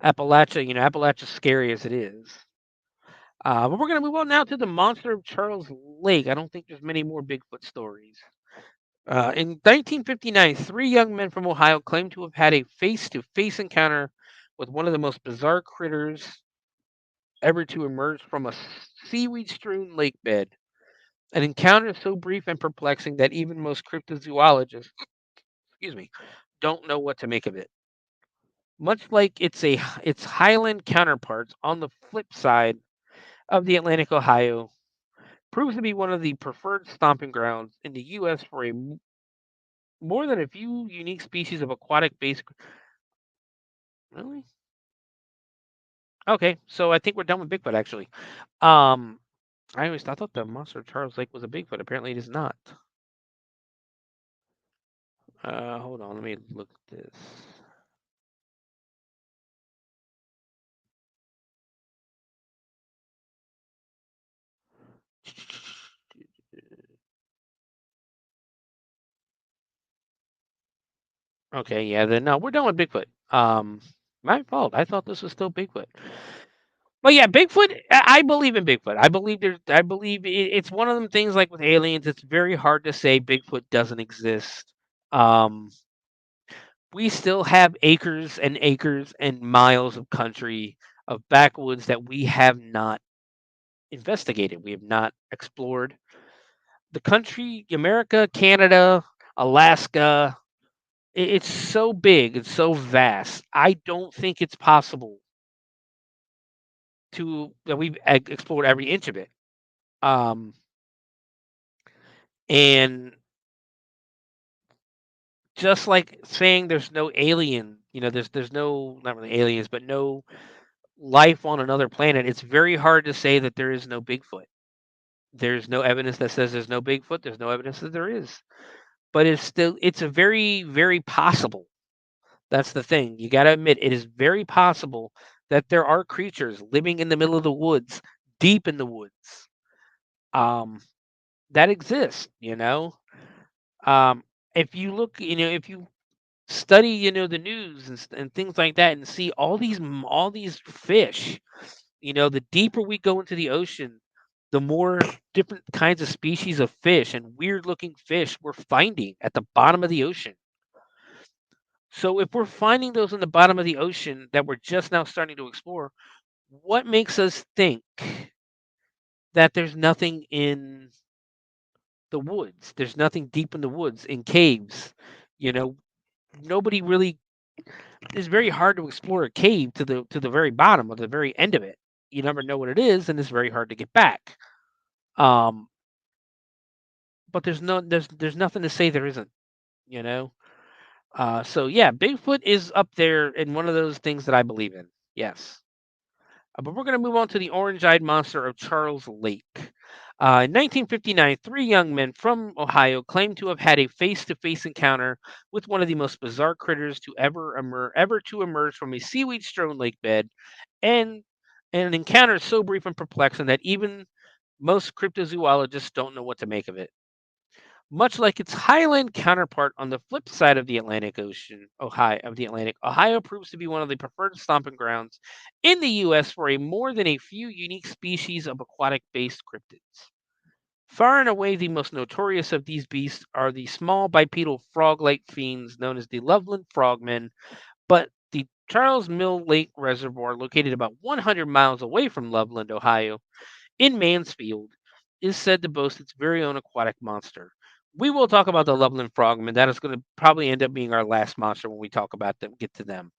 Appalachia, Appalachia's scary as it is. But we're going to move on now to the monster of Charles Lake. I don't think there's many more Bigfoot stories. In 1959, three young men from Ohio claimed to have had a face-to-face encounter with one of the most bizarre critters ever to emerge from a seaweed-strewn lake bed. An encounter so brief and perplexing that even most cryptozoologists, excuse me, don't know what to make of it. Much like its highland counterparts on the flip side of the Atlantic, Ohio proves to be one of the preferred stomping grounds in the U.S. for more than a few unique species of aquatic base. Really? Okay, so I think we're done with Bigfoot. Actually, um, I thought the monster of Charles Lake was a Bigfoot. Apparently, it is not. Hold on, let me look at this. Okay, yeah, then no, we're done with Bigfoot. My fault. I thought this was still Bigfoot. But yeah, Bigfoot. I believe in Bigfoot. I believe there's. I believe it's one of them things like with aliens. It's very hard to say Bigfoot doesn't exist. Um, we still have acres and acres and miles of country of backwoods that we have not investigated. We have not explored. The country, America, Canada, Alaska, it's so big, it's so vast. I don't think it's possible that we've explored every inch of it. Um, and just like saying there's no alien, there's no, not really aliens, but no life on another planet. It's very hard to say that there is no Bigfoot. There's no evidence that says there's no Bigfoot. There's no evidence that there is. But it's a very, very possible. That's the thing. You got to admit, it is very possible that there are creatures living in the middle of the woods, deep in the woods, um, that exist. Um, if you look, if you study, the news and things like that, and see all these fish, the deeper we go into the ocean, the more different kinds of species of fish and weird looking fish we're finding at the bottom of the ocean. So if we're finding those in the bottom of the ocean that we're just now starting to explore, what makes us think that there's nothing in the woods? There's nothing deep in the woods, in caves. You know, nobody really. It's very hard to explore a cave to the very bottom or the very end of it. You never know what it is, and it's very hard to get back. Um, but there's nothing to say there isn't. You know. So yeah, Bigfoot is up there in one of those things that I believe in. Yes. But we're going to move on to the orange-eyed monster of Charles Lake. In 1959, three young men from Ohio claimed to have had a face-to-face encounter with one of the most bizarre critters to ever to emerge from a seaweed-strewn lake bed, and an encounter so brief and perplexing that even most cryptozoologists don't know what to make of it. Much like its highland counterpart on the flip side of the Atlantic, Ohio proves to be one of the preferred stomping grounds in the U.S. for more than a few unique species of aquatic-based cryptids. Far and away the most notorious of these beasts are the small bipedal frog-like fiends known as the Loveland frogmen, but the Charles Mill Lake Reservoir, located about 100 miles away from Loveland, Ohio, in Mansfield, is said to boast its very own aquatic monster. We will talk about the Loveland frogmen. That is going to probably end up being our last monster when we talk about them, get to them.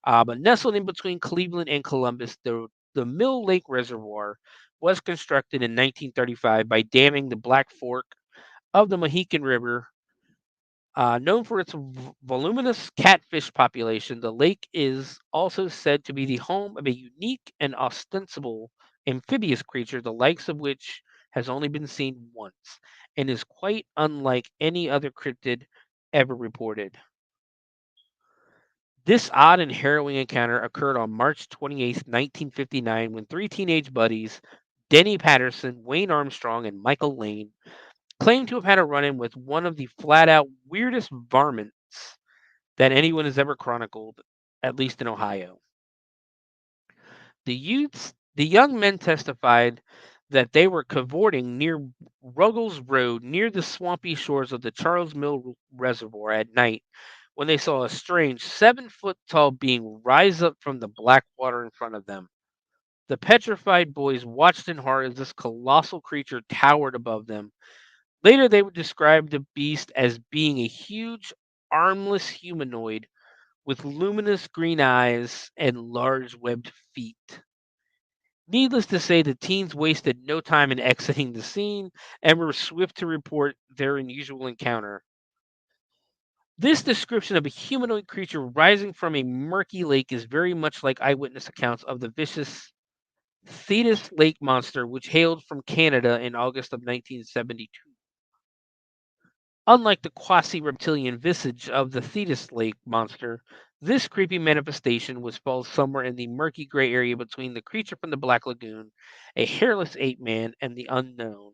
But nestled in between Cleveland and Columbus, the Mill Lake Reservoir was constructed in 1935 by damming the Black Fork of the Mohican River. Known for its voluminous catfish population, the lake is also said to be the home of a unique and ostensible amphibious creature, the likes of which has only been seen once, and is quite unlike any other cryptid ever reported. This odd and harrowing encounter occurred on March 28, 1959, when three teenage buddies, Denny Patterson, Wayne Armstrong, and Michael Lane, claimed to have had a run-in with one of the flat-out weirdest varmints that anyone has ever chronicled, at least in Ohio. The young men testified that they were cavorting near Ruggles Road near the swampy shores of the Charles Mill Reservoir at night when they saw a strange 7-foot tall being rise up from the black water in front of them. The petrified boys watched in horror as this colossal creature towered above them. Later, they would describe the beast as being a huge, armless humanoid with luminous green eyes and large webbed feet. Needless to say, the teens wasted no time in exiting the scene and were swift to report their unusual encounter. This description of a humanoid creature rising from a murky lake is very much like eyewitness accounts of the vicious Thetis lake monster, which hailed from Canada in August of 1972. Unlike the quasi-reptilian visage of the Thetis lake monster, this creepy manifestation was falls somewhere in the murky gray area between the creature from the Black Lagoon, a hairless ape man, and the unknown.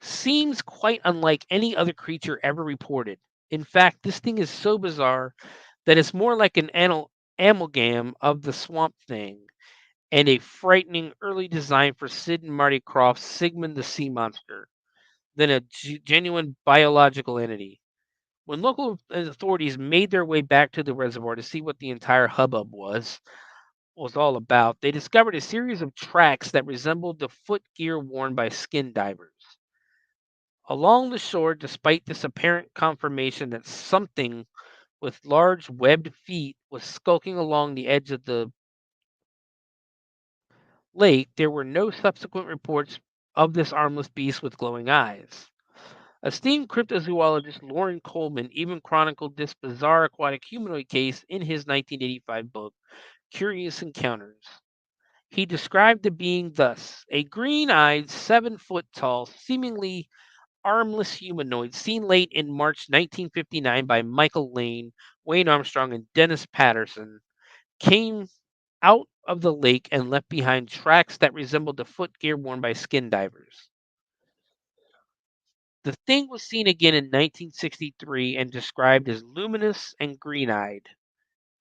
Seems quite unlike any other creature ever reported. In fact, this thing is so bizarre that it's more like an amalgam of the Swamp Thing and a frightening early design for Sid and Marty Krofft's Sigmund the Sea Monster than a genuine biological entity. When local authorities made their way back to the reservoir to see what the entire hubbub was all about, they discovered a series of tracks that resembled the footgear worn by skin divers. Along the shore, despite this apparent confirmation that something with large webbed feet was skulking along the edge of the lake, there were no subsequent reports of this armless beast with glowing eyes. Esteemed cryptozoologist Loren Coleman even chronicled this bizarre aquatic humanoid case in his 1985 book, Curious Encounters. He described the being thus: a green eyed, 7-foot tall, seemingly armless humanoid seen late in March 1959 by Michael Lane, Wayne Armstrong, and Dennis Patterson came out of the lake and left behind tracks that resembled the footgear worn by skin divers. The thing was seen again in 1963 and described as luminous and green eyed.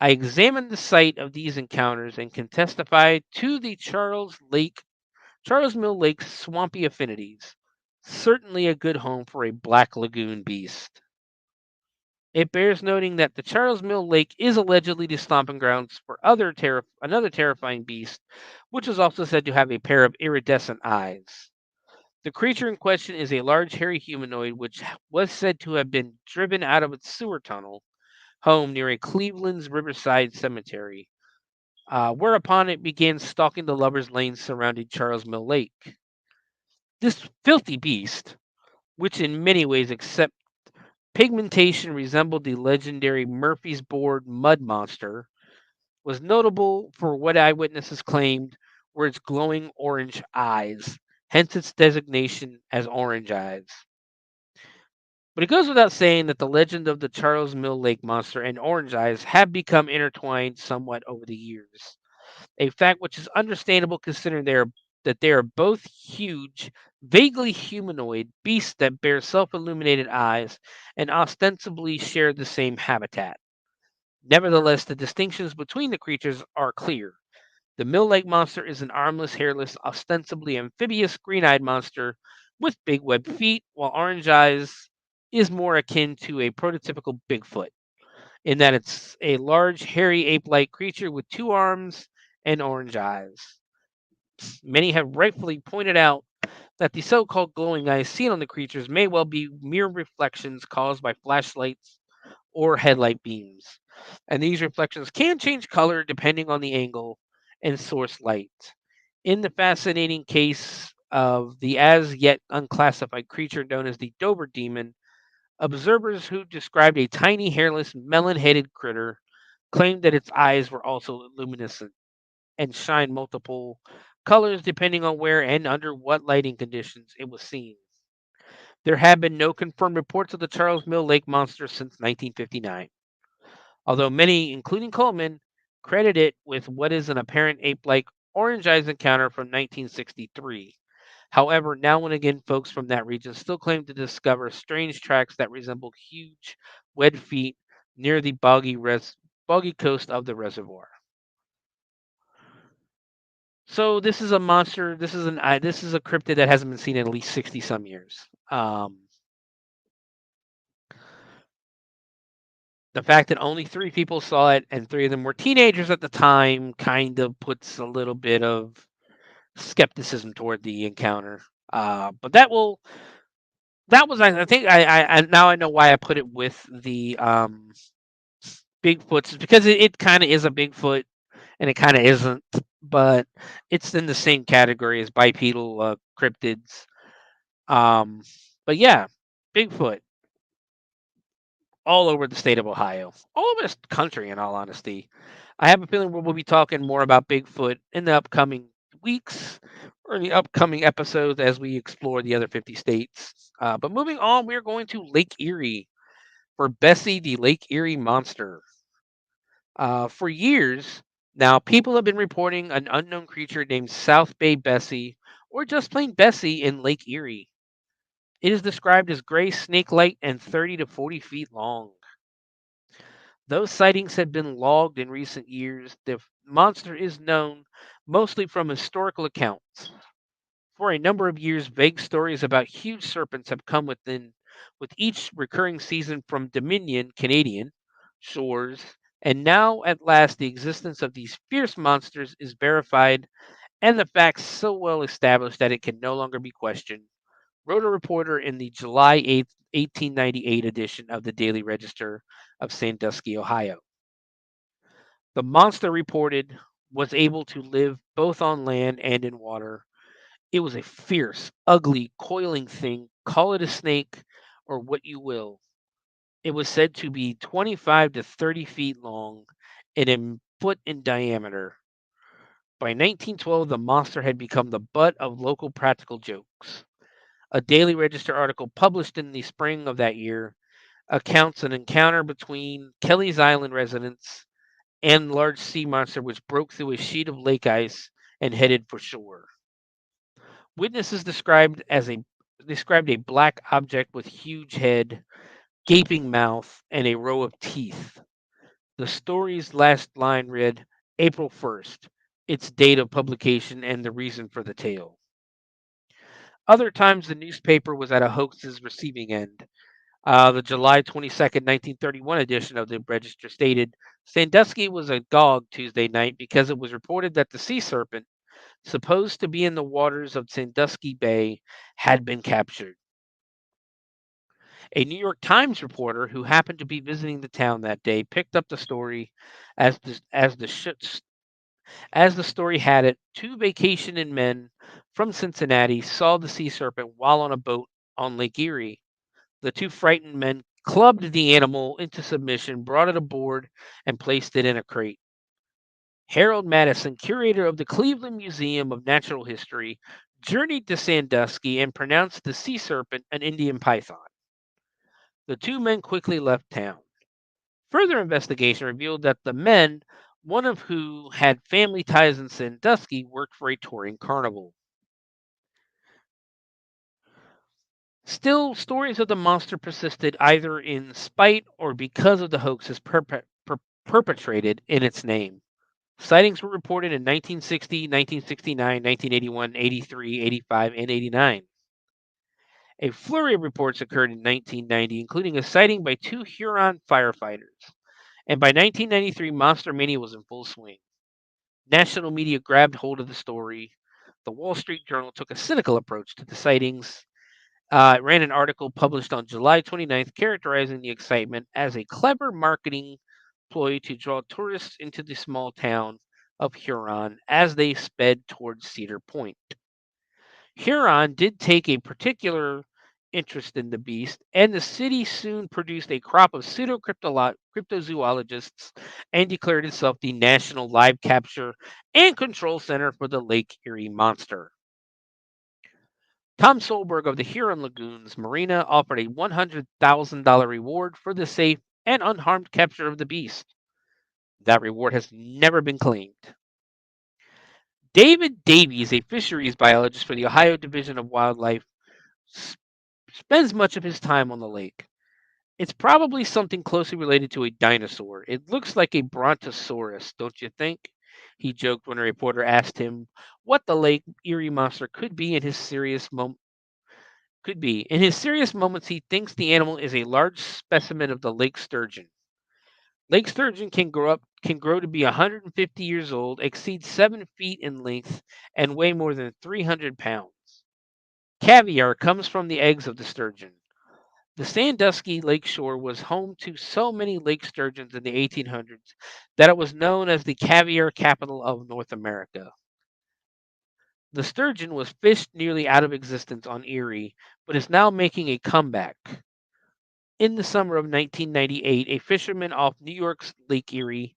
I examined the site of these encounters and can testify to the Charles Mill Lake's swampy affinities. Certainly a good home for a black lagoon beast. It bears noting that the Charles Mill Lake is allegedly the stomping grounds for another terrifying beast, which is also said to have a pair of iridescent eyes. The creature in question is a large hairy humanoid which was said to have been driven out of its sewer tunnel home near a Cleveland's Riverside Cemetery, whereupon it began stalking the lovers' lanes surrounding Charles Mill Lake. This filthy beast, which in many ways except pigmentation resembled the legendary Murphy's Board mud monster, was notable for what eyewitnesses claimed were its glowing orange eyes, hence its designation as Orange Eyes. But it goes without saying that the legend of the Charles Mill Lake monster and Orange Eyes have become intertwined somewhat over the years, a fact which is understandable considering that they are both huge, vaguely humanoid beasts that bear self-illuminated eyes and ostensibly share the same habitat. Nevertheless, the distinctions between the creatures are clear. The Mill Lake monster is an armless, hairless, ostensibly amphibious, green-eyed monster with big webbed feet, while Orange Eyes is more akin to a prototypical Bigfoot, in that it's a large, hairy, ape-like creature with 2 arms and orange eyes. Many have rightfully pointed out that the so-called glowing eyes seen on the creatures may well be mere reflections caused by flashlights or headlight beams, and these reflections can change color depending on the angle and source light. In the fascinating case of the as yet unclassified creature known as the Dover Demon, observers who described a tiny, hairless, melon-headed critter claimed that its eyes were also luminescent and shine multiple colors depending on where and under what lighting conditions it was seen. There have been no confirmed reports of the Charles Mill Lake monster since 1959, although many, including Coleman, credit it with what is an apparent ape-like orange eyes encounter from 1963. However, now and again, folks from that region still claim to discover strange tracks that resemble huge, web feet near the boggy coast of the reservoir. So this is a monster. This is a cryptid that hasn't been seen in at least 60 some years. The fact that only 3 people saw it and 3 of them were teenagers at the time kind of puts a little bit of skepticism toward the encounter. But that was I think I now I know why I put it with the Bigfoots, because it kind of is a Bigfoot and it kind of isn't, but it's in the same category as bipedal cryptids. Um, but yeah, Bigfoot all over the state of Ohio, all over this country. In all honesty, I have a feeling we'll be talking more about Bigfoot in the upcoming weeks or in the upcoming episodes as we explore the other 50 states. But moving on, we're going to Lake Erie for Bessie the Lake Erie monster. For years now, people have been reporting an unknown creature named South Bay Bessie, or just plain Bessie, in Lake Erie. It is described as gray snake-like and 30 to 40 feet long. Those sightings have been logged in recent years. The monster is known mostly from historical accounts. For a number of years, vague stories about huge serpents have come with each recurring season from Dominion, Canadian shores, and now at last the existence of these fierce monsters is verified and the facts so well established that it can no longer be questioned, wrote a reporter in the July 8th, 1898 edition of the Daily Register of Sandusky, Ohio. The monster reported was able to live both on land and in water. It was a fierce, ugly, coiling thing. Call it a snake or what you will. It was said to be 25 to 30 feet long and a foot in diameter. By 1912, the monster had become the butt of local practical jokes. A Daily Register article published in the spring of that year accounts an encounter between Kelly's Island residents and large sea monster which broke through a sheet of lake ice and headed for shore. Witnesses described a black object with huge head, gaping mouth, and a row of teeth. The story's last line read, April 1st, its date of publication and the reason for the tale. Other times the newspaper was at a hoax's receiving end. The July 22nd, 1931 edition of the Register stated, Sandusky was agog Tuesday night because it was reported that the sea serpent, supposed to be in the waters of Sandusky Bay, had been captured. A New York Times reporter who happened to be visiting the town that day picked up the story as the story had it. 2 vacationing men from Cincinnati saw the sea serpent while on a boat on Lake Erie. The 2 frightened men clubbed the animal into submission, brought it aboard, and placed it in a crate. Harold Madison, curator of the Cleveland Museum of Natural History, journeyed to Sandusky and pronounced the sea serpent an Indian python. The 2 men quickly left town. Further investigation revealed that the men, one of who had family ties in Sandusky, worked for a touring carnival. Still, stories of the monster persisted either in spite or because of the hoaxes perpetrated in its name. Sightings were reported in 1960, 1969, 1981, 83, 85, and 89. A flurry of reports occurred in 1990, including a sighting by 2 Huron firefighters. And by 1993, Monster Mania was in full swing. National media grabbed hold of the story. The Wall Street Journal took a cynical approach to the sightings. It ran an article published on July 29th characterizing the excitement as a clever marketing ploy to draw tourists into the small town of Huron as they sped towards Cedar Point. Huron did take a particular interest in the beast, and the city soon produced a crop of cryptozoologists and declared itself the national live capture and control center for the Lake Erie monster. Tom Solberg of the Huron Lagoons Marina offered a $100,000 reward for the safe and unharmed capture of the beast. That reward has never been claimed. David Davies, a fisheries biologist for the Ohio Division of Wildlife, spends much of his time on the lake. It's probably something closely related to a dinosaur. It looks like a brontosaurus, don't you think? He joked when a reporter asked him what the Lake Erie monster could be. In his serious moments, he thinks the animal is a large specimen of the lake sturgeon. Lake sturgeon can grow to be 150 years old, exceed 7 feet in length, and weigh more than 300 pounds. Caviar comes from the eggs of the sturgeon. The Sandusky Lake shore was home to so many lake sturgeons in the 1800s that it was known as the caviar capital of North America. The sturgeon was fished nearly out of existence on Erie, but is now making a comeback. In the summer of 1998, a fisherman off New York's Lake Erie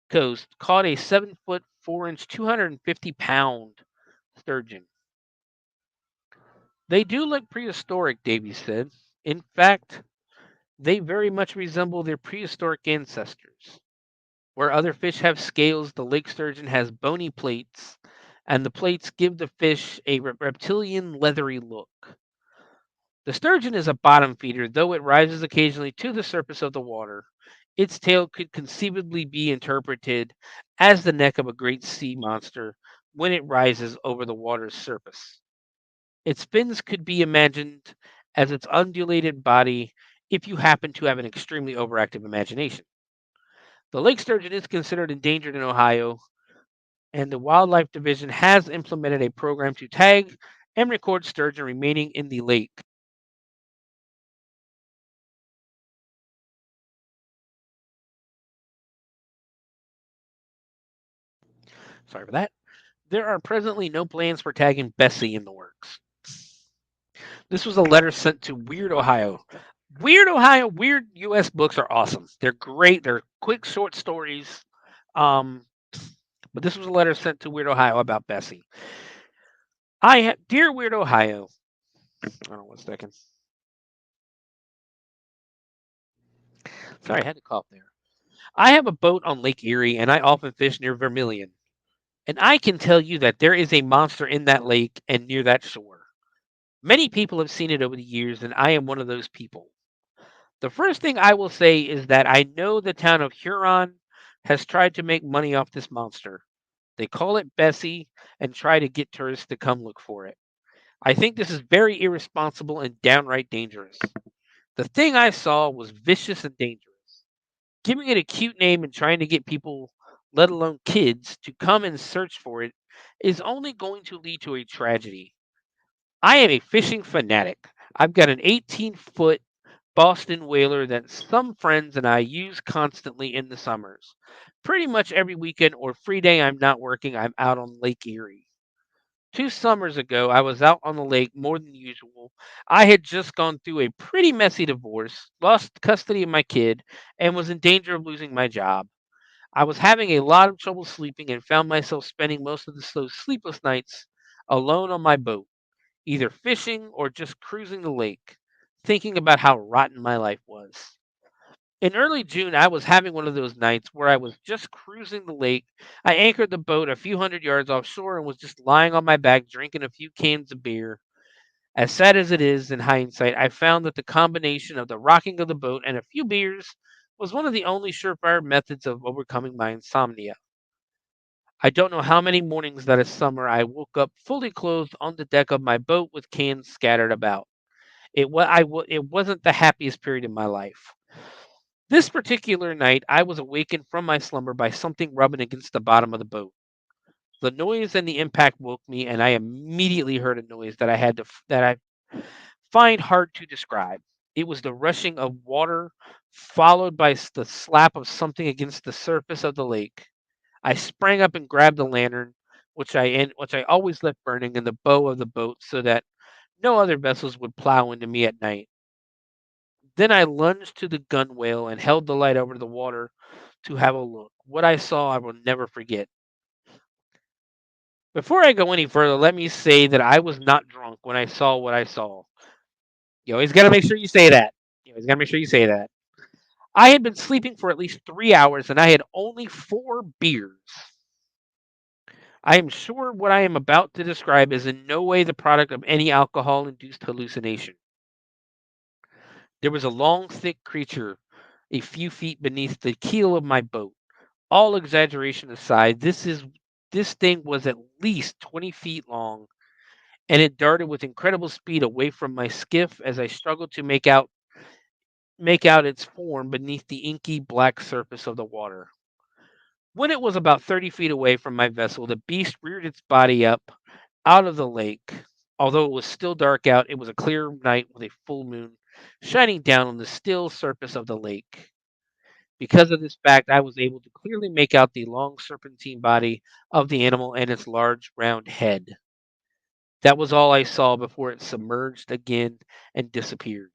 coast caught a 7-foot 4-inch, 250-pound sturgeon. They do look prehistoric, Davies said. In fact, they very much resemble their prehistoric ancestors. Where other fish have scales, the lake sturgeon has bony plates, and the plates give the fish a reptilian, leathery look. The sturgeon is a bottom feeder, though it rises occasionally to the surface of the water. Its tail could conceivably be interpreted as the neck of a great sea monster when it rises over the water's surface. Its fins could be imagined as its undulated body if you happen to have an extremely overactive imagination. The lake sturgeon is considered endangered in Ohio, and the Wildlife Division has implemented a program to tag and record sturgeon remaining in the lake. Sorry for that. There are presently no plans for tagging Bessie in the works. This was a letter sent to Weird Ohio. Weird Ohio, Weird US books are awesome. They're great. They're quick, short stories. Um, but this was a letter sent to Weird Ohio about Bessie. Dear Weird Ohio. Hold on 1 second. Sorry, I had to cough there. I have a boat on Lake Erie, and I often fish near Vermilion. And I can tell you that there is a monster in that lake and near that shore. Many people have seen it over the years, and I am one of those people. The first thing I will say is that I know the town of Huron has tried to make money off this monster. They call it Bessie and try to get tourists to come look for it. I think this is very irresponsible and downright dangerous. The thing I saw was vicious and dangerous. Giving it a cute name and trying to get people, let alone kids, to come and search for it is only going to lead to a tragedy. I am a fishing fanatic. I've got an 18-foot Boston whaler that some friends and I use constantly in the summers. Pretty much every weekend or free day I'm not working, I'm out on Lake Erie. 2 summers ago, I was out on the lake more than usual. I had just gone through a pretty messy divorce, lost custody of my kid, and was in danger of losing my job. I was having a lot of trouble sleeping and found myself spending most of those sleepless nights alone on my boat, either fishing or just cruising the lake, thinking about how rotten my life was. In early June, I was having one of those nights where I was just cruising the lake. I anchored the boat a few hundred yards offshore and was just lying on my back drinking a few cans of beer. As sad as it is in hindsight, I found that the combination of the rocking of the boat and a few beers was one of the only surefire methods of overcoming my insomnia. I don't know how many mornings that summer I woke up fully clothed on the deck of my boat with cans scattered about. It wasn't the happiest period in my life. This particular night, I was awakened from my slumber by something rubbing against the bottom of the boat. The noise and the impact woke me, and I immediately heard a noise that I find hard to describe. It was the rushing of water, followed by the slap of something against the surface of the lake. I sprang up and grabbed the lantern, which I always left burning in the bow of the boat, so that no other vessels would plow into me at night. Then I lunged to the gunwale and held the light over the water to have a look. What I saw I will never forget. Before I go any further, let me say that I was not drunk when I saw what I saw. You always got to make sure you say that. You always got to make sure you say that. I had been sleeping for at least 3 hours and I had only 4 beers. I am sure what I am about to describe is in no way the product of any alcohol-induced hallucination. There was a long, thick creature a few feet beneath the keel of my boat. All exaggeration aside, this thing was at least 20 feet long, and it darted with incredible speed away from my skiff as I struggled to make out its form beneath the inky black surface of the water. When it was about 30 feet away from my vessel, the beast reared its body up out of the lake. Although it was still dark out, it was a clear night with a full moon shining down on the still surface of the lake. Because of this fact, I was able to clearly make out the long serpentine body of the animal and its large round head. That was all I saw before it submerged again and disappeared.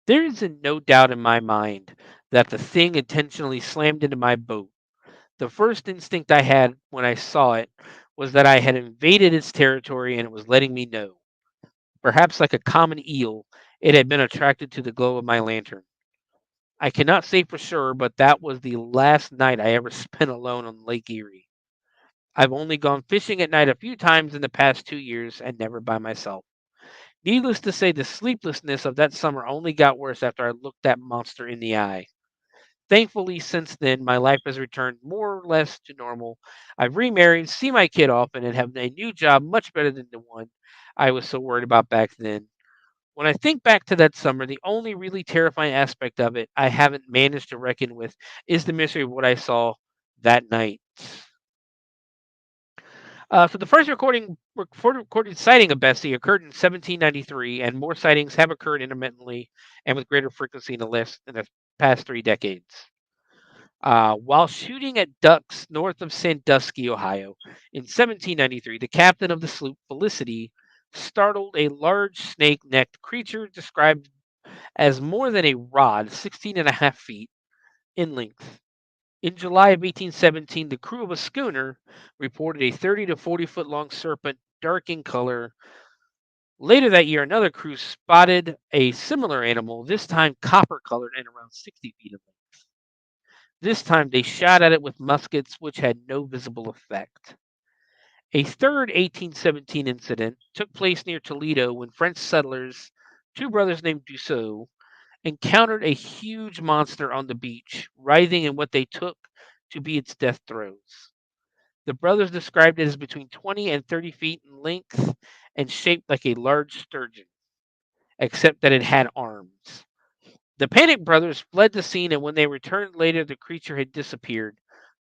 There is no doubt in my mind that the thing intentionally slammed into my boat. The first instinct I had when I saw it was that I had invaded its territory and it was letting me know. Perhaps like a common eel, it had been attracted to the glow of my lantern. I cannot say for sure, but that was the last night I ever spent alone on Lake Erie. I've only gone fishing at night a few times in the past 2 years and never by myself. Needless to say, the sleeplessness of that summer only got worse after I looked that monster in the eye. Thankfully, since then, my life has returned more or less to normal. I've remarried, see my kid often, and have a new job much better than the one I was so worried about back then. When I think back to that summer, the only really terrifying aspect of it I haven't managed to reckon with is the mystery of what I saw that night. So the first recorded sighting of Bessie occurred in 1793, and more sightings have occurred intermittently and with greater frequency in the past 3 decades. While shooting at ducks north of Sandusky, Ohio, in 1793, the captain of the sloop Felicity startled a large snake-necked creature described as more than a rod, 16 and a half feet in length. In July of 1817, the crew of a schooner reported a 30 to 40-foot long serpent, dark in color. Later that year, another crew spotted a similar animal, this time copper colored and around 60 feet in length. This time they shot at it with muskets, which had no visible effect. A third 1817 incident took place near Toledo when French settlers, two brothers named Dussault, encountered a huge monster on the beach, writhing in what they took to be its death throes. The brothers described it as between 20 and 30 feet in length and shaped like a large sturgeon, except that it had arms. The panicked brothers fled the scene, and when they returned later, the creature had disappeared,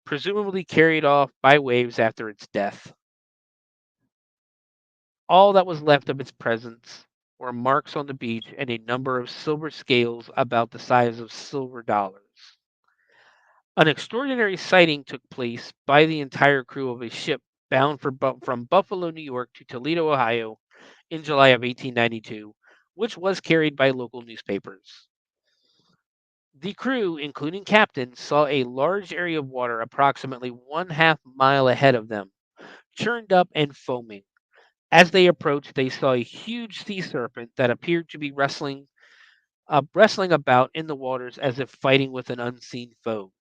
presumably carried off by waves after its death. All that was left of its presence were marks on the beach and a number of silver scales about the size of silver dollars. An extraordinary sighting took place by the entire crew of a ship bound from Buffalo, New York to Toledo, Ohio in July of 1892, which was carried by local newspapers. The crew, including captain, saw a large area of water approximately 1/2 mile ahead of them, churned up and foaming. As they approached, they saw a huge sea serpent that appeared to be wrestling about in the waters as if fighting with an unseen foe.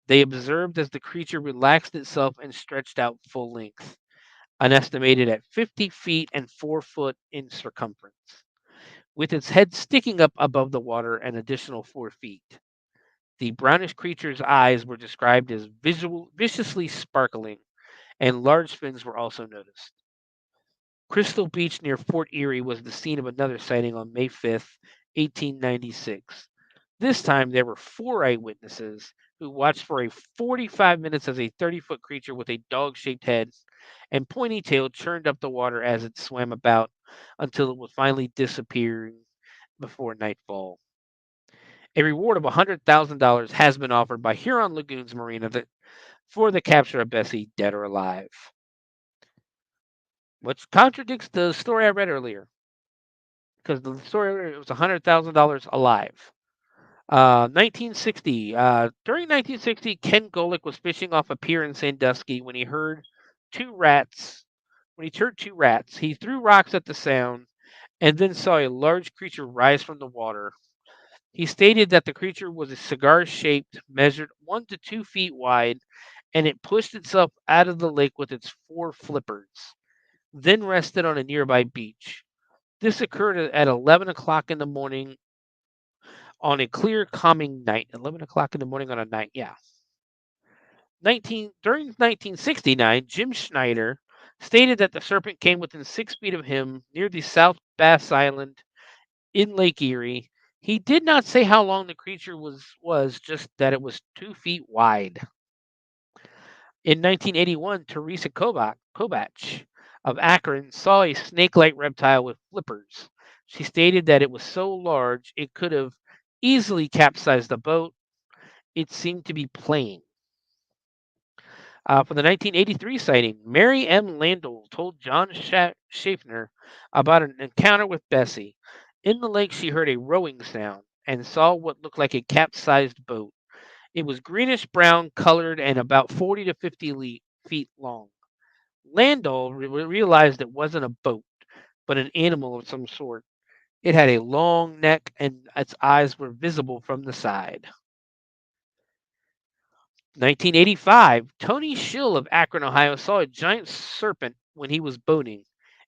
They observed as the creature relaxed itself and stretched out full length, an estimated at 50 feet and 4 foot in circumference, with its head sticking up above the water an additional 4 feet. The brownish creature's eyes were described as viciously sparkling, and large fins were also noticed. Crystal Beach near Fort Erie was the scene of another sighting on May 5th, 1896. This time there were 4 eyewitnesses who watched for 45 minutes as a 30-foot creature with a dog-shaped head and pointy tail churned up the water as it swam about until it was finally disappearing before nightfall. A reward of $100,000 has been offered by Huron Lagoons Marina for the capture of Bessie, dead or alive, which contradicts the story I read earlier, because the story it was $100,000 alive. 1960. During 1960, Ken Golick was fishing off a pier in Sandusky when he heard two rats. When he heard two rats, he threw rocks at the sound and then saw a large creature rise from the water. He stated that the creature was a cigar shaped, measured 1 to 2 feet wide, and it pushed itself out of the lake with its 4 flippers, then rested on a nearby beach. This occurred at 11 o'clock in the morning on a clear, calming night. 11 o'clock in the morning on a night, yeah. During 1969, Jim Schneider stated that the serpent came within 6 feet of him near the South Bass Island in Lake Erie. He did not say how long the creature was just that it was 2 feet wide. In 1981, Teresa Kobach of Akron saw a snake-like reptile with flippers. She stated that it was so large it could have easily capsized the boat. It seemed to be playing. For the 1983 sighting, Mary M. Landau told John Schaffner about an encounter with Bessie. In the lake, she heard a rowing sound and saw what looked like a capsized boat. It was greenish brown colored and about 40 to 50 feet long. Landau realized it wasn't a boat, but an animal of some sort. It had a long neck and its eyes were visible from the side. 1985, Tony Schill of Akron, Ohio, saw a giant serpent when he was boating.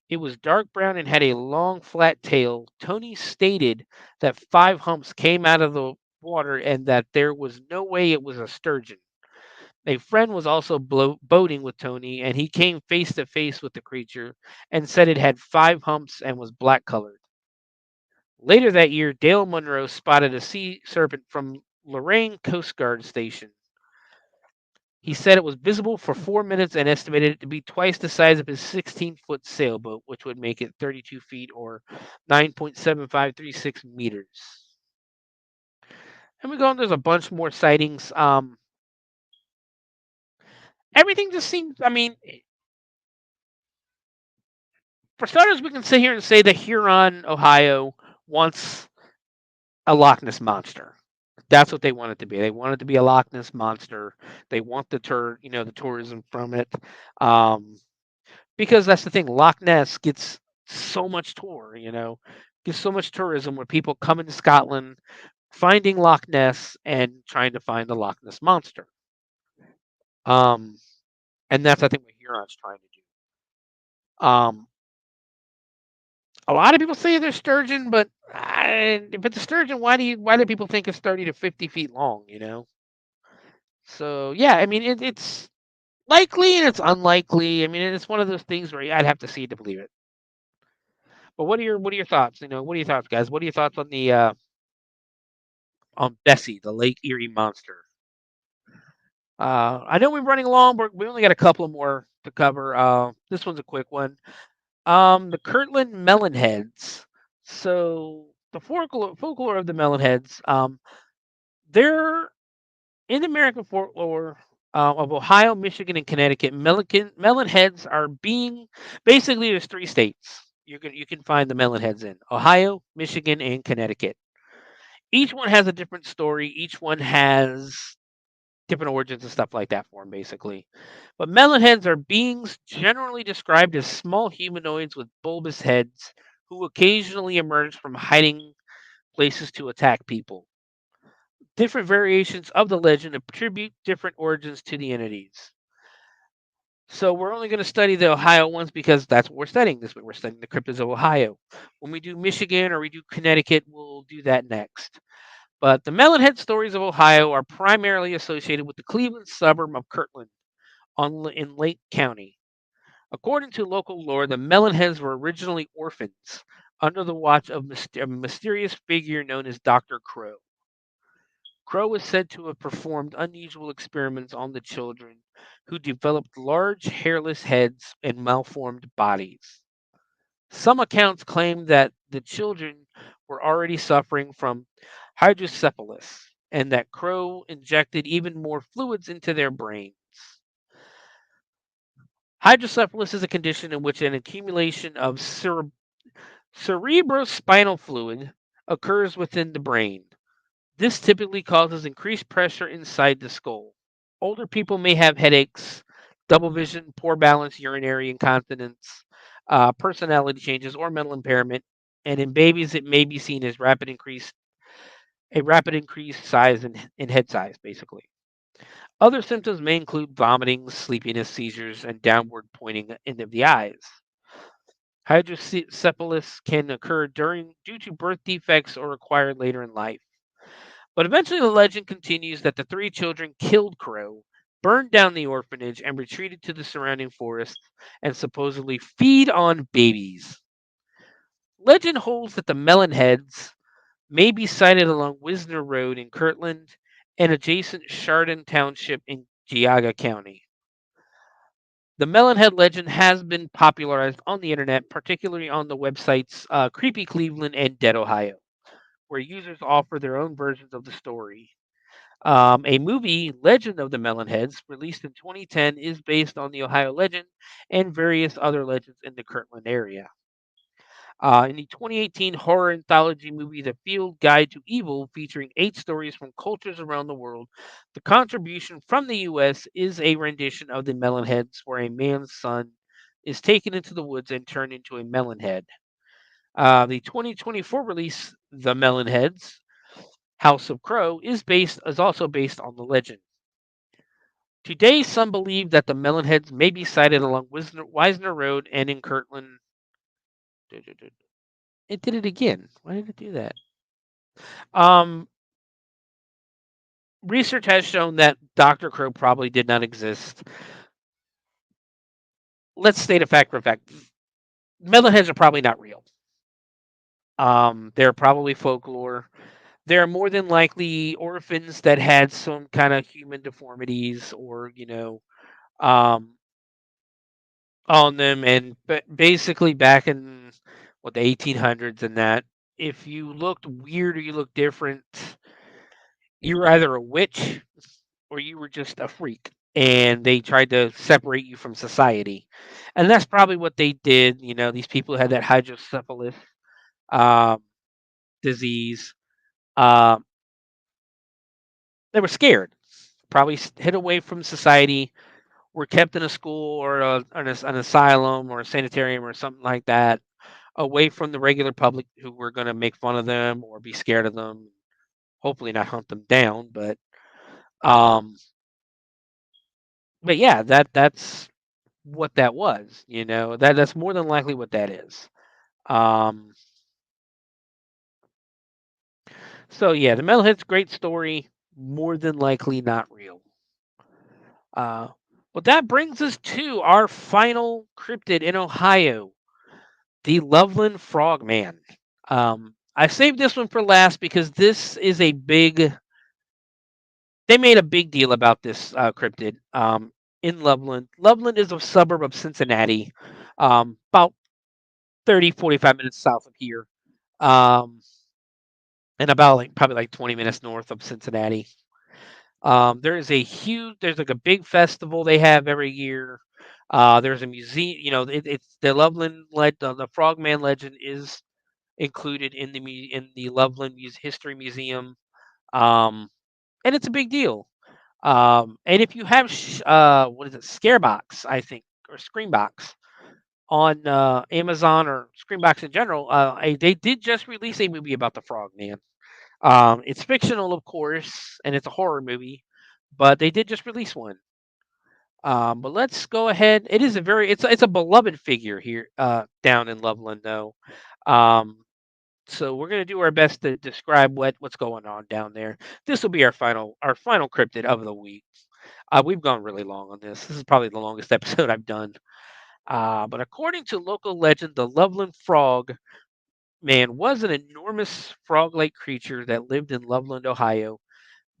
It was dark brown and had a long, flat tail. Tony stated that 5 humps came out of the water and that there was no way it was a sturgeon. A friend was also boating with Tony, and he came face to face with the creature and said it had 5 humps and was black colored. Later that year, Dale Munro spotted a sea serpent from Lorraine Coast Guard Station. He said it was visible for 4 minutes and estimated it to be twice the size of his 16-foot sailboat, which would make it 32 feet or 9.7536 meters. And we go on, there's a bunch more sightings. Everything just seems, for starters, we can sit here and say that Huron, Ohio wants a Loch Ness monster. That's what they want it to be. They want it to be a Loch Ness monster. They want the tourism from it. Because that's the thing. Loch Ness gets so much gets so much tourism where people come into Scotland, finding Loch Ness and trying to find the Loch Ness monster. And that's, I think, what Huron's trying to do. A lot of people say they're sturgeon, but if it's a sturgeon, why do people think it's 30 to 50 feet long? So yeah, it's likely and it's unlikely. It's one of those things where I'd have to see it to believe it. But what are your thoughts? What are your thoughts, guys? What are your thoughts on the on Bessie, the Lake Erie monster? I know we're running along, but we only got a couple more to cover. This one's a quick one. The Kirtland Melonheads. So the folklore of the Melonheads. They're in American folklore of Ohio, Michigan, and Connecticut. Melonheads are being basically there's 3 states you can find the Melonheads in: Ohio, Michigan, and Connecticut. Each one has a different story. Each one has different origins and stuff like that for them, basically. But melonheads are beings generally described as small humanoids with bulbous heads who occasionally emerge from hiding places to attack people. Different variations of the legend attribute different origins to the entities. So we're only going to study the Ohio ones because that's what we're studying this week. We're studying the Cryptids of Ohio. When we do Michigan or we do Connecticut, we'll do that next. But the Melonhead stories of Ohio are primarily associated with the Cleveland suburb of Kirtland in Lake County. According to local lore, the Melonheads were originally orphans under the watch of a mysterious figure known as Dr. Crow. Crow is said to have performed unusual experiments on the children, who developed large hairless heads and malformed bodies. Some accounts claim that the children were already suffering from hydrocephalus and that Crow injected even more fluids into their brains. Hydrocephalus is a condition in which an accumulation of cerebrospinal fluid occurs within the brain. This typically causes increased pressure inside the skull. Older people may have headaches, double vision, poor balance, urinary incontinence, personality changes, or mental impairment. And in babies, it may be seen as a rapid increase size in head size, basically. Other symptoms may include vomiting, sleepiness, seizures, and downward pointing in of the eyes. Hydrocephalus can occur due to birth defects or acquired later in life. But eventually, the legend continues that the three children killed Crow, burned down the orphanage, and retreated to the surrounding forests and supposedly feed on babies. Legend holds that the Melonheads may be sighted along Wisner Road in Kirtland and adjacent Chardon Township in Geauga County. The Melonhead legend has been popularized on the internet, particularly on the websites Creepy Cleveland and Dead Ohio, where users offer their own versions of the story. A movie, Legend of the Melonheads, released in 2010, is based on the Ohio legend and various other legends in the Kirtland area. In the 2018 horror anthology movie, The Field Guide to Evil, featuring 8 stories from cultures around the world, the contribution from the U.S. is a rendition of the Melonheads, where a man's son is taken into the woods and turned into a melonhead. The 2024 release, The Melonheads, House of Crow, is also based on the legend. Today, some believe that the Melonheads may be sighted along Wisner Road and in Kirtland. It did it again. Why did it do that? Um, Research has shown that Dr. Crow probably did not exist. Let's state a fact for a fact. Melonheads are probably not real. They're probably folklore. They're more than likely orphans that had some kind of human deformities or, um, on them. And basically back in the 1800s and that, if you looked weird or you looked different, you were either a witch or you were just a freak. And they tried to separate you from society. And that's probably what they did. These people who had that hydrocephalus um, disease. Um, they were scared, probably hid away from society, were kept in a school or an asylum or a sanitarium or something like that, away from the regular public who were going to make fun of them or be scared of them. Hopefully, not hunt them down, um, but yeah, that's what that was. That's more than likely what that is. Um, so yeah, the Metalhead's great story, more than likely not real. Uh, but that brings us to our final cryptid in Ohio, the Loveland Frogman. I saved this one for last because this is a big. They made a big deal about this cryptid in Loveland. Loveland is a suburb of Cincinnati, about 30, 45 minutes south of here, um, and about probably like 20 minutes north of Cincinnati. There's like a big festival they have every year. There's a museum. It's the Loveland the Frogman legend is included in the Loveland History Museum, and it's a big deal. And if you have what is it, Scarebox, I think, or Screenbox on Amazon or Screenbox in general, they did just release a movie about the Frogman. It's fictional, of course, and it's a horror movie, but they did just release one. But let's go ahead. It's a beloved figure here down in Loveland, though. Um, so we're gonna do our best to describe what's going on down there. This will be our final cryptid of the week. We've gone really long on this. This is probably the longest episode I've done. But according to local legend, the Loveland Frog Man was an enormous frog-like creature that lived in Loveland, Ohio,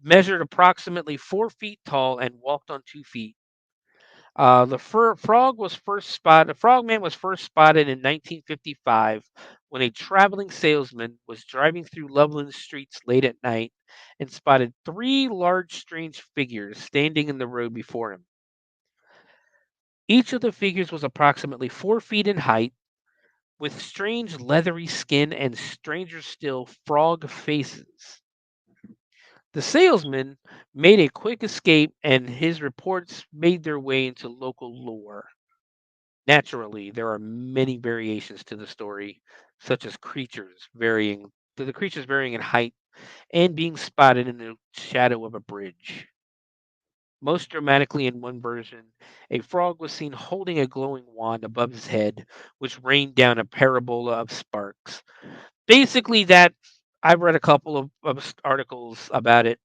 measured approximately 4 feet tall, and walked on 2 feet. The frogman was first spotted in 1955 when a traveling salesman was driving through Loveland streets late at night and spotted 3 large, strange figures standing in the road before him. Each of the figures was approximately 4 feet in height, with strange leathery skin and, stranger still, frog faces. The salesman made a quick escape, and his reports made their way into local lore. Naturally, there are many variations to the story, such as the creatures varying in height and being spotted in the shadow of a bridge. Most dramatically, in one version, a frog was seen holding a glowing wand above his head, which rained down a parabola of sparks. Basically, that I've read a couple of articles about it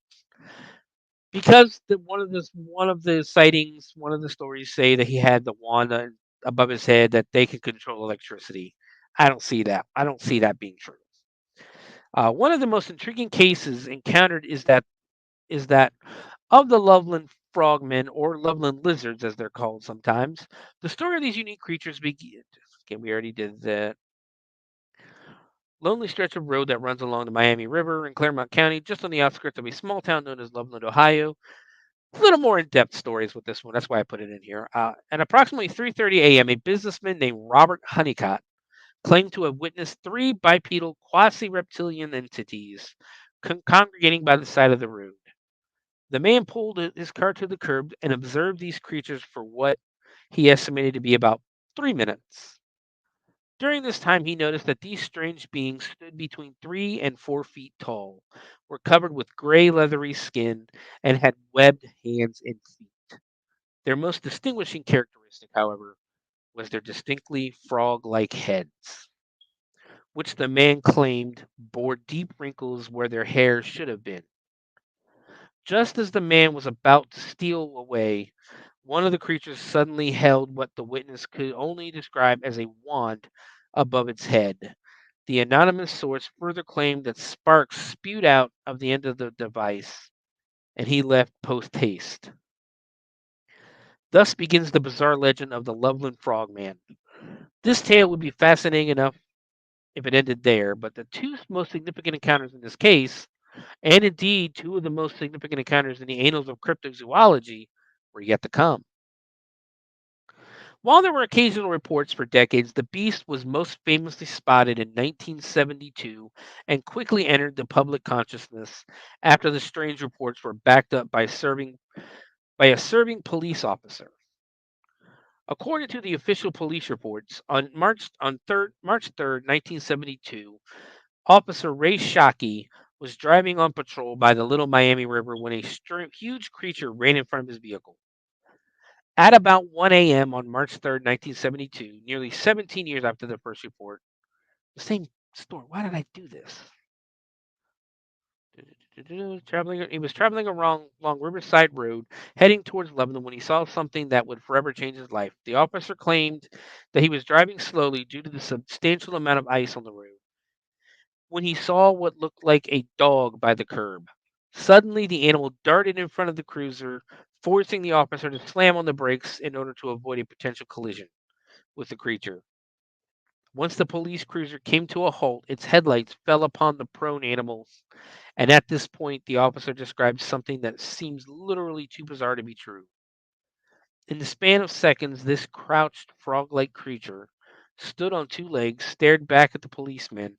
because one of the sightings, one of the stories say that he had the wand above his head that they can control electricity. I don't see that. I don't see that being true. One of the most intriguing cases encountered is that of the Loveland frogmen or Loveland lizards, as they're called sometimes. The story of these unique creatures begins. Okay, we already did that. Lonely stretch of road that runs along the Miami River in Claremont County, just on the outskirts of a small town known as Loveland, Ohio. A little more in-depth stories with this one. That's why I put it in here. At approximately 3:30 a.m., a businessman named Robert Honeycutt claimed to have witnessed three bipedal quasi-reptilian entities congregating by the side of the road. The man pulled his car to the curb and observed these creatures for what he estimated to be about 3 minutes. During this time, he noticed that these strange beings stood between 3 and 4 feet tall, were covered with gray leathery skin, and had webbed hands and feet. Their most distinguishing characteristic, however, was their distinctly frog like heads, which the man claimed bore deep wrinkles where their hair should have been. Just as the man was about to steal away, one of the creatures suddenly held what the witness could only describe as a wand above its head. The anonymous source further claimed that sparks spewed out of the end of the device, and he left post haste. Thus begins the bizarre legend of the Loveland Frogman. This tale would be fascinating enough if it ended there, but the two most significant encounters in this case, and indeed two of the most significant encounters in the annals of cryptozoology, were yet to come. While there were occasional reports for decades, the beast was most famously spotted in 1972 and quickly entered the public consciousness after the strange reports were backed up by a serving police officer. According to the official police reports, March 3rd, 1972, Officer Ray Shockey was driving on patrol by the Little Miami River when a huge creature ran in front of his vehicle. At about 1 a.m. on March 3rd, 1972, nearly 17 years after the first report, the same story. Why did I do this? He was traveling along Riverside Road, heading towards Lebanon when he saw something that would forever change his life. The officer claimed that he was driving slowly due to the substantial amount of ice on the road when he saw what looked like a dog by the curb. Suddenly, the animal darted in front of the cruiser, forcing the officer to slam on the brakes in order to avoid a potential collision with the creature. Once the police cruiser came to a halt, its headlights fell upon the prone animal, and at this point, the officer described something that seems literally too bizarre to be true. In the span of seconds, this crouched frog like creature stood on two legs, stared back at the policeman,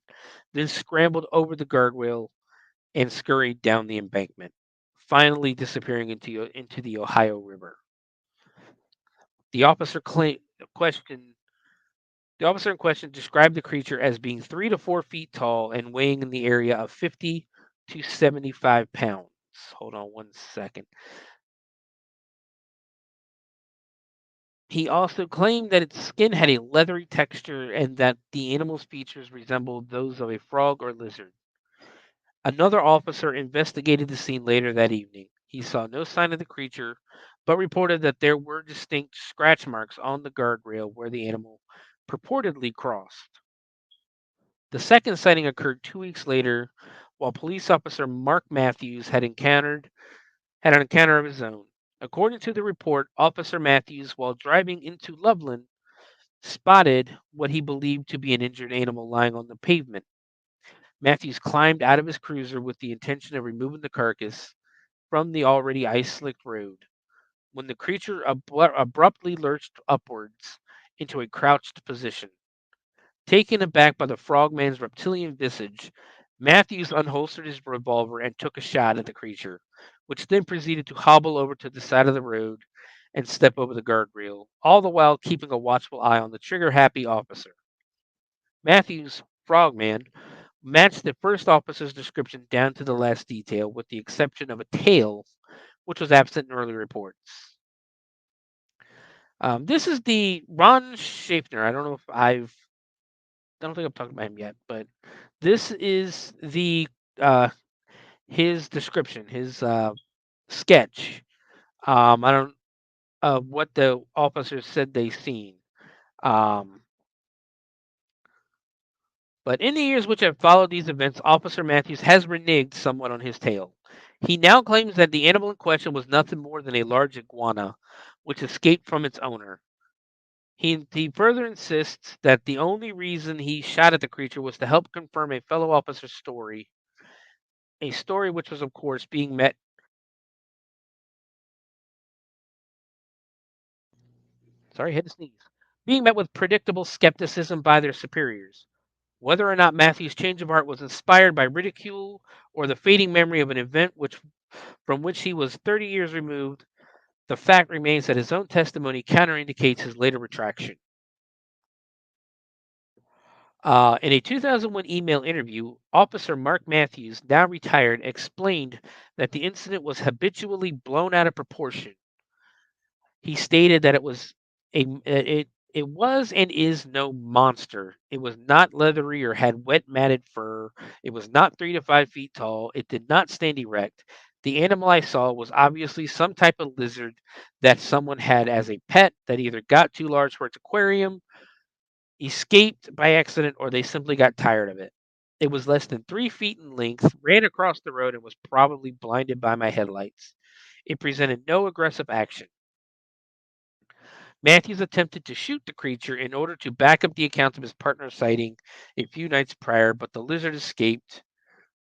then scrambled over the guardrail and scurried down the embankment, finally disappearing into the Ohio River. The officer the officer in question described the creature as being 3 to 4 feet tall and weighing in the area of 50 to 75 pounds. Hold on one second. He also claimed that its skin had a leathery texture and that the animal's features resembled those of a frog or lizard. Another officer investigated the scene later that evening. He saw no sign of the creature, but reported that there were distinct scratch marks on the guardrail where the animal purportedly crossed. The second sighting occurred 2 weeks later, while police officer Mark Matthews had an encounter of his own. According to the report, Officer Matthews, while driving into Loveland, spotted what he believed to be an injured animal lying on the pavement. Matthews climbed out of his cruiser with the intention of removing the carcass from the already ice-slicked road, when the creature abruptly lurched upwards into a crouched position. Taken aback by the frogman's reptilian visage, Matthews unholstered his revolver and took a shot at the creature, which then proceeded to hobble over to the side of the road and step over the guardrail, all the while keeping a watchful eye on the trigger-happy officer. Matthews, frogman, matched the first officer's description down to the last detail, with the exception of a tail, which was absent in earlier reports. This is the Ron Schaffner. I don't think I've talked about him yet, but this is the his description, his sketch. I don't what the officers said they seen. Um, but in the years which have followed these events, Officer Matthews has reneged somewhat on his tale. He now claims that the animal in question was nothing more than a large iguana, which escaped from its owner. He further insists that the only reason he shot at the creature was to help confirm a fellow officer's story, a story which was, of course, being met. Sorry, I had to sneeze. Being met with predictable skepticism by their superiors. Whether or not Matthew's change of heart was inspired by ridicule or the fading memory of an event from which he was 30 years removed, the fact remains that his own testimony counterindicates his later retraction. In a 2001 email interview, Officer Mark Matthews, now retired, explained that the incident was habitually blown out of proportion. He stated that it was and is no monster. It was not leathery or had wet matted fur. It was not 3 to 5 feet tall. It did not stand erect. The animal I saw was obviously some type of lizard that someone had as a pet that either got too large for its aquarium, escaped by accident, or they simply got tired of it. It was less than 3 feet in length, ran across the road, and was probably blinded by my headlights. It presented no aggressive action. Matthews attempted to shoot the creature in order to back up the account of his partner's sighting a few nights prior, but the lizard escaped,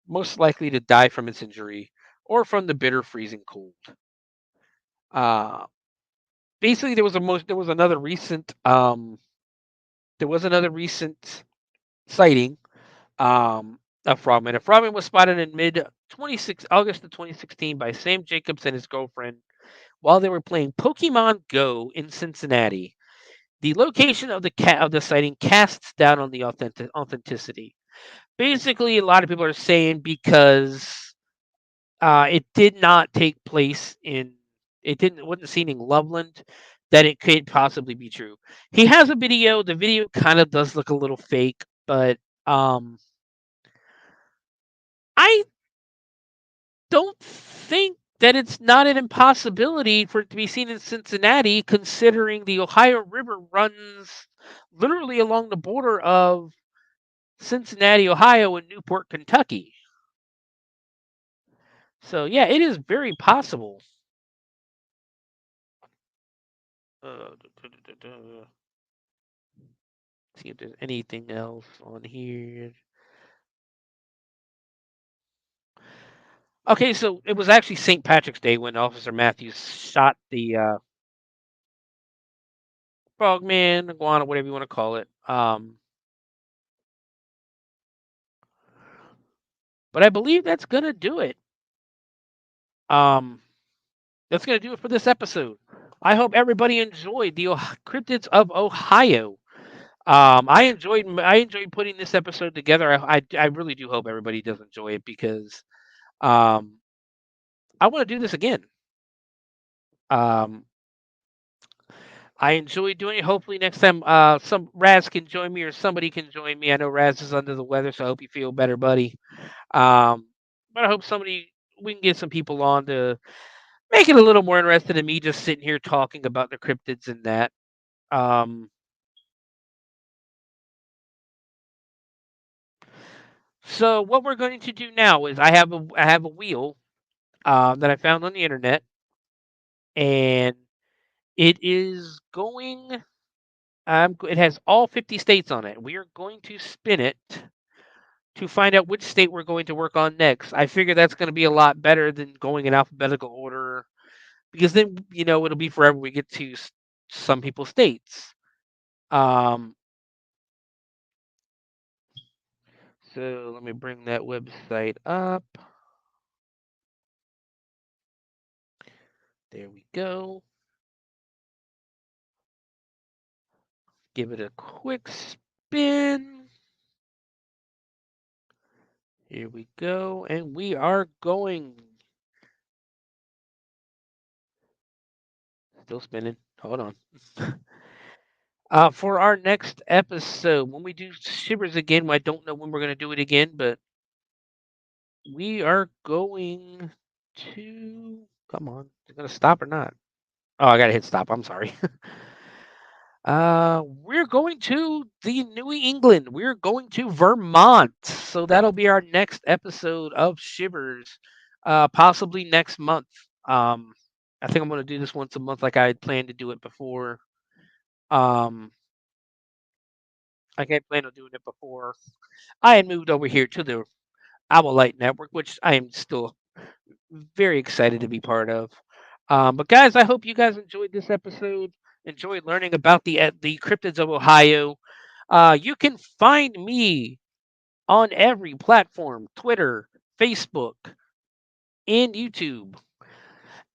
most likely to die from its injury or from the bitter freezing cold. Uh, Basically, there was another recent sighting of frogman. A frogman was spotted in August of 2016 by Sam Jacobs and his girlfriend while they were playing Pokemon Go in Cincinnati. The location of the sighting casts doubt on the authenticity. Basically, a lot of people are saying because it did not take place wasn't seen in Loveland, that it could possibly be true. He has a video. The video kind of does look a little fake, but I don't think that it's not an impossibility for it to be seen in Cincinnati, considering the Ohio River runs literally along the border of Cincinnati, Ohio, and Newport, Kentucky. So yeah, it is very possible. See if there's anything else on here. Okay, so it was actually St. Patrick's Day when Officer Matthews shot the frogman, iguana, whatever you want to call it. But I believe that's gonna do it. Um, that's gonna do it for this episode. I hope everybody enjoyed the Cryptids of Ohio. I enjoyed putting this episode together. I really do hope everybody does enjoy it because um, I want to do this again. Um, I enjoy doing it. Hopefully next time some Raz can join me or somebody can join me. I know Raz is under the weather, so I hope you feel better, buddy. But I hope we can get some people on to make it a little more interesting than me just sitting here talking about the cryptids and that. Um, so what we're going to do now is I have a wheel that I found on the internet, and it is going. It has all 50 states on it. We are going to spin it to find out which state we're going to work on next. I figure that's going to be a lot better than going in alphabetical order because then it'll be forever we get to some people's states. Um, so let me bring that website up. There we go. Give it a quick spin. Here we go, and we are going. Still spinning. Hold on. For our next episode, when we do Shivers again, I don't know when we're going to do it again, but we are going to. Come on. Is it going to stop or not? Oh, I got to hit stop. I'm sorry. We're going to the New England. We're going to Vermont. So that'll be our next episode of Shivers, possibly next month. I think I'm going to do this once a month like I had planned to do it before. Like I planned on doing it before. I had moved over here to the Owl Light Network, which I am still very excited to be part of. But guys, I hope you guys enjoyed this episode. Enjoyed learning about the Cryptids of Ohio. You can find me on every platform: Twitter, Facebook, and YouTube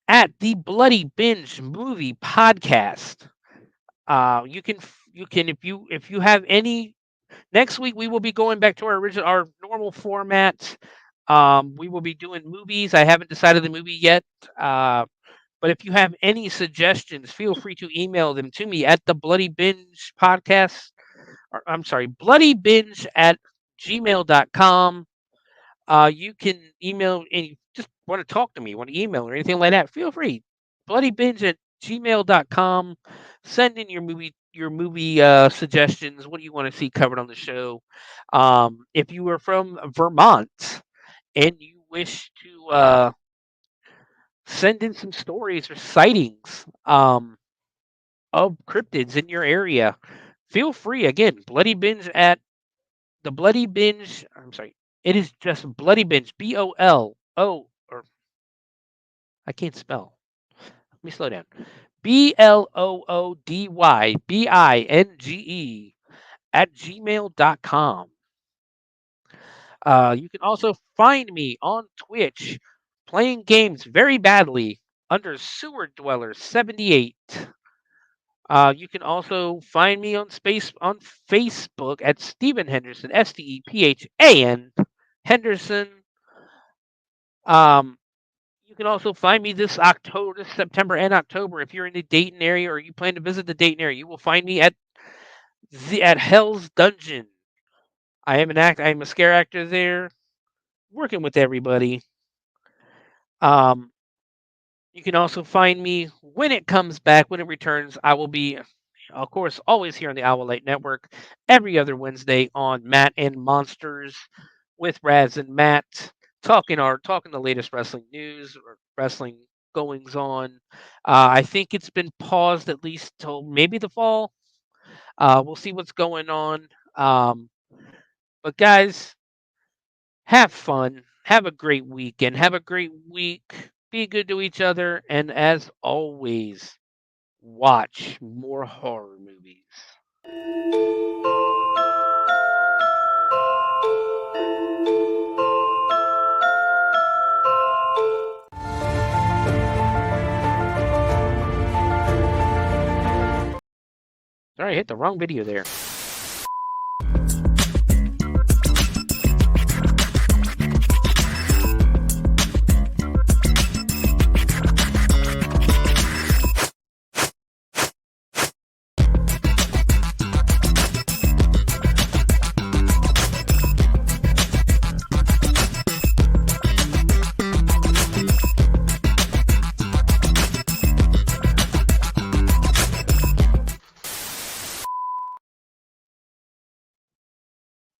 at the Bloody Binge Movie Podcast. You can if you have any. Next week we will be going back to our normal format. We will be doing movies. I haven't decided the movie yet. But if you have any suggestions, feel free to email them to me at the Bloody Binge Podcast. Or, I'm sorry, Bloody Binge at gmail.com. You can email any, just want to talk to me, want to email or anything like that. Feel free. Bloody Binge at gmail.com. Send in your movie suggestions. What do you want to see covered on the show? If you are from Vermont and you wish to send in some stories or sightings of cryptids in your area, feel free. Again, Bloody Binge at the Bloody Binge. I'm sorry. It is just Bloody Binge. BOLO, or I can't spell. Let me slow down. BLOODYBINGE at gmail.com. You can also find me on Twitch playing games very badly under Sewer Dweller 78. You can also find me on Facebook at Stephen Henderson, STEPHAN Henderson. You can also find me this September and October. If you're in the Dayton area or you plan to visit the Dayton area, you will find me at Hell's Dungeon. I am a scare actor there, working with everybody. You can also find me when it comes back, when it returns. I will be, of course, always here on the Owl Light Network every other Wednesday on Matt and Monsters with Raz and Matt, talking the latest wrestling news or wrestling goings on. I think it's been paused at least till maybe the fall. We'll see what's going on. But guys, have fun. Have a great weekend. Have a great week. Be good to each other. And as always, watch more horror movies. Sorry, I hit the wrong video there.